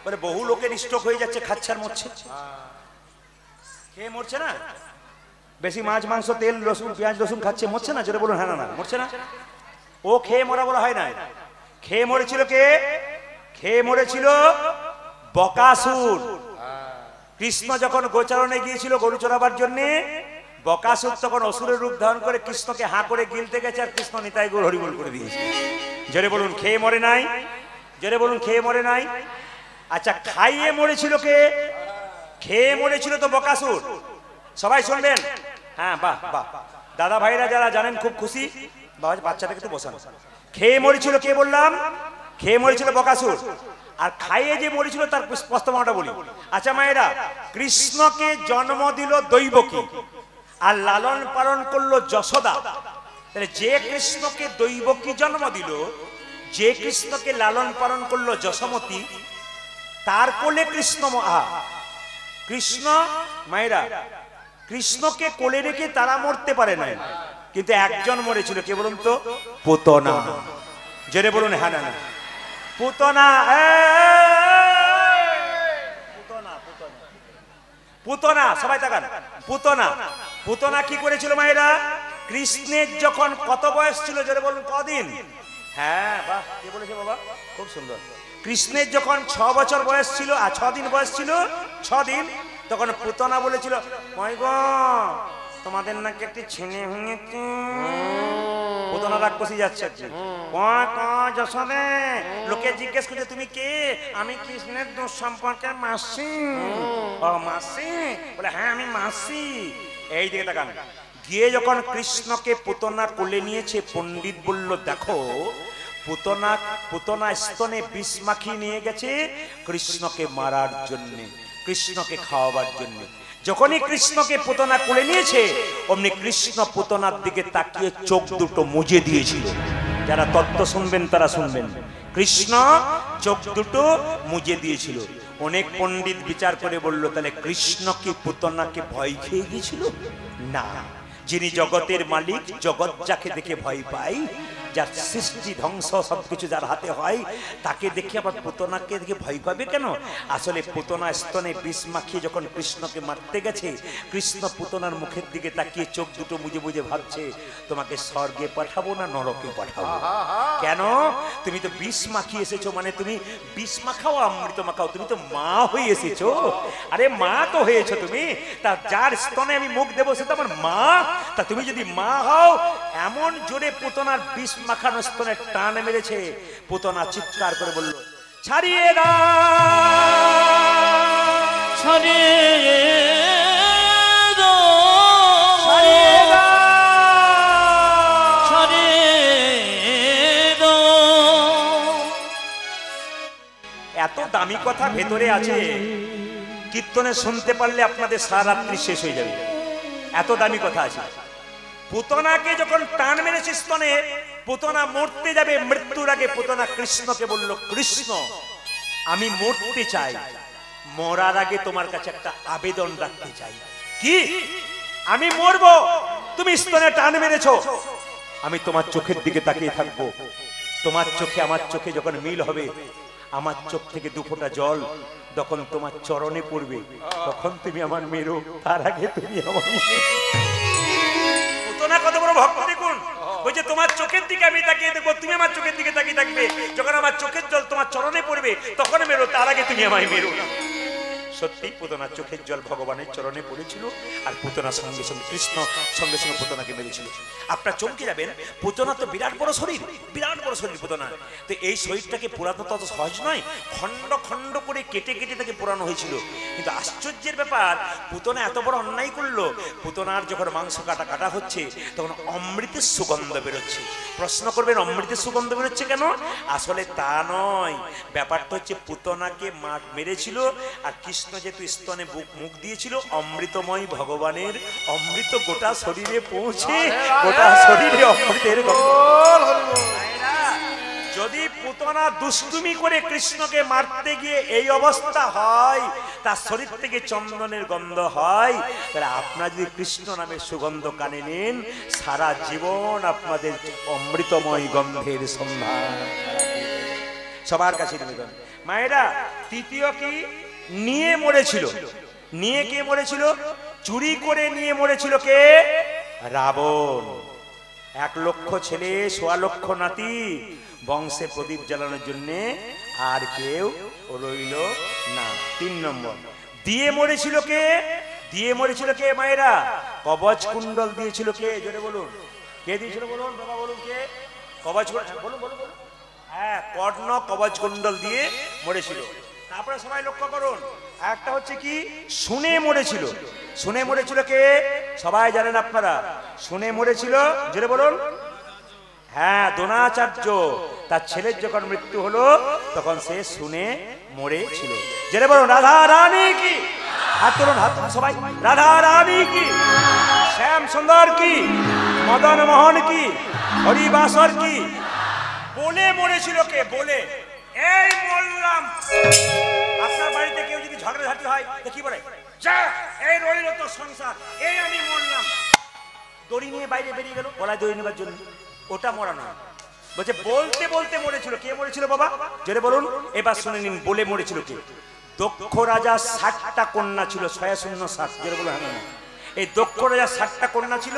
বলে বহু লোকের স্ট্রোক হয়ে যাচ্ছে, খাচ্ছে আর মরছে। খেয়ে মরছে না, বেশি মাছ মাংস তেল রসুন পেঁয়াজ রসুন খাচ্ছে, মরছে না? জোরে বলুন, হ্যাঁ না না, মরছে না। ও খেয়ে মরা বলা হয় না। খেয়ে মরেছিল কে? খেয়ে মরেছিল বকাসুর। কৃষ্ণ যখন গোচারণে গিয়েছিল গরু চড়াবার জন্য, বকাসুর তখন অসুরের রূপ ধারণ করে কৃষ্ণকে হাঁ করে গিলতে গেছে, আর কৃষ্ণ নিতাই গৌর হরিবোল করে দিয়েছে। জোরে বলুন, খেয়ে মরে নাই। জোরে বলুন, খেয়ে মরে নাই। আচ্ছা, খাইয়ে মরেছিল কে? খেয়ে মরেছিল তো বকাসুর। সবাই শুনবেন, হ্যাঁ, বাহ বাহ, দাদা ভাইরা যারা জানেন খুব খুশি, বাচ্চাটাকে তো বসান। খেয়ে মরেছিল কে বললাম? খেয়ে মরেছিল বকাসুর। আর খাইয়ে যে মরেছিল তার প্রস্তাবনাটা বলি। আচ্ছা মায়েরা, কৃষ্ণকে জন্ম দিল দৈবকী, আর লালন পালন করলো যশোদা। তাহলে যে কৃষ্ণকে দৈবকী জন্ম দিল, যে কৃষ্ণকে লালন পালন করলো যশোমতী, তার কোলে কৃষ্ণ কৃষ্ণ মায়েরা, কৃষ্ণকে কোলে রেখে তারা মরতে পারে না, কিন্তু একজন মরেছিল, কে বলুন তো? পুতনা। জোরে বলুন, হ্যাঁ না না, পুতনা। পুতনা, সবাই তাকান, পুতনা। পুতনা কি করেছিল মায়েরা? কৃষ্ণের যখন কত বয়স ছিল? জোরে বলুন, কদিন? হ্যাঁ, বাহ, কে বলেছে বাবা, খুব সুন্দর। কৃষ্ণের যখন 6 বছর বয়স ছিল, আর 6 দিন বয়স ছিল, 6 দিন, তখন পুতনা বলেছিল, ওই গো তোমাদের নাকি একটি ছেলে হয়েছে। পুতনা রাক্ষসী যাচ্ছে, যশোদে লোকে জিজ্ঞেস করছে তুমি কে? আমি কৃষ্ণের দোষ সম্পর্কের মাসি। ও মাসি? বলে হ্যাঁ আমি মাসি। এই দিকে তাকান। গিয়ে যখন কৃষ্ণকে পুতনা কোলে নিয়েছে, পণ্ডিত বলল দেখো, পুতনা স্তনে বিষ মাখিয়ে নিয়ে গেছে কৃষ্ণকে মারার জন্য, কৃষ্ণকে খাওয়াবার জন্য। যখনই কৃষ্ণকে পুতনা কোলে নিয়েছে, অমনি কৃষ্ণ পুতনার দিকে তাকিয়ে চোখ দুটো মুজে দিয়েছিল। যারা তত্ত্ব শুনবেন তারা শুনবেন, কৃষ্ণ চোখ দুটো মুজে দিয়েছিল। অনেক পণ্ডিত বিচার করে বলল, তাহলে কৃষ্ণ কি পুতনাকে ভয় খেয়ে গিয়েছিল? না, যিনি জগতের মালিক, জগৎ যাকে দেখে ভয় পায়, যার সৃষ্টি ধ্বংস সবকিছু যার হাতে হয়, তাকে দেখে আবার পুতনাকে দেখে ভয় পাবে কেন? আসলে পুতনা স্তনে বিষ মাখিয়ে যখন কৃষ্ণকে মারতে গেছে, কৃষ্ণ পুতনার মুখের দিকে তাকিয়ে চোখ দুটো মুজে মুজে ভাবছে, তোমাকে স্বর্গে পাঠাবো না নরকে পাঠাবো? কেন? তুমি তো বিষ মাখিয়ে এসেছো, মানে তুমি বিষ মাখাও অমৃত মাখাও, তুমি তো মা হয়ে এসেছো। আরে মা তো হয়েছো তুমি, তা যার স্তনে আমি মুখ দেবো সে তো আমার মা। তা তুমি যদি মা হও, এমন জোরে পুতনার বিষ মাখানো স্তনে টান মেরেছে, পুতনা চিৎকার করে বলল, ছাড়িয়ে দাও, ছাড়িয়ে দাও, ছাড়িয়ে দাও, ছাড়িয়ে দাও। এত দামি কথা ভেতরে আছে, কীর্তনে শুনতে পারলে আপনাদের সারা রাত্রি শেষ হয়ে যাবে। এত দামি কথা আছে। পুতনাকে যখন টান মেরেছে স্তনে, পুতনা মরতে যাবে, মৃত্যুর আগে পুতনা কৃষ্ণকে বলল, কৃষ্ণ আমি মরতে চাই, মরার আগে তোমার কাছে একটা আবেদন রাখতে চাই। কি? আমি মরবো, তুমি স্তনে টান মেরেছো, আমি তোমার চোখের দিকে তাকিয়ে থাকবো, তোমার চোখে আমার চোখে যখন মিল হবে, আমার চোখ থেকে দু ফোঁটা জল যখন তোমার চরণে পড়বে, তখন তুমি আমার মেরো, তার আগে তুমি আমার। পুতনা কত বড় ভক্ত দেখুন, বলছে তোমার চোখের দিকে আমি তাকিয়ে দেখবো, তুমি আমার চোখের দিকে তাকিয়ে থাকবে, যখন আমার চোখের জল তোমার চরণে পড়বে তখন মেরো, তার আগে তুমি আমায় মেরো না। সত্যি পুতনার চোখের জল ভগবানের চরণে পড়েছিল, আর পুতনা সঙ্গে সঙ্গে কৃষ্ণ সঙ্গে সঙ্গে পুতনাকে মেরেছিল। আপনার চমকে যাবেন, পুতনা তো বিরাট বড় শরীর, বিরাট বড় শরীর পুতনা, তো এই শরীরটাকে পোড়ানো তত সহজ নয়, খণ্ড খণ্ড করে কেটে কেটে তাকে পোড়ানো হয়েছিল। কিন্তু আশ্চর্যের ব্যাপার, পুতনা এত বড় অন্যায় করলো, পুতনার যখন মাংস কাটা কাটা হচ্ছে তখন অমৃতের সুগন্ধ বেরোচ্ছে। প্রশ্ন করবেন অমৃতের সুগন্ধ বেরোচ্ছে কেন? আসলে তা নয়, ব্যাপারটা হচ্ছে পুতনাকে মেরেছিল, আর কৃষ্ণ যেহেতু স্তনে মুখ দিয়েছিল, অমৃতময় ভগবানের অমৃত গোটা শরীরে পৌঁছে গোটা শরীরে অমৃতের যদি পুতনা দুষ্টুমি করে কৃষ্ণকে মারতে গিয়ে এই অবস্থা হয়, তার শরীর থেকে চন্দনের গন্ধ হয়, তাহলে আপনারা যদি কৃষ্ণ নামের সুগন্ধ কানে নেন, সারা জীবন আপনাদের অমৃতময় গন্ধের সন্ধান। সবার কাছে নিবেদন। মায়েরা, তৃতীয় কি? নিয়ে মরেছিল। নিয়ে কে মরেছিল? চুরি করে নিয়ে মরেছিল কে? রাবণ। 1 লক্ষ ছেলে, 1.25 লক্ষ নাতি, বংশে প্রদীপ জ্বালানোর জন্য আর কেউ রইল না। 3 নম্বর, দিয়ে মরেছিল কে? দিয়ে মরেছিল কে মায়েরা? কবচ কুণ্ডল দিয়েছিল কে? জোরে বলুন, কে দিয়েছিল বলুন, বাবা বলুন কে? কবচ, বলুন বলুন বলুন। হ্যাঁ, কর্ণ কবচ কুণ্ডল দিয়ে মরেছিল। তারপরে সবাই লক্ষ্য করুন, একটা হচ্ছে কি? শুনে মরেছিল। শুনে মরেছিল কে? সবাই জানেন আপনারা, শুনে মরেছিল, জোরে বলুন। হ্যাঁ, দ্রোণাচার্য। তার ছেলের যখন মৃত্যু হলো তখন সে শুনে মরেছিল। জোরে বলুন, রাধা রানী কি? হাত তুলুন, হাত তুলুন সবাই। রাধা রানী কি? শ্যাম সুন্দর কি? মদন মোহন কি? হরিবাসর কি? বলে মরেছিল কে? বলে, এই বললাম। আপনার বাড়িতে কেউ যদি ঝগড়াঝাটি হয় তো কি বলে? যা, এই রইল তো সংসার, এই আমি মরলাম। দড়ি নিয়ে বাইরে বেরিয়ে গেল গলায় দড়ি নেবার জন্য, ওটা মরা নয়। বলছে বলতে বলতে মরেছিল। কে মরেছিল বাবা? জোরে বলুন। এবার শুনে নিন, বলে মরেছিল কে? দক্ষ রাজা 60টা কন্যা ছিল, 660। জোরে বলুন। হ্যাঁ, এই দক্ষ রাজা 60টা কন্যা ছিল।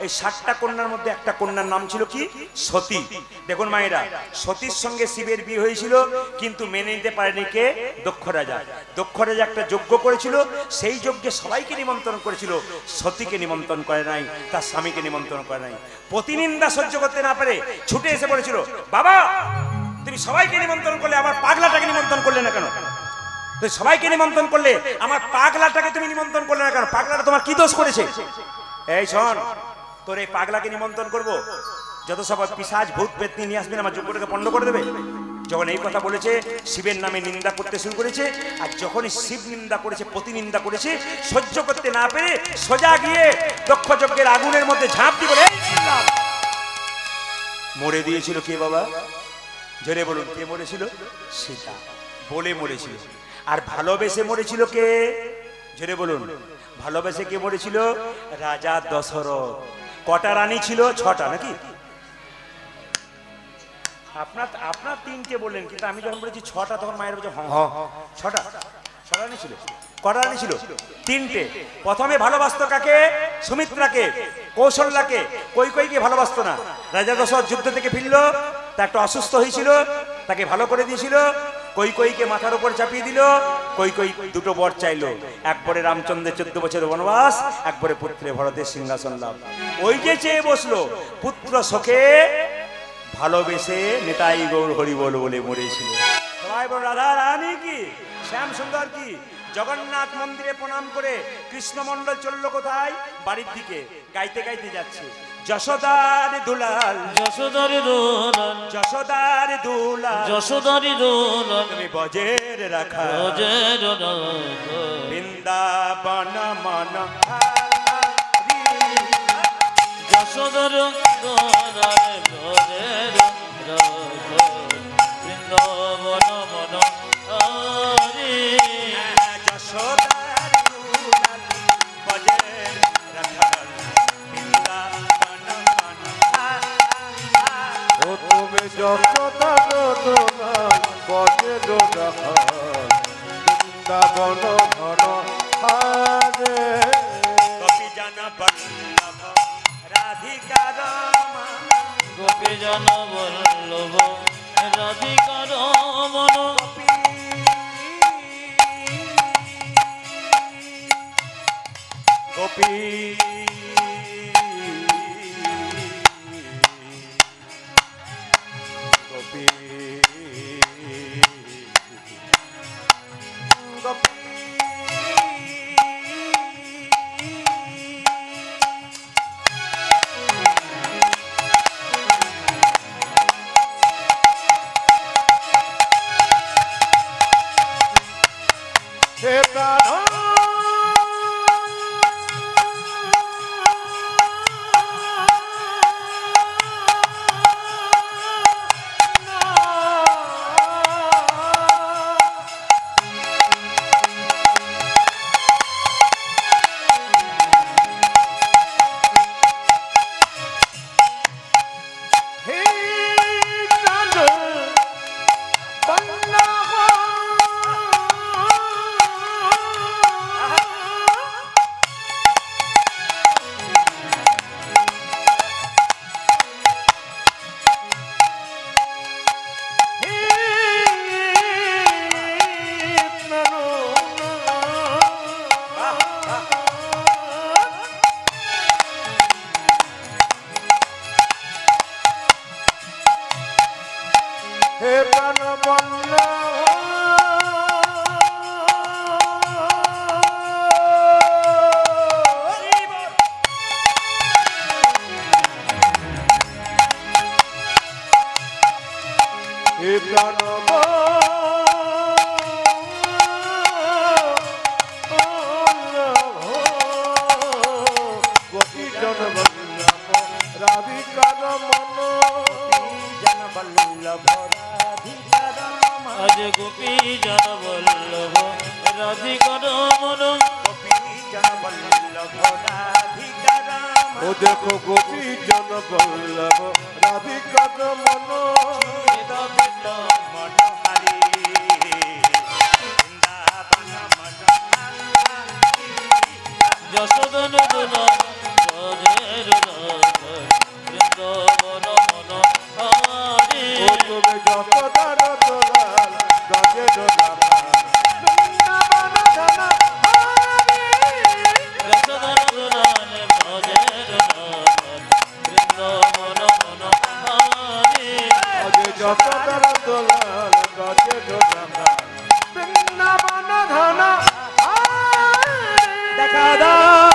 এই 60টা কন্যার মধ্যে একটা কন্যার নাম ছিল কি? সতী। দেখুন মায়েরা, সতীর সঙ্গে শিবের বিয়ে হয়েছিল, কিন্তু মেনে নিতে পারেনি কে? দক্ষ রাজা। দক্ষ রাজা একটা যজ্ঞ করেছিল, সেই যজ্ঞে সবাইকে নিমন্ত্রণ করেছিল, সতীকে নিমন্ত্রণ করে নাই, তার স্বামীকে নিমন্ত্রণ করে নাই। প্রতিনিন্দা সহ্য করতে না পারে ছুটে এসে বলেছিল, বাবা তুমি সবাইকে নিমন্ত্রণ করলে, আমার পাগলাটাকে নিমন্ত্রণ করলে না কেন? তুই সবাইকে নিমন্ত্রণ করলে, আমার পাগলাটাকে তুমি নিমন্ত্রণ করলে না কেন? পাগলাটা তোমার কি দোষ করেছে? এই শোন, তোর এই পাগলাকে নিমন্ত্রণ করবো, যত সব পিশাচ ভূত পেতনি নিয়ে আসবেন, আমার যজ্ঞটাকে পণ্ড করে দেবে। যখন এই কথা বলেছে, শিবের নামে নিন্দা করতে শুরু করেছে, আর যখনই শিব নিন্দা করেছে, প্রতিনিন্দা করেছে, সহ্য করতে না পেরে সোজা গিয়ে দক্ষ যজ্ঞের আগুনের মধ্যে ঝাঁপ দিয়ে বলে মরে দিয়েছিল কে বাবা? জোরে বলুন, কে মরেছিল? সীতা। বলে মরেছিল। আর ভালোবেসে মরেছিল কে? জোরে বলুন। ভালোবেসে কে মরেছিল? রাজা দশরথ। কটা রানী ছিল? 6টা নাকি? আপনার 3টে বললেন, কিন্তু আমি যখন বলেছি 6টা তখন মায়ের বলছে হ্যাঁ 6টা। 6টা রানী ছিল। কটা রানী ছিল? 3টে। প্রথমে ভালোবাসতো কাকে? সুমিত্রাকে, কৌশল্যাকে। কৈকেয়ীকে ভালোবাসতো না। রাজা দশরথ যুদ্ধ থেকে ফিরলো, তা একটা অসুস্থ হয়েছিল, তাকে ভালো করে দিয়েছিল, কৈকেয়ীকে মাথার উপর চাপিয়ে দিল। কৈকেয়ী 2টো বর চাইলো, একবারে রামচন্দ্রের 14 বছরের বনবাস, একবারে পুত্রে ভরতের সিংহাসন লাভ। ওই যে চেয়ে বসলো, পুত্র শোকে ভালোবেসে নেতাই গৌর হরিবল বলে মরেছিল। সবাই বল রাধা রানী কি? শ্যাম সুন্দর কি? জগন্নাথ মন্দিরে প্রণাম করে কৃষ্ণমন্ডল চললো কোথায়? বাড়ির দিকে। গাইতে গাইতে যাচ্ছে, যশোদার দুলাল, যশোদার দোলাল, যশোদার দুলাল, যশোদার দোলাল, তুমি বজের রাখা, বজের রাখা, বৃন্দাবন মন যশোদার যশোদর দোলারে ব্রজের রথ বৃন্দাবন মন হরি যশোদার দুলালি ব্রজের রথ বৃন্দাবন মন ও তুমি যশোদার দোলাল ব্রজের রথ বৃন্দাবন ঘন হারে গোপী জন বল্লভ রাধিকা রমণ গোপী জন বল্লভ রাধিকা রমণ গোপী গোপী গোপী হে প্রাণ হে প্রাণ হে প্রাণ গোপী জন বল্লভ রাধিকার মন জন বল্লভ রাধিকা রমণ আজ গোপী জন বল্লভ রাধিকা রমণ গোপী জন বল্লভ রাধিকা রমণ ও দেখো গোপী জন বল্লভ রাধিকার মন মনোহরি বৃন্দাবন মনোহরি যশোদন দোলার ব্রজের রথ বৃন্দাবন মন হরি ও তুমি যশোদার দোলাল ব্রজের রথ বৃন্দাবন ঘন হারে যশোদন দোলার ব্রজের রথ বৃন্দাবন মন হরি আজ যশোদার দোলাল ব্রজের রথ বৃন্দাবন ঘন দেখা দাও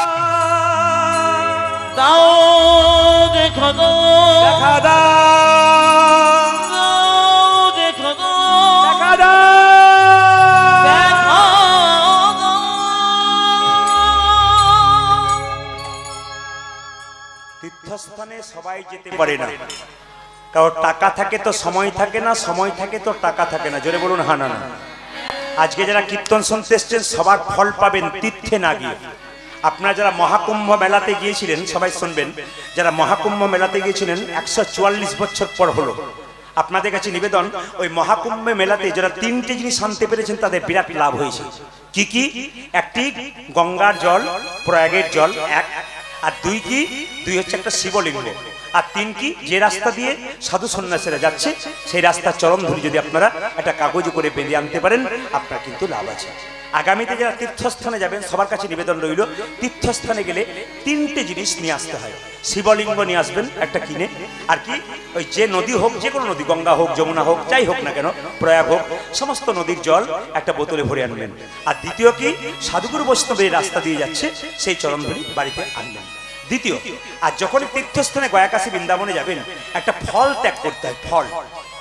দাও দেখো গো দেখা দাও দাও দেখো গো দেখা দাও দেখো গো তীর্থস্থানে সবাই যেতে পারে না, কারণ টাকা থাকে তো সময় থাকে না, সময় থাকে তো টাকা থাকে না। জোরে বলুন হা না না। আজকে যারা কীর্তন শুনতে এসছেন সবার ফল পাবেন তীর্থে না গিয়ে। আপনারা যারা মহাকুম্ভ মেলাতে গিয়েছিলেন সবাই শুনবেন, যারা মহাকুম্ভ মেলাতে গিয়েছিলেন 144 বছর পর হলো। আপনাদের কাছে নিবেদন, ওই মহাকুম্ভ মেলাতে যারা তিনটে জিনিস আনতে পেরেছেন তাদের বিরাট লাভ হয়েছে। কি কি? একটি গঙ্গার জল, প্রয়াগের জল এক, আর দুই হচ্ছে একটা শিবলিঙ্গ, আর তিন কি যে রাস্তা দিয়ে সাধু সন্ন্যাসীরা যাচ্ছে সেই রাস্তার চরম ধরে যদি আপনারা একটা কাগজ করে বেঁধে আনতে পারেন আপনার কিন্তু লাভ আছে। আগামীতে যারা তীর্থস্থানে যাবেন সবার কাছে নিবেদন রইল, তীর্থস্থানে গেলে তিনটে জিনিস নিয়ে আসতে হয়। শিবলিঙ্গ নিয়ে আসবেন একটা কিনে, আর কি ওই যে নদী হোক, যে কোনো নদী, গঙ্গা হোক, যমুনা হোক, যাই হোক না কেন, প্রয়াগ হোক, সমস্ত নদীর জল একটা বোতলে ভরে আনবেন। আর দ্বিতীয় কি, সাধুগুরু বৈষ্ণবের রাস্তা দিয়ে যাচ্ছে সেই চরণধরি বাড়িতে আনবেন। দ্বিতীয়, আর যখন তীর্থস্থানে গয়া কাশী বৃন্দাবনে যাবেন একটা ফল ত্যাগ করতে হয়। ফল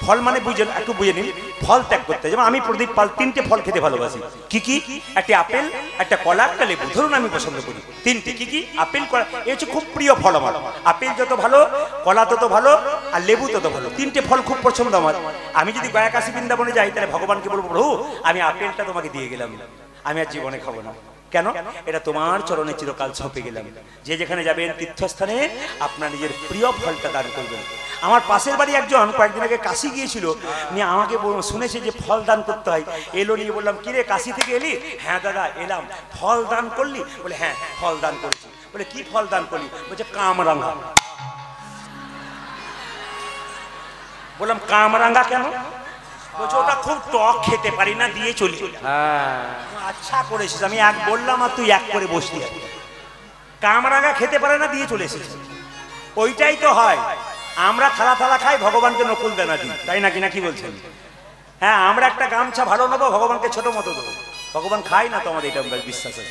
ফল মানে বুঝেন, একটু বুঝে নিন, ফল ত্যাগ করতে হয়। যেমন আমি প্রদীপ পাল 3টে ফল খেতে ভালোবাসি। কি কি? একটা আপেল, একটা কলা, একটা লেবু। ধরুন আমি পছন্দ করি 3টে। কি কি? আপেল, কলা। এই হচ্ছে খুব প্রিয় ফল আমার। আপেল যত ভালো, কলা তত ভালো, আর লেবু তত ভালো। 3টে ফল খুব পছন্দ আমার। আমি যদি গয়া কাশী বৃন্দাবনে যাই, তাহলে ভগবানকে বলবো, প্রভু আমি আপেলটা তোমাকে দিয়ে গেলাম, আমি আর জীবনে খাবো না। কেন? এটা তোমার চরণে চিরকাল ছপে গেলাম। যে যেখানে যাবেন তীর্থস্থানে আপনার নিজের প্রিয় ফলটা দান করবেন। আমার পাশের বাড়ি একজন কয়েকদিন আগে কাশি গিয়েছিল, নিয়ে আমাকে শুনেছে যে ফল দান করতে হয়, এলো। নিয়ে বললাম, কিরে কাশি থেকে এলি? হ্যাঁ দাদা এলাম। ফল দান করলি? বলে হ্যাঁ ফল দান করছি। বলে কি ফল দান করলি? বলছে কামরাঙা। বললাম কামরাঙা কেন? বলছে ওটা খুব টক, খেতে পারি না, দিয়ে চলি। আচ্ছা করেছিস, আমি এক বললাম আর তুই এক করে বসলি। কামরাঙা খেতে পারে না, দিয়ে চলে এসেছিস। ওইটাই তো হয়, আমরা থালা থালা খাই, ভগবানকে নকুল দানা দিই, তাই নাকি? না কি বলছেন? হ্যাঁ, আমরা একটা গামছা ভালো নেবো, ভগবানকে ছোট মতো দেবো। ভগবান খায় না তো, আমাদের এটা বিশ্বাস আছে।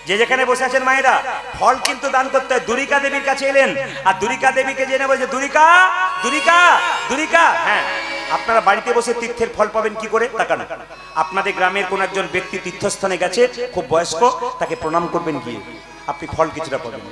যে যেখানে বসে আছেন মায়েরা, ফল কিন্তু দান করতে হয়। দুরিকা দেবীর কাছে এলেন, আর দুরিকা দেবীকে জেনে বলছে, দুরিকা দুরিকা দুরিকা। হ্যাঁ, আপনারা বাড়িতে বসে তীর্থের ফল পাবেন কি করে? তাকান, আপনাদের গ্রামের কোন একজন ব্যক্তি তীর্থস্থানে গেছে, খুব বয়স্ক, তাকে প্রণাম করবেন গিয়ে, আপনি ফল কিছুটা পাবেন।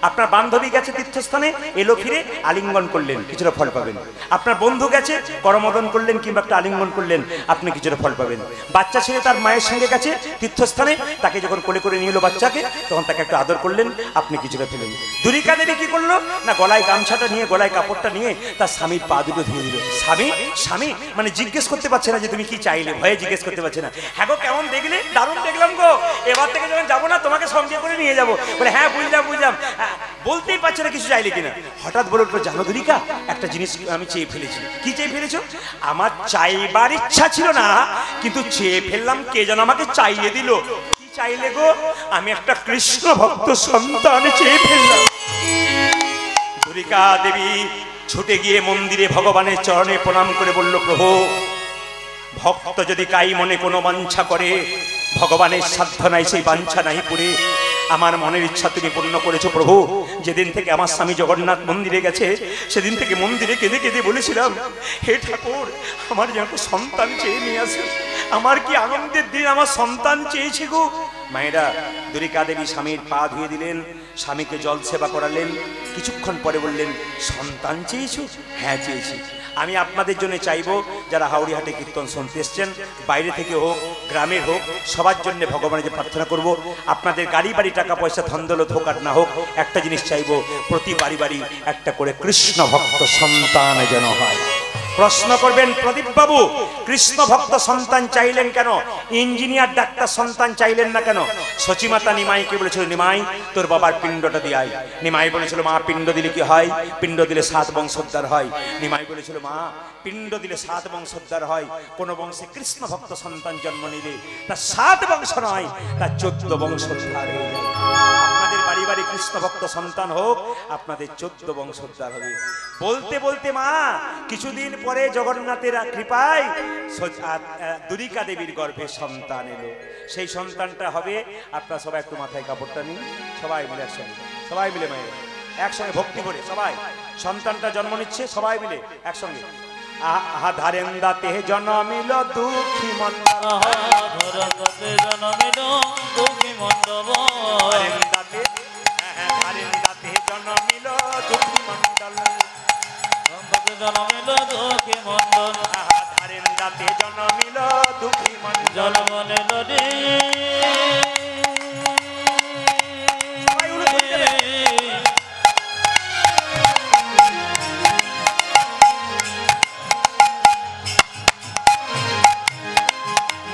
আপনার বান্ধবী গেছে তীর্থস্থানে, এলো ফিরে, আলিঙ্গন করলেন, কিছুটা ফল পাবেন। আপনার বন্ধু গেছে, করমোদন করলেন কিংবা একটা আলিঙ্গন করলেন, আপনি কিছুটা ফল পাবেন। বাচ্চা ছেলে তার মায়ের সঙ্গে গেছে তীর্থস্থানে, তাকে যখন কোলে করে নিয়ে এলো বাচ্চাকে, তখন তাকে একটা আদর করলেন, আপনি কিছুটা পেলেন। দুরিকা দেবী কি করলো না, গলায় গামছাটা নিয়ে, গলায় কাপড়টা নিয়ে তার স্বামীর পা দুটো ধুয়ে দিল। স্বামী স্বামী মানে জিজ্ঞেস করতে পারছে না যে তুমি কি চাইলে, ভয়ে জিজ্ঞেস করতে পারছে না। হ্যাঁ গো কেমন দেখলে? দারুণ দেখলাম গো, এবার থেকে যখন যাবো না তোমাকে সঙ্গে করে নিয়ে যাবো। বলে হ্যাঁ বুঝলাম বুঝলাম। বলতেই পারছে না কিছু চাইলে কিনা। হঠাৎ বলে উঠলো, জানো দুরিকা, একটা জিনিস আমি চেয়ে ফেলেছি। কি চেয়ে ফেলেছো? আমার চাইবার ইচ্ছা ছিল না, কিন্তু চেয়ে ফেললাম, কে যেন আমাকে চাইয়ে দিল। কি চাইলে গো? আমি একটা কৃষ্ণ ভক্ত সন্তান চেয়ে ফেললাম। দুরিকা দেবী ছুটে গিয়ে মন্দিরে ভগবানের চরণে প্রণাম করে বলল, প্রভু ভক্ত যদি কাই মনে কোনো বাঞ্ছা করে, ভগবানের সাধ্য নাই সেই বাঞ্ছা নাই পুরে। আমার মনের ইচ্ছা তুমি পূর্ণ করেছো প্রভু। যেদিন থেকে আমার স্বামী জগন্নাথ মন্দিরে গেছে, সেদিন থেকে মন্দিরে কেঁদে কেঁদে বলেছিলাম, হে ঠাকুর আমার যেন সন্তান চেয়ে নিয়ে আসে। আমার কি আনন্দের দিন, আমার সন্তান চেয়েছি গো। মায়েরা, দুরিকা দেবী স্বামীর পা ধুয়ে দিলেন, স্বামীকে জল সেবা করালেন। কিছুক্ষণ পরে বললেন, সন্তান চেয়েছো? হ্যাঁ চেয়েছি। আমি আপনাদের জন্য চাইবো, যারা হাওড়িহাটে কীর্তন শুনতে এসছেন, বাইরে থেকে হোক গ্রামের হোক, সবার জন্য ভগবানের যে প্রার্থনা করব, আপনাদের গাড়ি বাড়ি টাকা পয়সা ধন্দলত হোক আর না হোক, একটা জিনিস চাইবো, প্রতি বাড়ি বাড়ি একটা করে কৃষ্ণ ভক্ত সন্তান যেন হয়। প্রশ্ন করবেন, প্রদীপ বাবু কৃষ্ণ ভক্ত সন্তান চাইলেন কেন? ইঞ্জিনিয়ার ডাক্তার সন্তান চাইলেন না কেন? সচিমাতা নিমাইকে বলেছিল, নিমাই তোর বাবার পিণ্ডটা দিয়াই। নিমাই বলেছিল, মা পিণ্ড দিলে কি হয়? পিণ্ড দিলে 7 বংশোদ্ধার হয়। নিমাই বলেছিল, মা পিণ্ড দিলে 7 বংশোদ্ধার হয়। কোন বংশে কৃষ্ণ ভক্ত সন্তান জন্ম নিলে তার 7 বংশ নয়, তার 14 বংশোদ্ধার হয়ে যায়। আপনাদের বাড়ি বাড়ি কৃষ্ণ ভক্ত সন্তান হোক, আপনাদের 14 বংশোদ্ধার হবে। বলতে বলতে মা কিছুদিন পরে জগন্নাথের কৃপায় দুরিকা দেবীর গর্ভে সন্তান এলো। সেই সন্তানটা হবে, আপনারা সবাই একটু মাথায় কাপড়টা নিন, সবাই মিলে একসঙ্গে, সবাই মিলে মায়ের একসঙ্গে ভক্তি করে সবাই সন্তানটা জন্ম নিচ্ছে, সবাই মিলে একসঙ্গে। আহা ধারেন্দাতে জন্মিল দুঃখী মন্ডল, ধরন্দাতে জন্মিল দুঃখী মন্ডল, ধারেন্দাতে জন্মিল দুঃখী মন্ডল, জন্মিল দুঃখী মন্ডল, ধারেন্দাতে জন্মিল দুঃখী মন্ডল। জন্মনিল রে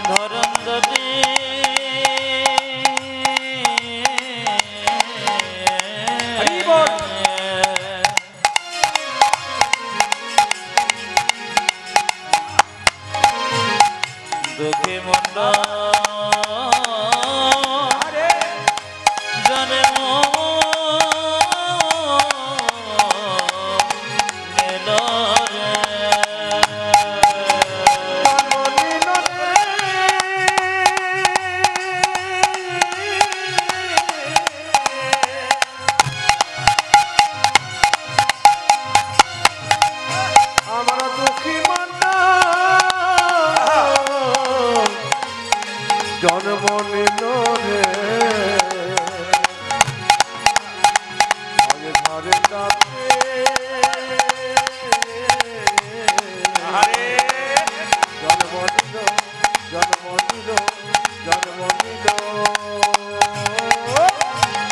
ধরন্দাতে রাতে আরে জন্ম নিল জন্ম নিল জন্ম নিল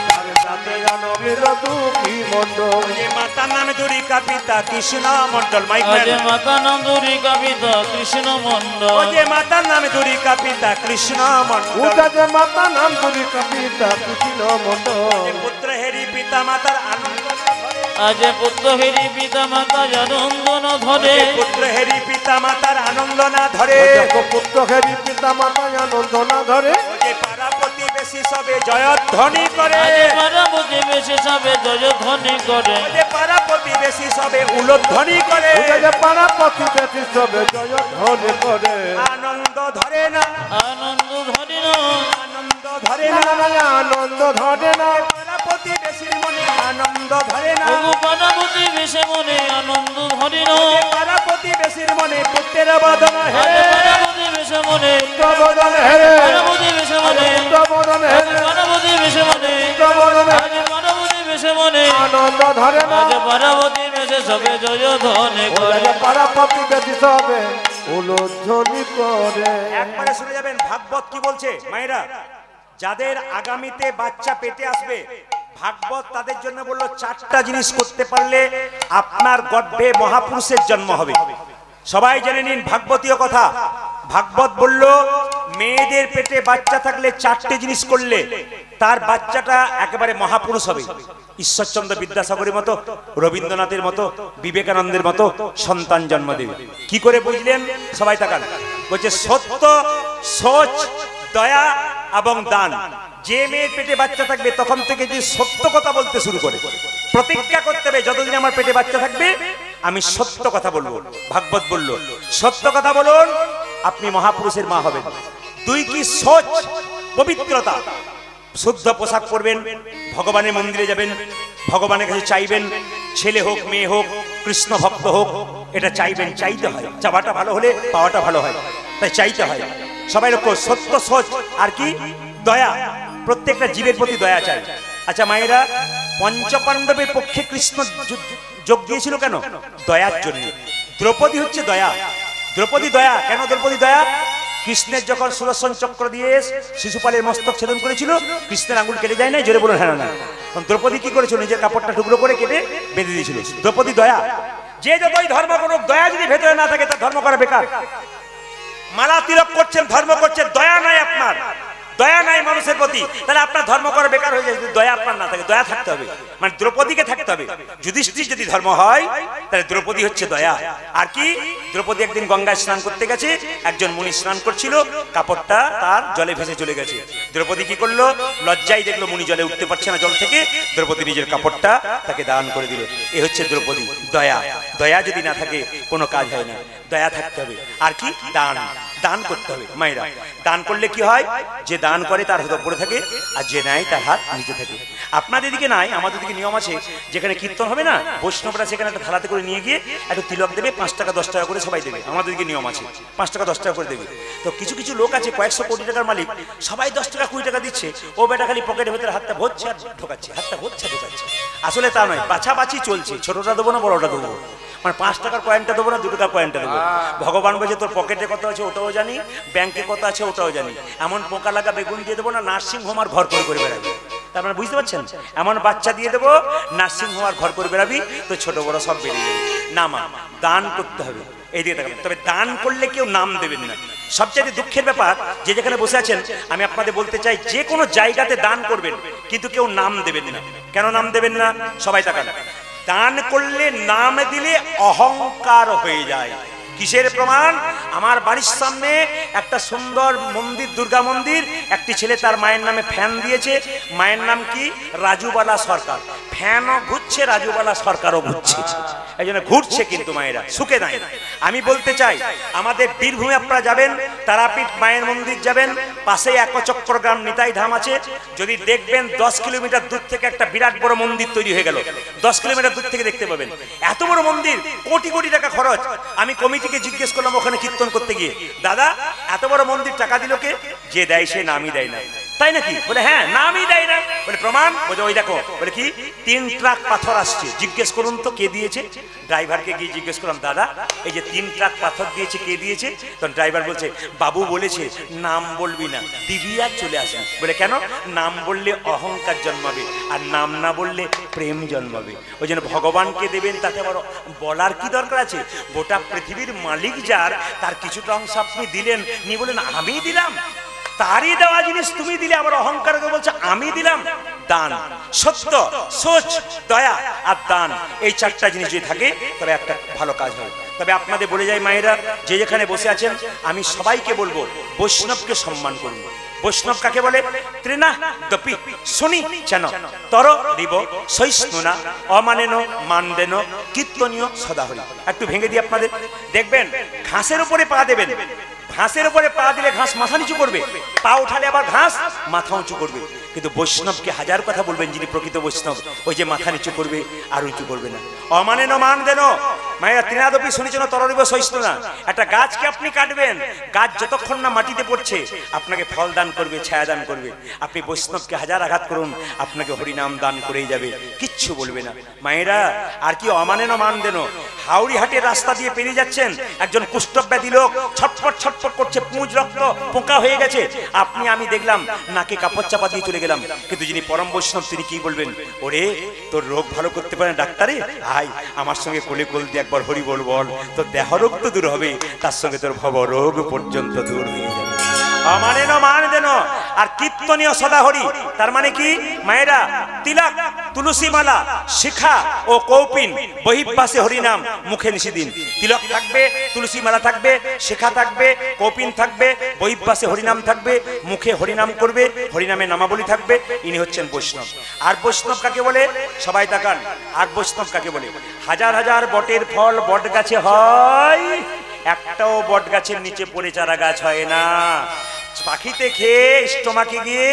তার সাথে জন্মের দুঃখী মণ্ডল যে মাতার নামে দুরিকা পিতা কৃষ্ণ মন্ডল মাইক আজ মাতা নন্দুরি কবিতা কৃষ্ণ মন্ডল ও যে মাতার নামে দুরিকা পিতা কৃষ্ণ মন্ডল উঠা যে মাতা নাম ধরি কবিতা কৃষ্ণ মণ্ডল যে পুত্র হেরি পিতা মাতার আনন্দ আজ পুত্র হেরি পিতা মাতা জনন্দন ধরে পুত্র হেরি পিতা মাতার আনন্দ না ধরে পুত্র হেরি পিতা মাতা আনন্দ না ধরে ও যে পাড়া প্রতিবেশী সবে জয়ধ্বনি করে আজ পার্বতী বেশে সবে জয়ধ্বনি করে ও যে পাড়া প্রতিবেশী সবে উলধ্বনি করে উঠা যে পাড়া প্রতিবেশী সবে জয় ধ্বনি করে আনন্দ ধরে না আনন্দ ধরি আনন্দ ধরে না আনন্দ ধরে না পাড়া প্রতিবেশীর মনে আনন্দ ধরে না ওগো পার্বতী বেশে মনে আনন্দ ধরি পাড়া প্রতিবেশীর মনে পুত্রের বদন আজ হে পার্বতী বেশে মনে বদন হেরে পার্বতী বেশে মনে বদন আজ হেরে পার্বতী বেশে মনে বদন আজ পার্বতী বেশে মনে আনন্দ ধরে না আজ পার্বতী বেশে সবে জয়ধ্বনি করে পাড়া প্রতিবেশী সবে উলধ্বনি করে একবারে শুনে যাবেন ভাগবত কি বলছে মায়েরা যাদের আগামীতে বাচ্চা পেটে আসবে ভাগবত তাদের জন্য বললো 4টা জিনিস করতে পারলে আপনার গর্ভে মহাপুরুষের জন্ম হবে সবাই জেনে নিন ভাগবতীয় কথা ভাগবত বলল মেয়েদের পেটে বাচ্চা থাকলে 4টে জিনিস করলে তার বাচ্চাটা একেবারে মহাপুরুষ হবে ঈশ্বরচন্দ্র বিদ্যাসাগরের মতো রবীন্দ্রনাথের মতো বিবেকানন্দের মতো সন্তান জন্ম দেবে কি করে বুঝলেন সবাই তাকান বলছে সত্য সোচ দয়া এবং দান যে মেয়ের পেটে বাচ্চা থাকবে তখন থেকে যে সত্য কথা বলতে শুরু করে প্রতিজ্ঞা করতে হবে যতদিন আমার পেটে বাচ্চা থাকবে আমি সত্য কথা বলবো ভাগবত বলল সত্য কথা বলুন আপনি মহাপুরুষের মা হবেন 2 কি সোচ পবিত্রতা শুদ্ধ পোশাক পরবেন ভগবানের মন্দিরে যাবেন ভগবানের কাছে চাইবেন ছেলে হোক মেয়ে হোক কৃষ্ণ ভক্ত হোক এটা চাইবেন চাইতে হয় চাওয়াটা ভালো হলে পাওয়াটা ভালো হয় তাই চাইতে হয় সবাই লোক সত্য সোচ আর কি দয়া প্রত্যেকটা জীবের প্রতি দয়া চাই আচ্ছা মায়েরা পঞ্চপাণ্ডবের পক্ষে কৃষ্ণ যোগ দিয়েছিল কেন দয়ার জন্য দ্রৌপদী হচ্ছে দয়া দ্রৌপদী দয়া কেন দ্রৌপদী দয়া কৃষ্ণের যখন সুদর্শন চক্র দিয়ে শিশুপালের মস্তক ছেদন করেছিল কৃষ্ণের আঙুল কেটে যায় না জোরে বলুন হ্যাঁ না তখন দ্রৌপদী কি করেছিল নিজের কাপড়টা টুকরো করে কেটে বেঁধে দিয়েছিল দ্রৌপদী দয়া যে যতই ধর্ম করুক দয়া যদি ভেতরে না থাকে তার ধর্ম করা বেকার মালা তিলক করছেন ধর্ম করছেন দয়া নাই আপনার দয়া নাই মানুষের প্রতি তাহলে আপনার ধর্ম করা বেকার হয়ে যায় যদি দয়া আপনার না থাকে দয়া থাকতে হবে মানে দ্রৌপদীকে থাকতে হবে যুধিষ্ঠির যদি ধর্ম হয় তাহলে দ্রৌপদী হচ্ছে দয়া আর কি দ্রৌপদী একদিন গঙ্গায় স্নান করতে গেছে একজন মুনি স্নান করছিল কাপড়টা তার জলে ভেসে চলে গেছে দ্রৌপদী কি করলো লজ্জায় দেখলো মুনি জলে উঠতে পারছে না জল থেকে দ্রৌপদী নিজের কাপড়টা তাকে দান করে দিল এ হচ্ছে দ্রৌপদী দয়া দয়া যদি না থাকে কোনো কাজ হয় না দয়া থাকতে হবে আর কি দান দান করতে হবে মায়েরা দান করলে কি হয় যে দান করে তার হাত উপরে থাকে আর যে নাই তার হাত নিচে থাকে আপনাদের দিকে নাই আমাদের দিকে নিয়ম আছে যেখানে কীর্তন হবে না বৈষ্ণবরা সেখানে একটা থালাতে করে নিয়ে গিয়ে একটু তিলক দেবে 5 টাকা 10 টাকা করে সবাই দেবে আমাদের দিকে নিয়ম আছে 5 টাকা 10 টাকা করে দেবে তো কিছু কিছু লোক আছে কয়েকশো কোটি টাকার মালিক সবাই 10 টাকা 20 টাকা দিচ্ছে ও বেটা খালি পকেটের ভেতরে হাতটা ভরছে আর ঢোকাচ্ছে হাতটা ভরছে ঢোকাচ্ছে আসলে তা নয় বাছাবাছি চলছে ছোটটা দেবো না বড়টা দেবো মানে 5 টাকার কয়েনটা দেবো না 2 টাকার কয়েনটা দেবো ভগবান বলছে তোর পকেটে কত আছে ওটাও জানি ব্যাংকে কত আছে ওটাও জানি এমন পোকা লাগা বেগুন দিয়ে দেবো না নার্সিং হোম আর ঘর করে করে বেড়াবি তার মানে বুঝতে পারছেন এমন বাচ্চা দিয়ে দেবো নার্সিং হোম আর ঘর করে বেড়াবি তো ছোট বড় সব বেরিয়ে যাবে না মা দান করতে হবে এই দিকে তাকাবেন তবে দান করলে কেউ নাম দেবেন না সবচেয়ে দুঃখের ব্যাপার যে যেখানে বসে আছেন আমি আপনাদের বলতে চাই যে কোনো জায়গাতে দান করবেন কিন্তু কেউ নাম দেবেন না কেন নাম দেবেন না সবাই তাকান দান করলে নাম দিলে অহংকার হয়ে যায় কিসের প্রমাণ আমার বাড়ির সামনে একটা সুন্দর মন্দির দুর্গা মন্দির একটি ছেলে তার মায়ের নামে ফ্যান দিয়েছে মায়ের নাম কি রাজুবালা সরকার ফ্যানও ঘুরছে রাজুবালা সরকারও ঘুরছে এই জন্য ঘুরছে কিন্তু মায়েরা সুখে নাই আমি বলতে চাই আমাদের বীরভূমে আপনারা যাবেন তারাপীঠ মায়ের মন্দির যাবেন পাশে একচক্র গ্রাম নিতাই ধাম আছে যদি দেখবেন 10 কিলোমিটার দূর থেকে একটা বিরাট বড় মন্দির তৈরি হয়ে গেল 10 কিলোমিটার দূর থেকে দেখতে পাবেন এত বড় মন্দির কোটি কোটি টাকা খরচ আমি কমিটিকে জিজ্ঞেস করলাম ওখানে কীর্তন করতে গিয়ে দাদা এত বড় মন্দির টাকা দিল কে যে দেয় সে নামই দেয় না তাই নাকি? বলে হ্যাঁ, নামই দেয় না। বলে প্রমাণ? বলে ওই দেখো। বলে কি? 3 ট্রাক পাথর আসছে, জিজ্ঞেস করুন তো কে দিয়েছে। ড্রাইভারকে গিয়ে জিজ্ঞেস করলাম, দাদা এই যে 3 ট্রাক পাথর দিয়েছে কে দিয়েছে? তখন ড্রাইভার বলছে, বাবু বলেছে নাম বলবি না, দিবি আর চলে আসবি। বলে কেন? নাম বললে অহংকার জন্মাবে, আর নাম না বললে প্রেম জন্মাবে। ওই জন্য ভগবানকে দেবেন, তাতে আবার বলার কি দরকার আছে? গোটা পৃথিবীর মালিক যার, তার কিছুটা অংশ আপনি দিলেন, নিয়ে বলেন আমি দিলাম। তারই দেওয়া জিনিস তুমি দিলে, আবার অহংকার করে বলছে আমি দিলাম। দান, সত্য, সোচ, দয়া আর দান, এই 4টা জিনিস যদি থাকে তবে একটা ভালো কাজ হয়। তবে আপনাদের বলে যাই মায়েরা, যে যেখানে বসে আছেন, আমি সবাইকে বলবো বৈষ্ণবকে সম্মান করুন। বৈষ্ণব কাকে বলে? ত্রিনা দপি শুনি চেন তর রিব সহিষ্ণুনা অমানেন মানদেন কীর্তনীয় সদাহরি। একটু ভেঙে দিই আপনাদের, দেখবেন ঘাসের উপরে পা দেবেন, ঘাসের উপরে পা দিলে ঘাস মাথা নিচু করবে, পা উঠালে আবার ঘাস মাথা উঁচু করবে। কিন্তু বৈষ্ণবকে হাজার কথা বলবেন, যিনি প্রকৃত বৈষ্ণব, ওই যে মাথা নিচু করবে আর উঁচু করবে না। অমানেন মানদেন মায়েরা ত্রিনাদপি শুনেছেন তররিব সহিষ্ণু না। একটা গাছকে আপনি কাটবেন, গাছ যতক্ষণ না মাটিতে পড়ছে আপনাকে ফল দান করবে, ছায়া দান করবে। আপনি বৈষ্ণবকে হাজার আঘাত করুন, আপনাকে হরিনাম দান করেই যাবে, কিচ্ছু বলবে না। মায়েরা আর কি অমানেন মানদেন? হাওড়ি হাটের রাস্তা দিয়ে পেরিয়ে যাচ্ছেন, একজন কুষ্ঠব্যাধি লোক ছটফট ছটফট করছে, পুঁজ রক্ত পোকা হয়ে গেছে, আপনি আমি দেখলাম নাকে কাপড় চাপা দিয়ে চলে গেলাম। কিন্তু যিনি পরম বৈষ্ণব তিনি কি বলবেন? ওরে তোর রোগ ভালো করতে পারেন ডাক্তারে, আয় আমার সঙ্গে কোলে কোল দিয়ে একবার হরি বল বল, তোর দেহ রোগ তো দূর হবে, তার সঙ্গে তোর ভব রোগ পর্যন্ত দূর হয়ে যাবে। আমানেন মানদেন আর কীর্তনীয় সদাহরি, তার মানে কি মায়েরা? তিলক, তুলসী মালা, শিখা ও কৌপিন, বহির্বাসে হরিনাম, মুখে নিষিদিন। তিলক থাকবে, তুলসী মালা থাকবে, শিখা থাকবে, কৌপিন থাকবে, বহির্বাসে হরিনাম থাকবে, মুখে হরিনাম করবে, হরিনামে নামাবলী থাকবে। ইনি হচ্ছেন বৈষ্ণব। আর বৈষ্ণব কাকে বলে? সবাই তাকান, আর বৈষ্ণব কাকে বলে? হাজার হাজার বটের ফল বট গাছে হয়, একটাও বট গাছের নিচে পড়ে চারা গাছ হয় না। পাখিতে খেয়ে স্টোমাকে গিয়ে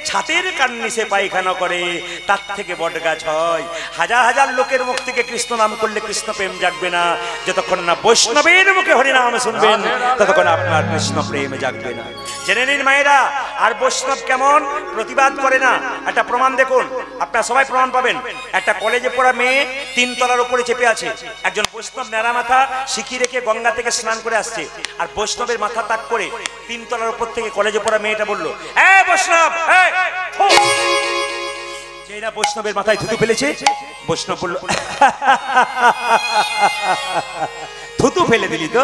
ছাতের কান্নিসে পায়খানা করে, তার থেকে বট গাছ হয়। হাজার হাজার লোকের মুখ থেকে কৃষ্ণ নাম করলে কৃষ্ণ প্রেম জাগবে না। যতক্ষণ না বৈষ্ণবের মুখে হরিনাম শুনবেন, ততক্ষণ আপনার কৃষ্ণ প্রেম জাগবে না। জেনে নিন মায়েরা, আর বৈষ্ণব কেমন? প্রতিবাদ করে না। একটা প্রমাণ দেখুন, আপনারা সবাই প্রমাণ পাবেন। একটা কলেজে পড়া মেয়ে 3 তলার উপরে চেপে আছে, একজন বৈষ্ণব ন্যাড়া মাথা শিখি রেখে গঙ্গা থেকে স্নান করে আসছে, আর বৈষ্ণবের মাথা তাক করে 3 তলার উপর থেকে কলেজে পড়া মেয়েটা বলল, এ বৈষ্ণব, যেই না বৈষ্ণবের মাথায় থুতু ফেলেছে, বৈষ্ণব বলল, থুতু ফেলে দিলি তো?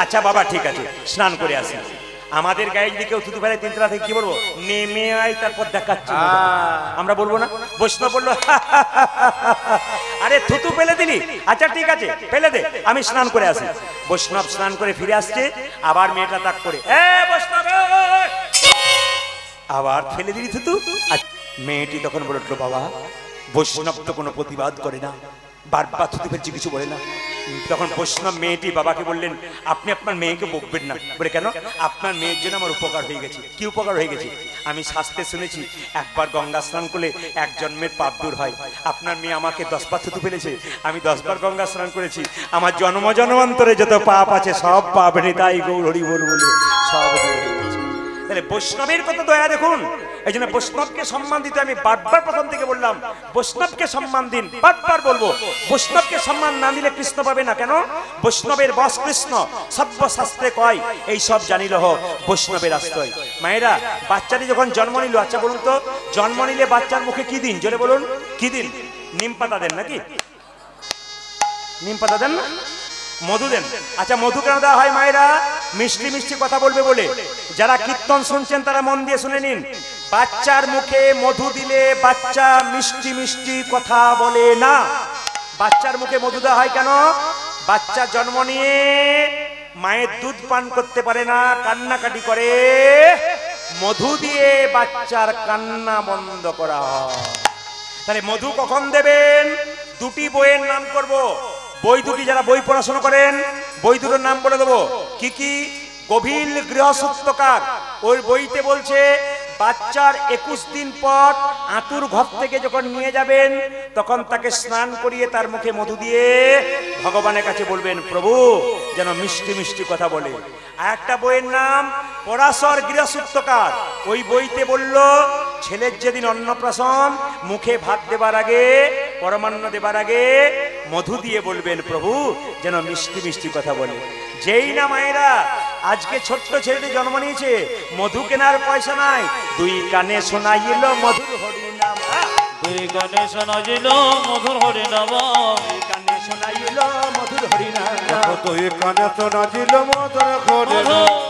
আচ্ছা বাবা ঠিক আছে, স্নান করে আসি। আমাদের গায়ে যদি কেউ থুতু ফেলে 3 তলা থেকে কি বলবো? নেমে আয়, তারপর দেখাচ্ছি। আমরা বলবো না? বৈষ্ণব বললো, আরে থুতু ফেলে দিলি? আচ্ছা ঠিক আছে ফেলে দে, আমি স্নান করে আসি। বৈষ্ণব স্নান করে ফিরে আসছে, আবার মেয়েটা তাক করে, এ বৈষ্ণব, আবার ফেলে দিলি থুতু? মেয়েটি তখন বলে উঠলো, বাবা বৈষ্ণব তো কোনো প্রতিবাদ করে না, বারবার থুতু ফেলছি, কিছু বলে না। তখন বৈষ্ণব মেয়েটি বাবাকে বললেন, আপনি আপনার মেয়েকে বকবেন না। বলে কেন? আপনার মেয়ের জন্য আমার উপকার হয়ে গেছে। কি উপকার হয়ে গেছে? আমি শাস্ত্রে শুনেছি একবার গঙ্গা স্নান করলে 1 জন্মের পাপ দূর হয়। আপনার মেয়ে আমাকে 10 বার থুতু ফেলেছে, আমি 10 বার গঙ্গা স্নান করেছি, আমার জন্ম জন্মান্তরে যত পাপ আছে সব পাপ নিতাই গৌর হরি বল বলে সব দূর হয়ে গেছে। তাহলে বৈষ্ণবের কত দয়া দেখুন। এই জন্য বৈষ্ণবকে সম্মান দিতে আমি বারবার প্রথম থেকে বললাম, বৈষ্ণবকে সম্মান দিন, বারবার বলবো। বৈষ্ণবকে সম্মান না দিলে কৃষ্ণ পাবে না। কেন? বৈষ্ণবের বস কৃষ্ণ, সর্বশাস্ত্রে কয় এই সব জানিল হ বৈষ্ণবের আশ্রয়। মায়েরা বাচ্চাটি যখন জন্ম নিল, আচ্ছা বলুন তো, জন্ম নিলে বাচ্চার মুখে কি দিন? জোরে বলুন, কি দিন? নিম পাতা দেন নাকি? নিম পাতা দেন না? মধু দেন। আচ্ছা মধু কেন দেওয়া হয় মায়েরা? মিষ্টি মিষ্টি কথা বলবে বলে। যারা কীর্তন শুনছেন তারা মন দিয়ে শুনে নিন, বাচ্চার মুখে মধু দিলে বাচ্চা মিষ্টি মিষ্টি কথা বলে না। বাচ্চার মুখে মধু দেওয়া হয় কেন? বাচ্চা জন্ম নিয়ে মায়ের দুধ পান করতে পারে না, কান্নাকাটি করে, মধু দিয়ে বাচ্চার কান্না বন্ধ করা হয়। তাহলে মধু কখন দেবেন? 2টি বইয়ের নাম করব, বই 2টি, যারা বই পড়াশোনা করেন বই 2টোর নাম বলে দেবো। কি কি? গভীর গৃহসূত্রকার, ওই বইতে বলছে বাচ্চার 21 দিন পর আঁতুর ঘর থেকে যখন নিয়ে যাবেন তখন তাকে স্নান করিয়ে তার মুখে মধু দিয়ে ভগবানের কাছে বলবেন, প্রভু যেন মিষ্টি মিষ্টি কথা বলে। আর একটা বইয়ের নাম পরাশর গৃহসূত্রকার ওই বইতে বলল ছেলের যেদিন অন্নপ্রাশন মুখে ভাত দেবার আগে পরমান্ন দেবার আগে মধু দিয়ে বলবেন প্রভু যেন মিষ্টি মিষ্টি কথা বলে। যেই না মায়েরা আজকে ছোট্ট ছেলেটি জন্ম নিয়েছে, মধু কেনার পয়সা নাই, দুই কানে শোনাইল মধুর হরিনাম, দুই কানে শোনাইল মধুর হরিনাম, দুই কানে শোনাইল মধুর হরিনাম, তুই কানে শোনাছিল মধুর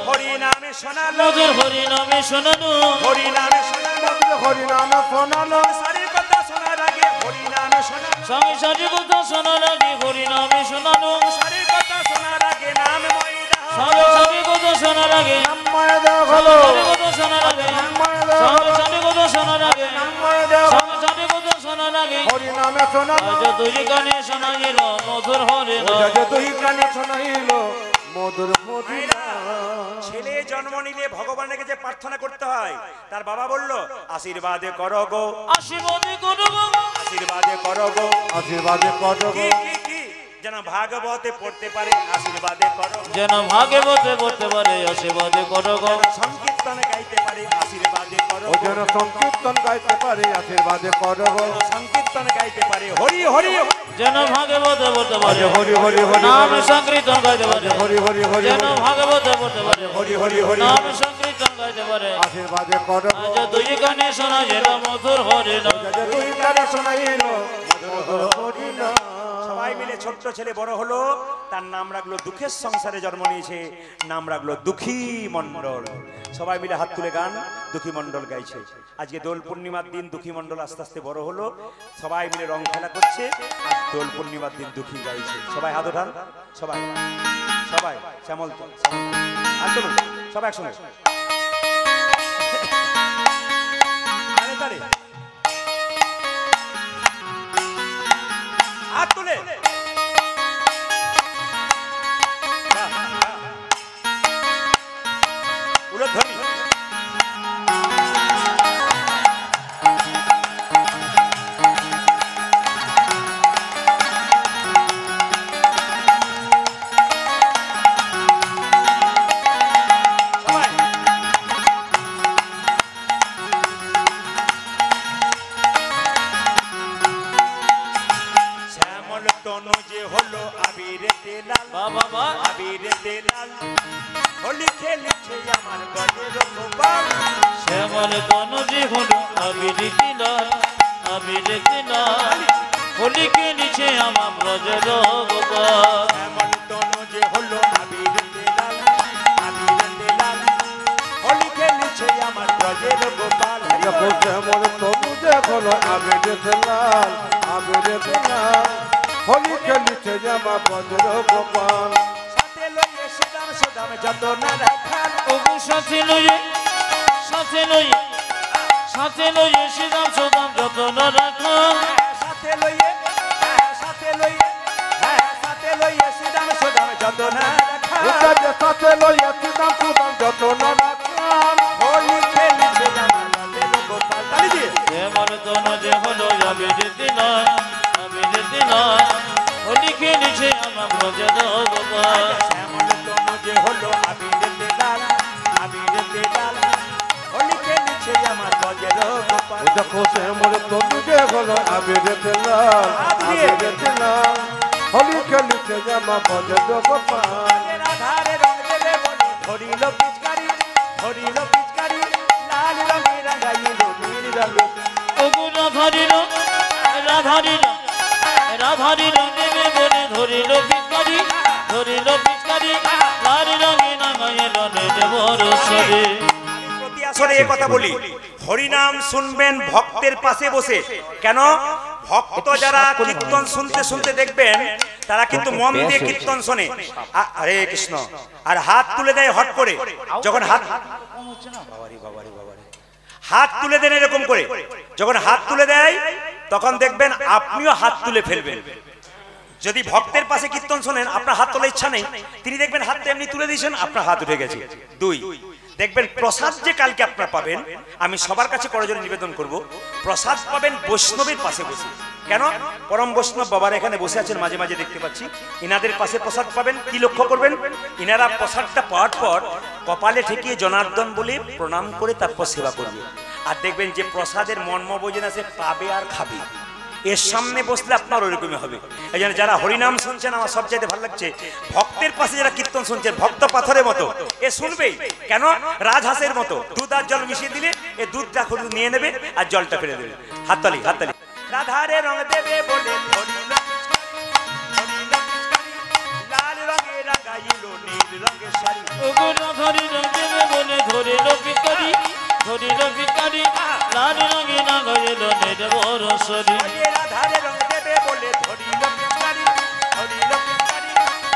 হরিনামে শোনালো, মধুর হরিনামে শোনানো, হরিনামে শোনালো, হরিনাম শোনালো, সারির কথা শোনার আগে হরিনামে শোনালো, স্বামী সারি কথা শোনার আগে হরিনামে শোনানো, সারির কথা শোনার আগে নাম ময়দা, স্বামী সারি কথা শোনার আগে, নাম্মায় দেওয়া হলো, সারি কথা শোনার আগে, নাম্মায় দেওয়া স্বামী হলো, সারি কথা শোনার আগে, নাম্মায় দেওয়া স্বামী সারি কথা শোনার আগে, হরিনামে শোনালো, আজ দুই কানে শোনাইল মধুর হরিনাম। তুই কানে শোনাইল মধুর হরিনাম। ছেলে জন্ম নিলে ভগবানের কাছে প্রার্থনা করতে হয়। তার বাবা বলল আশীর্বাদে করো গো, আশীর্বাদে করব, আশীর্বাদে করো গো, আশীর্বাদে করো কি কি কি যেন ভাগবতে পড়তে পারে, আশীর্বাদে করো, যেন ভাগবতে পড়তে পারে, আশীর্বাদে করো গো, যেন সংকীর্তনে গাইতে পারে, আশীর্বাদে করো, ও যেন সংকীর্তন গাইতে পারে, আশীর্বাদে করো, যেন সংকীর্তনে গাইতে পারে, হরি হরি হরি, যেন ভাগবতে পড়তে পারে, হরি হরি হরি নাম সংকীর্তন গাইতে পারে, হরি হরি হরি যেন ভাগবতে পড়তে পারে, হরি হরি হরি নাম সংকীর্তন গাইতে পারে, আশীর্বাদে করো, আজ দুই কানে শোনাইল মধুর হরিনাম। তুই কানে শোনাইল মধুর হরিনাম। সবাই মিলে ছোট্ট ছেলে বড় হলো, তার নাম রাখলো দুঃখের সংসারে জন্ম নিয়েছে, নাম রাখলো দুঃখী মণ্ডল। সবাই মিলে হাত তুলে গান দুঃখী মণ্ডল গাইছে। আজকে দোল পূর্ণিমার দিন দুঃখী মণ্ডল আস্তে আস্তে বড় হলো, সবাই মিলে রং খেলা করছে আর দোল পূর্ণিমার দিন দুঃখী গাইছে। সবাই হাত ওঠান, সবাই সবাই শ্যামল তো হাত তুলুন, সবাই একসঙ্গে তালে তালে হাত তুলে উলধ্বনি। শ্যামল তনু যে হলো আবিরেতে লাল, বাবা বা আবিরেতে লাল, হোলি খেলেছে আমার গজের গোপাল। শ্যামল তনুজি হলো আবির লাল, আবির লাল, হোলি খেলিছে আমার ব্রজের গোপাল। শ্যামল তনু যে হলো আবিরেতে লাল, আবিরেতে লাল, হোলি খেলেছে আমার গজের গোপাল। দেখো শ্যামল তবু দেখলো আবিরেতে লাল, আবিরেতে লাল, হোলি খেলিছে জামা বজ্র গোপাল। সাথে লইয়ে সুদাম সুদাম যত না রাখাল, ওগো সাথে লইয়ে, সাথে লইয়ে, সাথে লইয়ে শ্রীরাম সুদাম যতন রাখাল। সাথে লইয়ে, সাথে লইয়ে, সাথে লইয়ে সুদাম সুদাম যত না রাখাল। যে সাথে লইয়া সুদাম সুদাম যত না রাখাল। হোলি খেলেছে আমার গজের গোপাল। তালি দিয়ে শ্যামল তনুজি হলো আবির লাল, আবির লাল, হোলি খেলিছে আমার ব্রজের গোপাল। শ্যামল তনু যে হলো আবিরেতে লাল, আবিরেতে লাল, হোলি খেলেছে আমার গজের গোপাল। দেখো শ্যামল তবু দেখলো আবিরেতে লাল, আবিরেতে লাল, হোলি খেলিছে জামা বজ্র গোপাল। রাধারে রং দেবে বলে ধরিল পিচকারি, ধরিল পিচকারি, লাল রঙে রাঙাইল নীল রঙে। ওগো রাধারিল, রাধারিল, রাধারিল দেবে বলে ধরিল পিচকারি, ধরিল পিচকারি, লাল রঙে নাগাইল নেব রসরে। প্রতি আসরে এ কথা বলি, হরিনাম শুনবেন ভক্তের পাশে বসে। কেন? ভক্ত যারা কীর্তন শুনতে শুনতে দেখবেন তারা কিন্তু মন দিয়ে কীর্তন শোনে। হরে কৃষ্ণ, আর হাত তুলে দেয় হট করে। যখন হাত বাবারি বাবারি বাবারি হাত তুলে দেন এরকম করে, যখন হাত তুলে দেয় তখন দেখবেন আপনিও হাত তুলে ফেলবেন। যদি ভক্তের পাশে কীর্তন শোনেন আপনার হাত তোলার ইচ্ছা নেই, তিনি দেখবেন হাতটা এমনি তুলে দিয়েছেন, আপনার হাত উঠে গেছে। দুই, দেখবেন প্রসাদ যে কালকে আপনারা পাবেন, আমি সবার কাছে করজোড়ে নিবেদন করব, প্রসাদ পাবেন বৈষ্ণবের পাশে বসে। কেন? পরম বৈষ্ণব বাবার এখানে বসে আছেন, মাঝে মাঝে দেখতে পাচ্ছি। ইনাদের পাশে প্রসাদ পাবেন, কি লক্ষ্য করবেন? ইনারা প্রসাদটা পাওয়ার পর কপালে ঠেকিয়ে জনার্দন বলে প্রণাম করে তারপর সেবা করবে। আর দেখবেন যে প্রসাদের মর্ম বোঝে না, সে পাবে আর খাবে। এর সামনে বসলে আপনার ওইরকমই হবে। এই জন্য যারা হরিনাম শুনছেন, আমার সবচাইতে ভালো লাগছে ভক্তের পাশে যারা কীর্তন শুনছেন, ভক্ত পাথরের মতো এ শুনবেই। কেন? রাজহাঁসের মতো দুধ আর জল মিশিয়ে দিলে এ দুধটা খুব নিয়ে নেবে আর জলটা ফেলে দেবে। হাততালি, হাততালি। রাধারে রং দেবে বলে লাল রঙে রাঙাইলো নীল রঙের শাড়ি। রাধারে রং দেবে বলে ধরিল ভিখারি, ধরিল ভিখারি, লাল রঙে রাঙাইলো নীল বড় শাড়ি। রাধারে রং দেবে বলে ধরিল ভিখারি, ধরিল ভিখারি,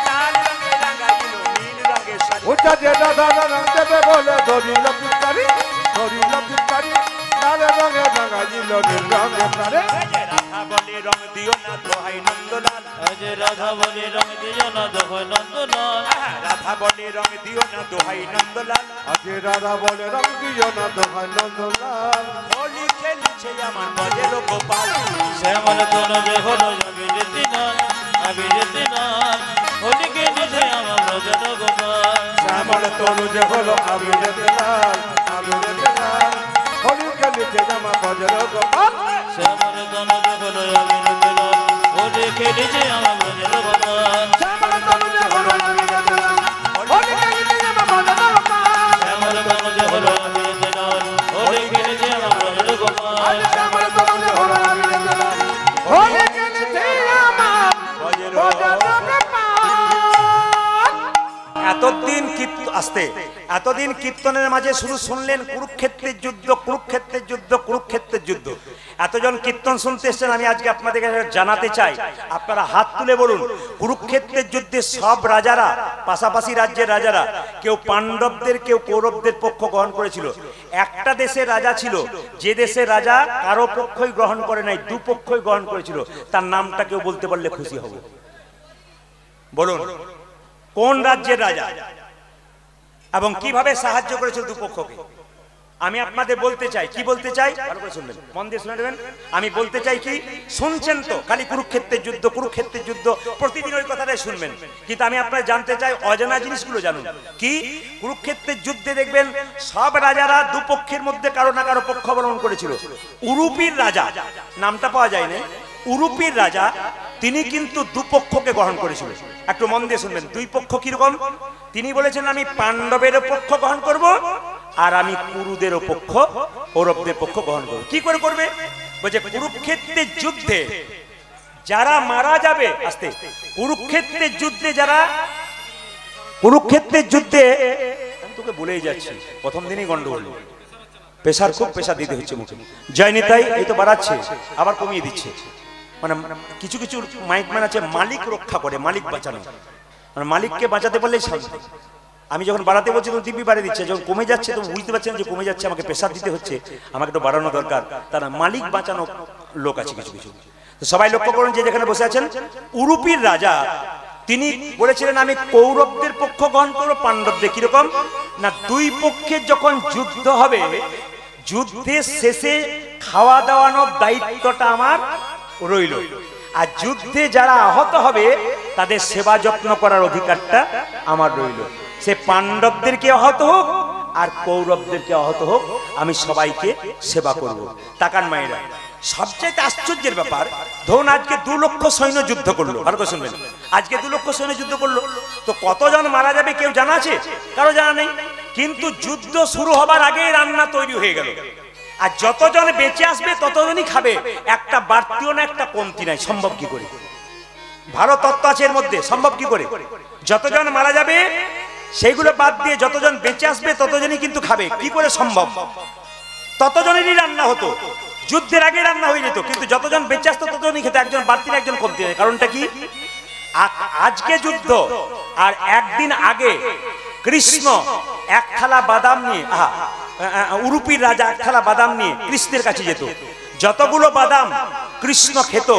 লাল রঙে রাঙাইলো নীল রঙের শাড়ি। ওটা যে রাধা রং দেবে বলে ধরিল ভিখারি, ধরিল ভিখারি, লাল রঙে রাঙাইল নীল রঙের শাড়ি। রাধা বলে রং দিও না দোহাই নন্দলাল, যে রাধা বলে রং দিও না দোহাই নন্দলাল, রাধা বলে রং দিও না দোহাই নন্দলাল। আজে রাধা বলে রং দিও না দোহাই নন্দলাল। হোলি খেলছে আমার বজের গোপাল, শ্যামল তনু হলো আবির দিনাল, আবির দিনাল, হোলি খেলছে আমার ব্রজের গোপাল। শ্যামল তনু যে হলো আবির লাল, আবির লাল, হোলি খেলিছে জামা বজর গোপাল। শ্যামল তনু হলো আবির দিনাল, হোলি খেলছে আমার ব্রজের গোপাল। শ্যামল তনু যে হলো আবির লাল, হোলি খেলিছে জামা বজর গোপাল। শ্যামল তনু হলো আবির দিনাল, হোলি খেলছে আমার ব্রজের গোপাল। শ্যামল তনু যে হলো আবির লাল, হোলি খেলিছে জামা বজের বজর গোপাল। এতদিন এতদিন কীর্তনের মাঝে শুধু শুনলেন কুরুক্ষেত্রের যুদ্ধ, কুরুক্ষেত্রের যুদ্ধ, কুরুক্ষেত্রের যুদ্ধ। এতজন কীর্তন শুনতে এসেছেন, আমি আজকে আপনাদের কাছে জানাতে চাই, আপনারা হাত তুলে বলুন, কুরুক্ষেত্রের যুদ্ধে সব রাজারা, পাশাপাশি রাজ্যের রাজারা, কেউ পাণ্ডবদের কেউ কৌরবদের পক্ষ গ্রহণ করেছিল। একটা দেশের রাজা ছিল, যে দেশের রাজা কারো পক্ষই গ্রহণ করে নাই, দুপক্ষই গ্রহণ করেছিল। তার নামটা কেউ বলতে পারলে খুশি হব। বলুন কোন রাজ্যের রাজা এবং কিভাবে সাহায্য করেছিল দুপক্ষকে? আমি আপনাদের বলতে চাই, কি বলতে চাই, ভালো করে শুনবেন, মন দিয়ে শুনে নেবেন। আমি বলতে চাই কি, শুনছেন তো খালি কুরুক্ষেত্রের যুদ্ধ, কুরুক্ষেত্রের যুদ্ধ, প্রতিদিন ওই কথাটাই শুনবেন, কিন্তু আমি আপনারা জানতে চাই অজানা জিনিসগুলো জানুন। কি? কুরুক্ষেত্রের যুদ্ধে দেখবেন সব রাজারা দুপক্ষের মধ্যে কারো না কারো পক্ষ অবলম্বন করেছিল। উরুপির রাজা, নামটা পাওয়া যায় না, উরুপির রাজা, তিনি কিন্তু দুপক্ষকে গ্রহণ করেছিল। একটু মন দিয়ে শুনবেন, দুই পক্ষ কিরকম? তিনি বলেছেন আমি পাণ্ডবের পক্ষ গ্রহণ করব, আর আমি কুরুদের পক্ষ, কৌরবদের পক্ষ গ্রহণ করব। কি করে করবে? বলছে কুরুক্ষেত্রের যুদ্ধে যারা মারা যাবে, আস্তে, কুরুক্ষেত্রের যুদ্ধে যারা, কুরুক্ষেত্রের যুদ্ধে, আমি তোকে বলেই যাচ্ছি, প্রথম দিনই গন্ডগোল, প্রেসার খুব প্রেসার দিতে হচ্ছে মুখে। জয় নিতাই, এই তো বাড়াচ্ছে আবার কমিয়ে দিচ্ছে। মানে কিছু কিছু মাইকম্যান আছে মালিক রক্ষা করে, মালিক বাঁচানো, মানে মালিককে বাঁচাতে পারলেই শান্তি। আমি যখন বাড়াতে বলছি তখন দিব্যি বাড়িয়ে দিচ্ছে, যখন কমে যাচ্ছে তখন বুঝতে পারছেন যে কমে যাচ্ছে, আমাকে প্রেসার দিতে হচ্ছে, আমাকে একটু বাড়ানো দরকার। তারা মালিক বাঁচানো লোক আছে কিছু কিছু। তো সবাই লক্ষ্য করুন, যে যেখানে বসে আছেন, উরুপির রাজা তিনি বলেছিলেন আমি কৌরবদের পক্ষ গ্রহণ করবো, পাণ্ডবদের। কিরকম না, দুই পক্ষের যখন যুদ্ধ হবে, যুদ্ধের শেষে খাওয়া দাওয়ানোর দায়িত্বটা আমার রইল, আর যুদ্ধে যারা আহত হবে তাদের সেবা যত্ন করার অধিকারটা আমার রইল। সে পাণ্ডবদেরকে আহত হোক আর কৌরবদেরকে আহত হোক, আমি সবাইকে সেবা করব। তাকান মায়েরা, সবচেয়ে আশ্চর্যের ব্যাপার, ধরুন আজকে 2 লক্ষ সৈন্য যুদ্ধ করলো, ভালো করে শুনবেন, আজকে 2 লক্ষ সৈন্য যুদ্ধ করলো, তো কতজন মারা যাবে কেউ জানা আছে? কারো জানা নেই। কিন্তু যুদ্ধ শুরু হবার আগেই রান্না তৈরি হয়ে গেল, আর যতজন বেঁচে আসবে ততজনই খাবে, একটা বাড়তিও না একটা কমতি নাই। সম্ভব কি করে? ভালো তত্ত্ব আছে এর মধ্যে, সম্ভব কি করে? যতজন মারা যাবে সেইগুলো বাদ দিয়ে যতজন বেঁচে আসবে ততজনই কিন্তু খাবে। কি করে সম্ভব? ততজনেরই রান্না হতো, যুদ্ধের আগে রান্না হয়ে যেত, কিন্তু যতজন বেঁচে আসতো ততজনই খেত, একজন বাড়তি না একজন কমতি নাই। কারণটা কি? আজকে যুদ্ধ আর একদিন আগে কৃষ্ণ এক থালা বাদাম নিয়ে, উরুপির রাজা এক থালা বাদাম নিয়ে কৃষ্ণের কাছে যেত, যতগুলো বাদাম কৃষ্ণ খেত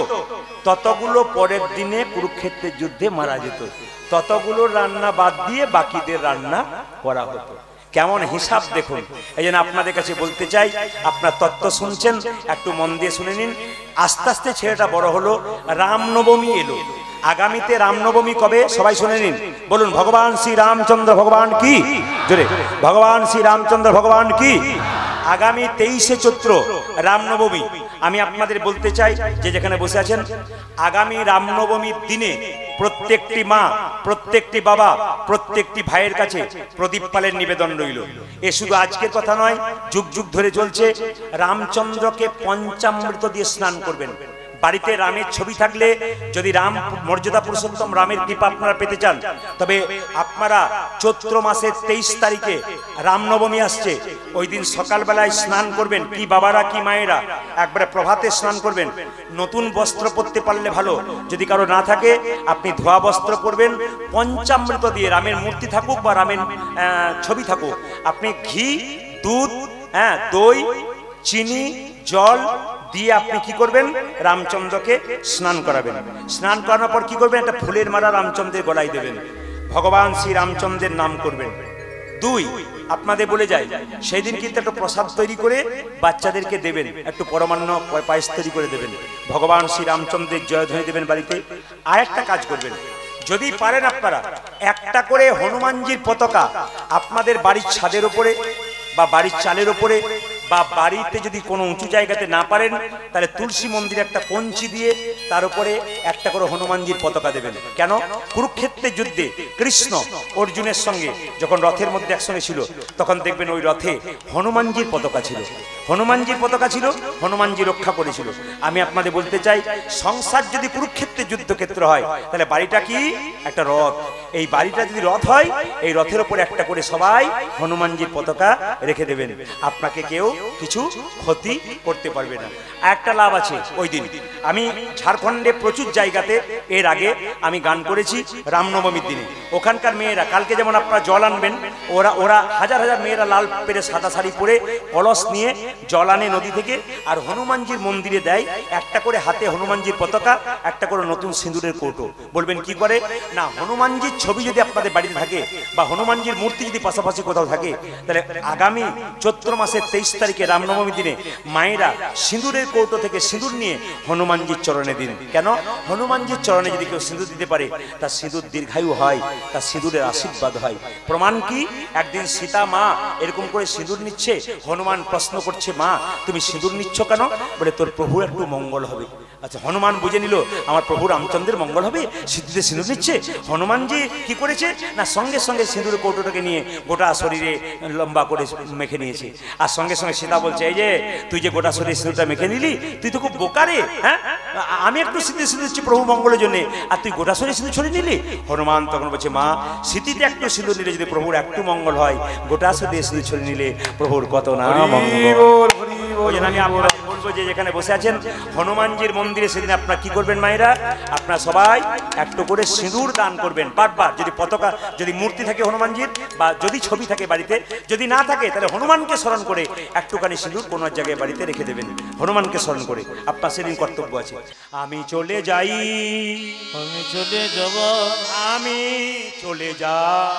ততগুলো পরের দিনে কুরুক্ষেত্রের যুদ্ধে মারা যেত, ততগুলো রান্না বাদ দিয়ে বাকিদের রান্না করা হতো। কেমন হিসাব দেখুন। এই জন্য আপনাদের কাছে বলতে চাই, আপনার তত্ত্ব শুনছেন, একটু মন দিয়ে শুনে নিন। আস্তে আস্তে ছেলেটা বড় হলো, রামনবমী এলো। আগামীতে রামনবমী কবে সবাই শুনে নিন, বলুন ভগবান শ্রী রামচন্দ্র ভগবান কি, জোরে ভগবান শ্রী রামচন্দ্র ভগবান কি। আগামী 23শে চৈত্র রামনবমী। আমি আপনাদের বলতে চাই যে যেখানে বসে আছেন, আগামী রামনবমীর দিনে প্রত্যেকটি মা, প্রত্যেকটি বাবা, প্রত্যেকটি ভাইয়ের কাছে প্রদীপ পালের নিবেদন রইল। এ শুধু আজকের কথা নয়, যুগ যুগ ধরে চলছে। রামচন্দ্রকে পঞ্চামৃত দিয়ে স্নান করবেন। বাড়িতে রামের ছবি থাকলে, যদি রাম মর্যাদা পুরুষোত্তম রামের কৃপা আপনারা পেতে চান, তবে আপনারা চৈত্র মাসের 23 তারিখে রামনবমী আসছে, ওই দিন সকালবেলায় স্নান করবেন। কি বাবারা কি মায়েরা, একবারে প্রভাতে স্নান করবেন। নতুন বস্ত্র পরতে পারলে ভালো, যদি কারো না থাকে আপনি ধোয়া বস্ত্র পরবেন। পঞ্চামৃত দিয়ে, রামের মূর্তি থাকুক বা রামের ছবি থাকুক, আপনি ঘি, দুধ, দই, চিনি, জল দিয়ে আপনি কি করবেন, রামচন্দ্রকে স্নান করাবেন। স্নান করানোর পর কি করবেন, একটা ফুলের মালা রামচন্দ্রের গলায় দেবেন, ভগবান শ্রী রামচন্দ্রের নাম করবেন। 2, আপনাদের বলে যাই, সেই দিন কিন্তু একটা প্রসাদ তৈরি করে বাচ্চাদেরকে দেবেন, একটু পরমান্ন পায়েস তৈরি করে দেবেন, ভগবান শ্রী রামচন্দ্রের জয়ধ্বনি দেবেন বাড়িতে। আর একটা কাজ করবেন, যদি পারেন আপনারা একটা করে হনুমানজির পতাকা আপনাদের বাড়ির ছাদের উপরে বা বাড়ির চালের উপরে, বা বাড়িতে যদি কোনো উঁচু জায়গাতে না পারেন, তাহলে তুলসী মন্দিরে একটা কঞ্চি দিয়ে তার উপরে একটা করে হনুমানজির পতাকা দেবেন। কেন, কুরুক্ষেত্রের যুদ্ধে কৃষ্ণ অর্জুনের সঙ্গে যখন রথের মধ্যে একসঙ্গে ছিল, তখন দেখবেন ওই রথে হনুমানজির পতাকা ছিল। হনুমানজির পতাকা ছিল, হনুমানজি রক্ষা করেছিল। আমি আপনাদের বলতে চাই, সংসার যদি কুরুক্ষেত্রের যুদ্ধক্ষেত্র হয়, তাহলে বাড়িটা কি একটা রথ। এই বাড়িটা যদি রথ হয়, এই রথের উপরে একটা করে সবাই হনুমানজির পতাকা রেখে দেবেন। আপনাকে কেউ কিছু ক্ষতি করতে পারবে না। একটা লাভ আছে ওই দিন। আমি ঝাড়খণ্ডে প্রচুর জায়গাতে এর আগে আমি গান করেছি রামনবমীর দিনে। ওখানকার মেয়েরা, কালকে যেমন আপনারা জল আনবেন, ওরা হাজার হাজার মেয়েরা লাল পেরে সাদা শাড়ি পরে কলস নিয়ে জল আনে নদী থেকে, আর হনুমানজির মন্দিরে দেয় একটা করে হাতে হনুমানজির পতাকা, একটা করে নতুন সিঁদুরের কৌটো। বলবেন কি করে, না হনুমানজির ছবি যদি আপনাদের বাড়িতে থাকে বা হনুমানজির মূর্তি যদি পাশাপাশি কোথাও থাকে, তাহলে আগামী চৈত্র মাসের 23 তারিখে রামনবমীর দিনে মায়েরা সিঁদুরের কৌটো থেকে সিঁদুর নিয়ে হনুমানজির চরণে দিন। কেন, হনুমানজির চরণে যদি কেউ সিঁদুর দিতে পারে, তার সিঁদুর দীর্ঘায়ু হয়, তার সিঁদুরের আশীর্বাদ হয়। প্রমাণ কি, একদিন সীতা মা এরকম করে সিঁদুর নিচ্ছে, হনুমান প্রশ্ন করছে, মা তুমি সিঁদুর নিচ্ছ কেন? বলে তোর প্রভু একটু মঙ্গল হবে। আচ্ছা, হনুমান বুঝে নিল আমার প্রভু রামচন্দ্রের মঙ্গল হবে, সিঁদুরে সিঁদুর নিচ্ছে। হনুমানজি কি করেছে না, সঙ্গে সঙ্গে সিঁদুরের কৌটোটাকে নিয়ে গোটা শরীরে লম্বা করে মেখে নিয়েছে। আর সঙ্গে সঙ্গে সীতা বলছে, এই যে তুই যে গোটা শরীরে সিঁদুরটা মেখে নিলি, তুই তো খুব বোকারে। হ্যাঁ, আমি একটু সিঁদুর সিঁদুর দিচ্ছি প্রভু মঙ্গলের জন্য, আর তুই গোটা শরীরে সিঁদুর ছড়িয়ে নিলি। হনুমান তখন বলছে, মা স্মৃতিতে একটু সিঁদুর নিলে যদি প্রভুর একটু মঙ্গল হয়, গোটা শরীরে সিঁদুর ছড়িয়ে নিলে প্রভুর কত না মঙ্গল। আমি আপনাদের বলবো যে যেখানে বসে আছেন হনুমানজির মন্দিরে, সেদিন আপনারা কি করবেন মায়েরা, আপনারা সবাই একটু করে সিঁদুর দান করবেন বারবার। যদি পতাকা, যদি মূর্তি থাকে হনুমানজির, বা যদি ছবি থাকে বাড়িতে, যদি না থাকে তাহলে হনুমানকে স্মরণ করে একটুখানি সিঁদুর কোনো জায়গায় বাড়িতে রেখে দেবেন, হনুমানকে স্মরণ করে। আপনার সেদিন কর্তব্য আছে। আমি চলে যাই, আমি চলে যাব, আমি চলে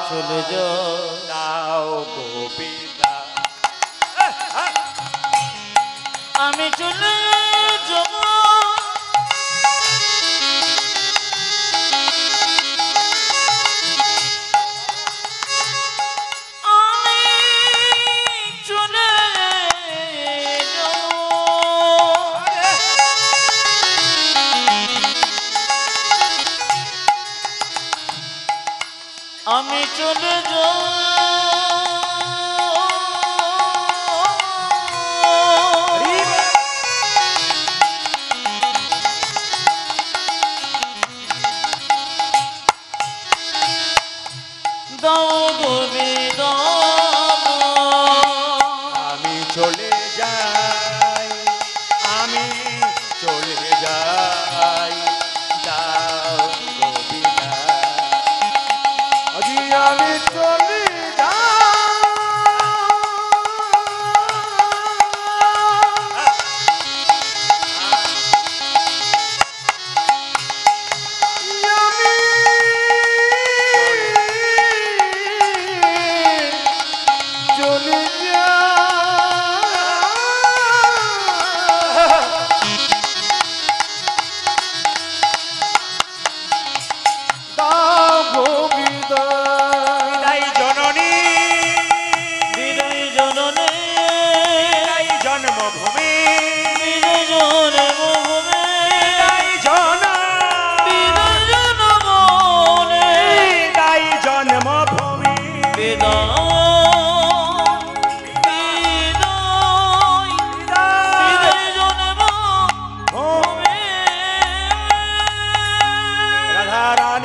চলে যাও গোপিকা, আমি চলে যাব, আমি চলে যাব, দাও তুমি দাও, আমি চলে যাই, আমি চলে যাই, যাও গোপিকা, আজি আমি চলি রানী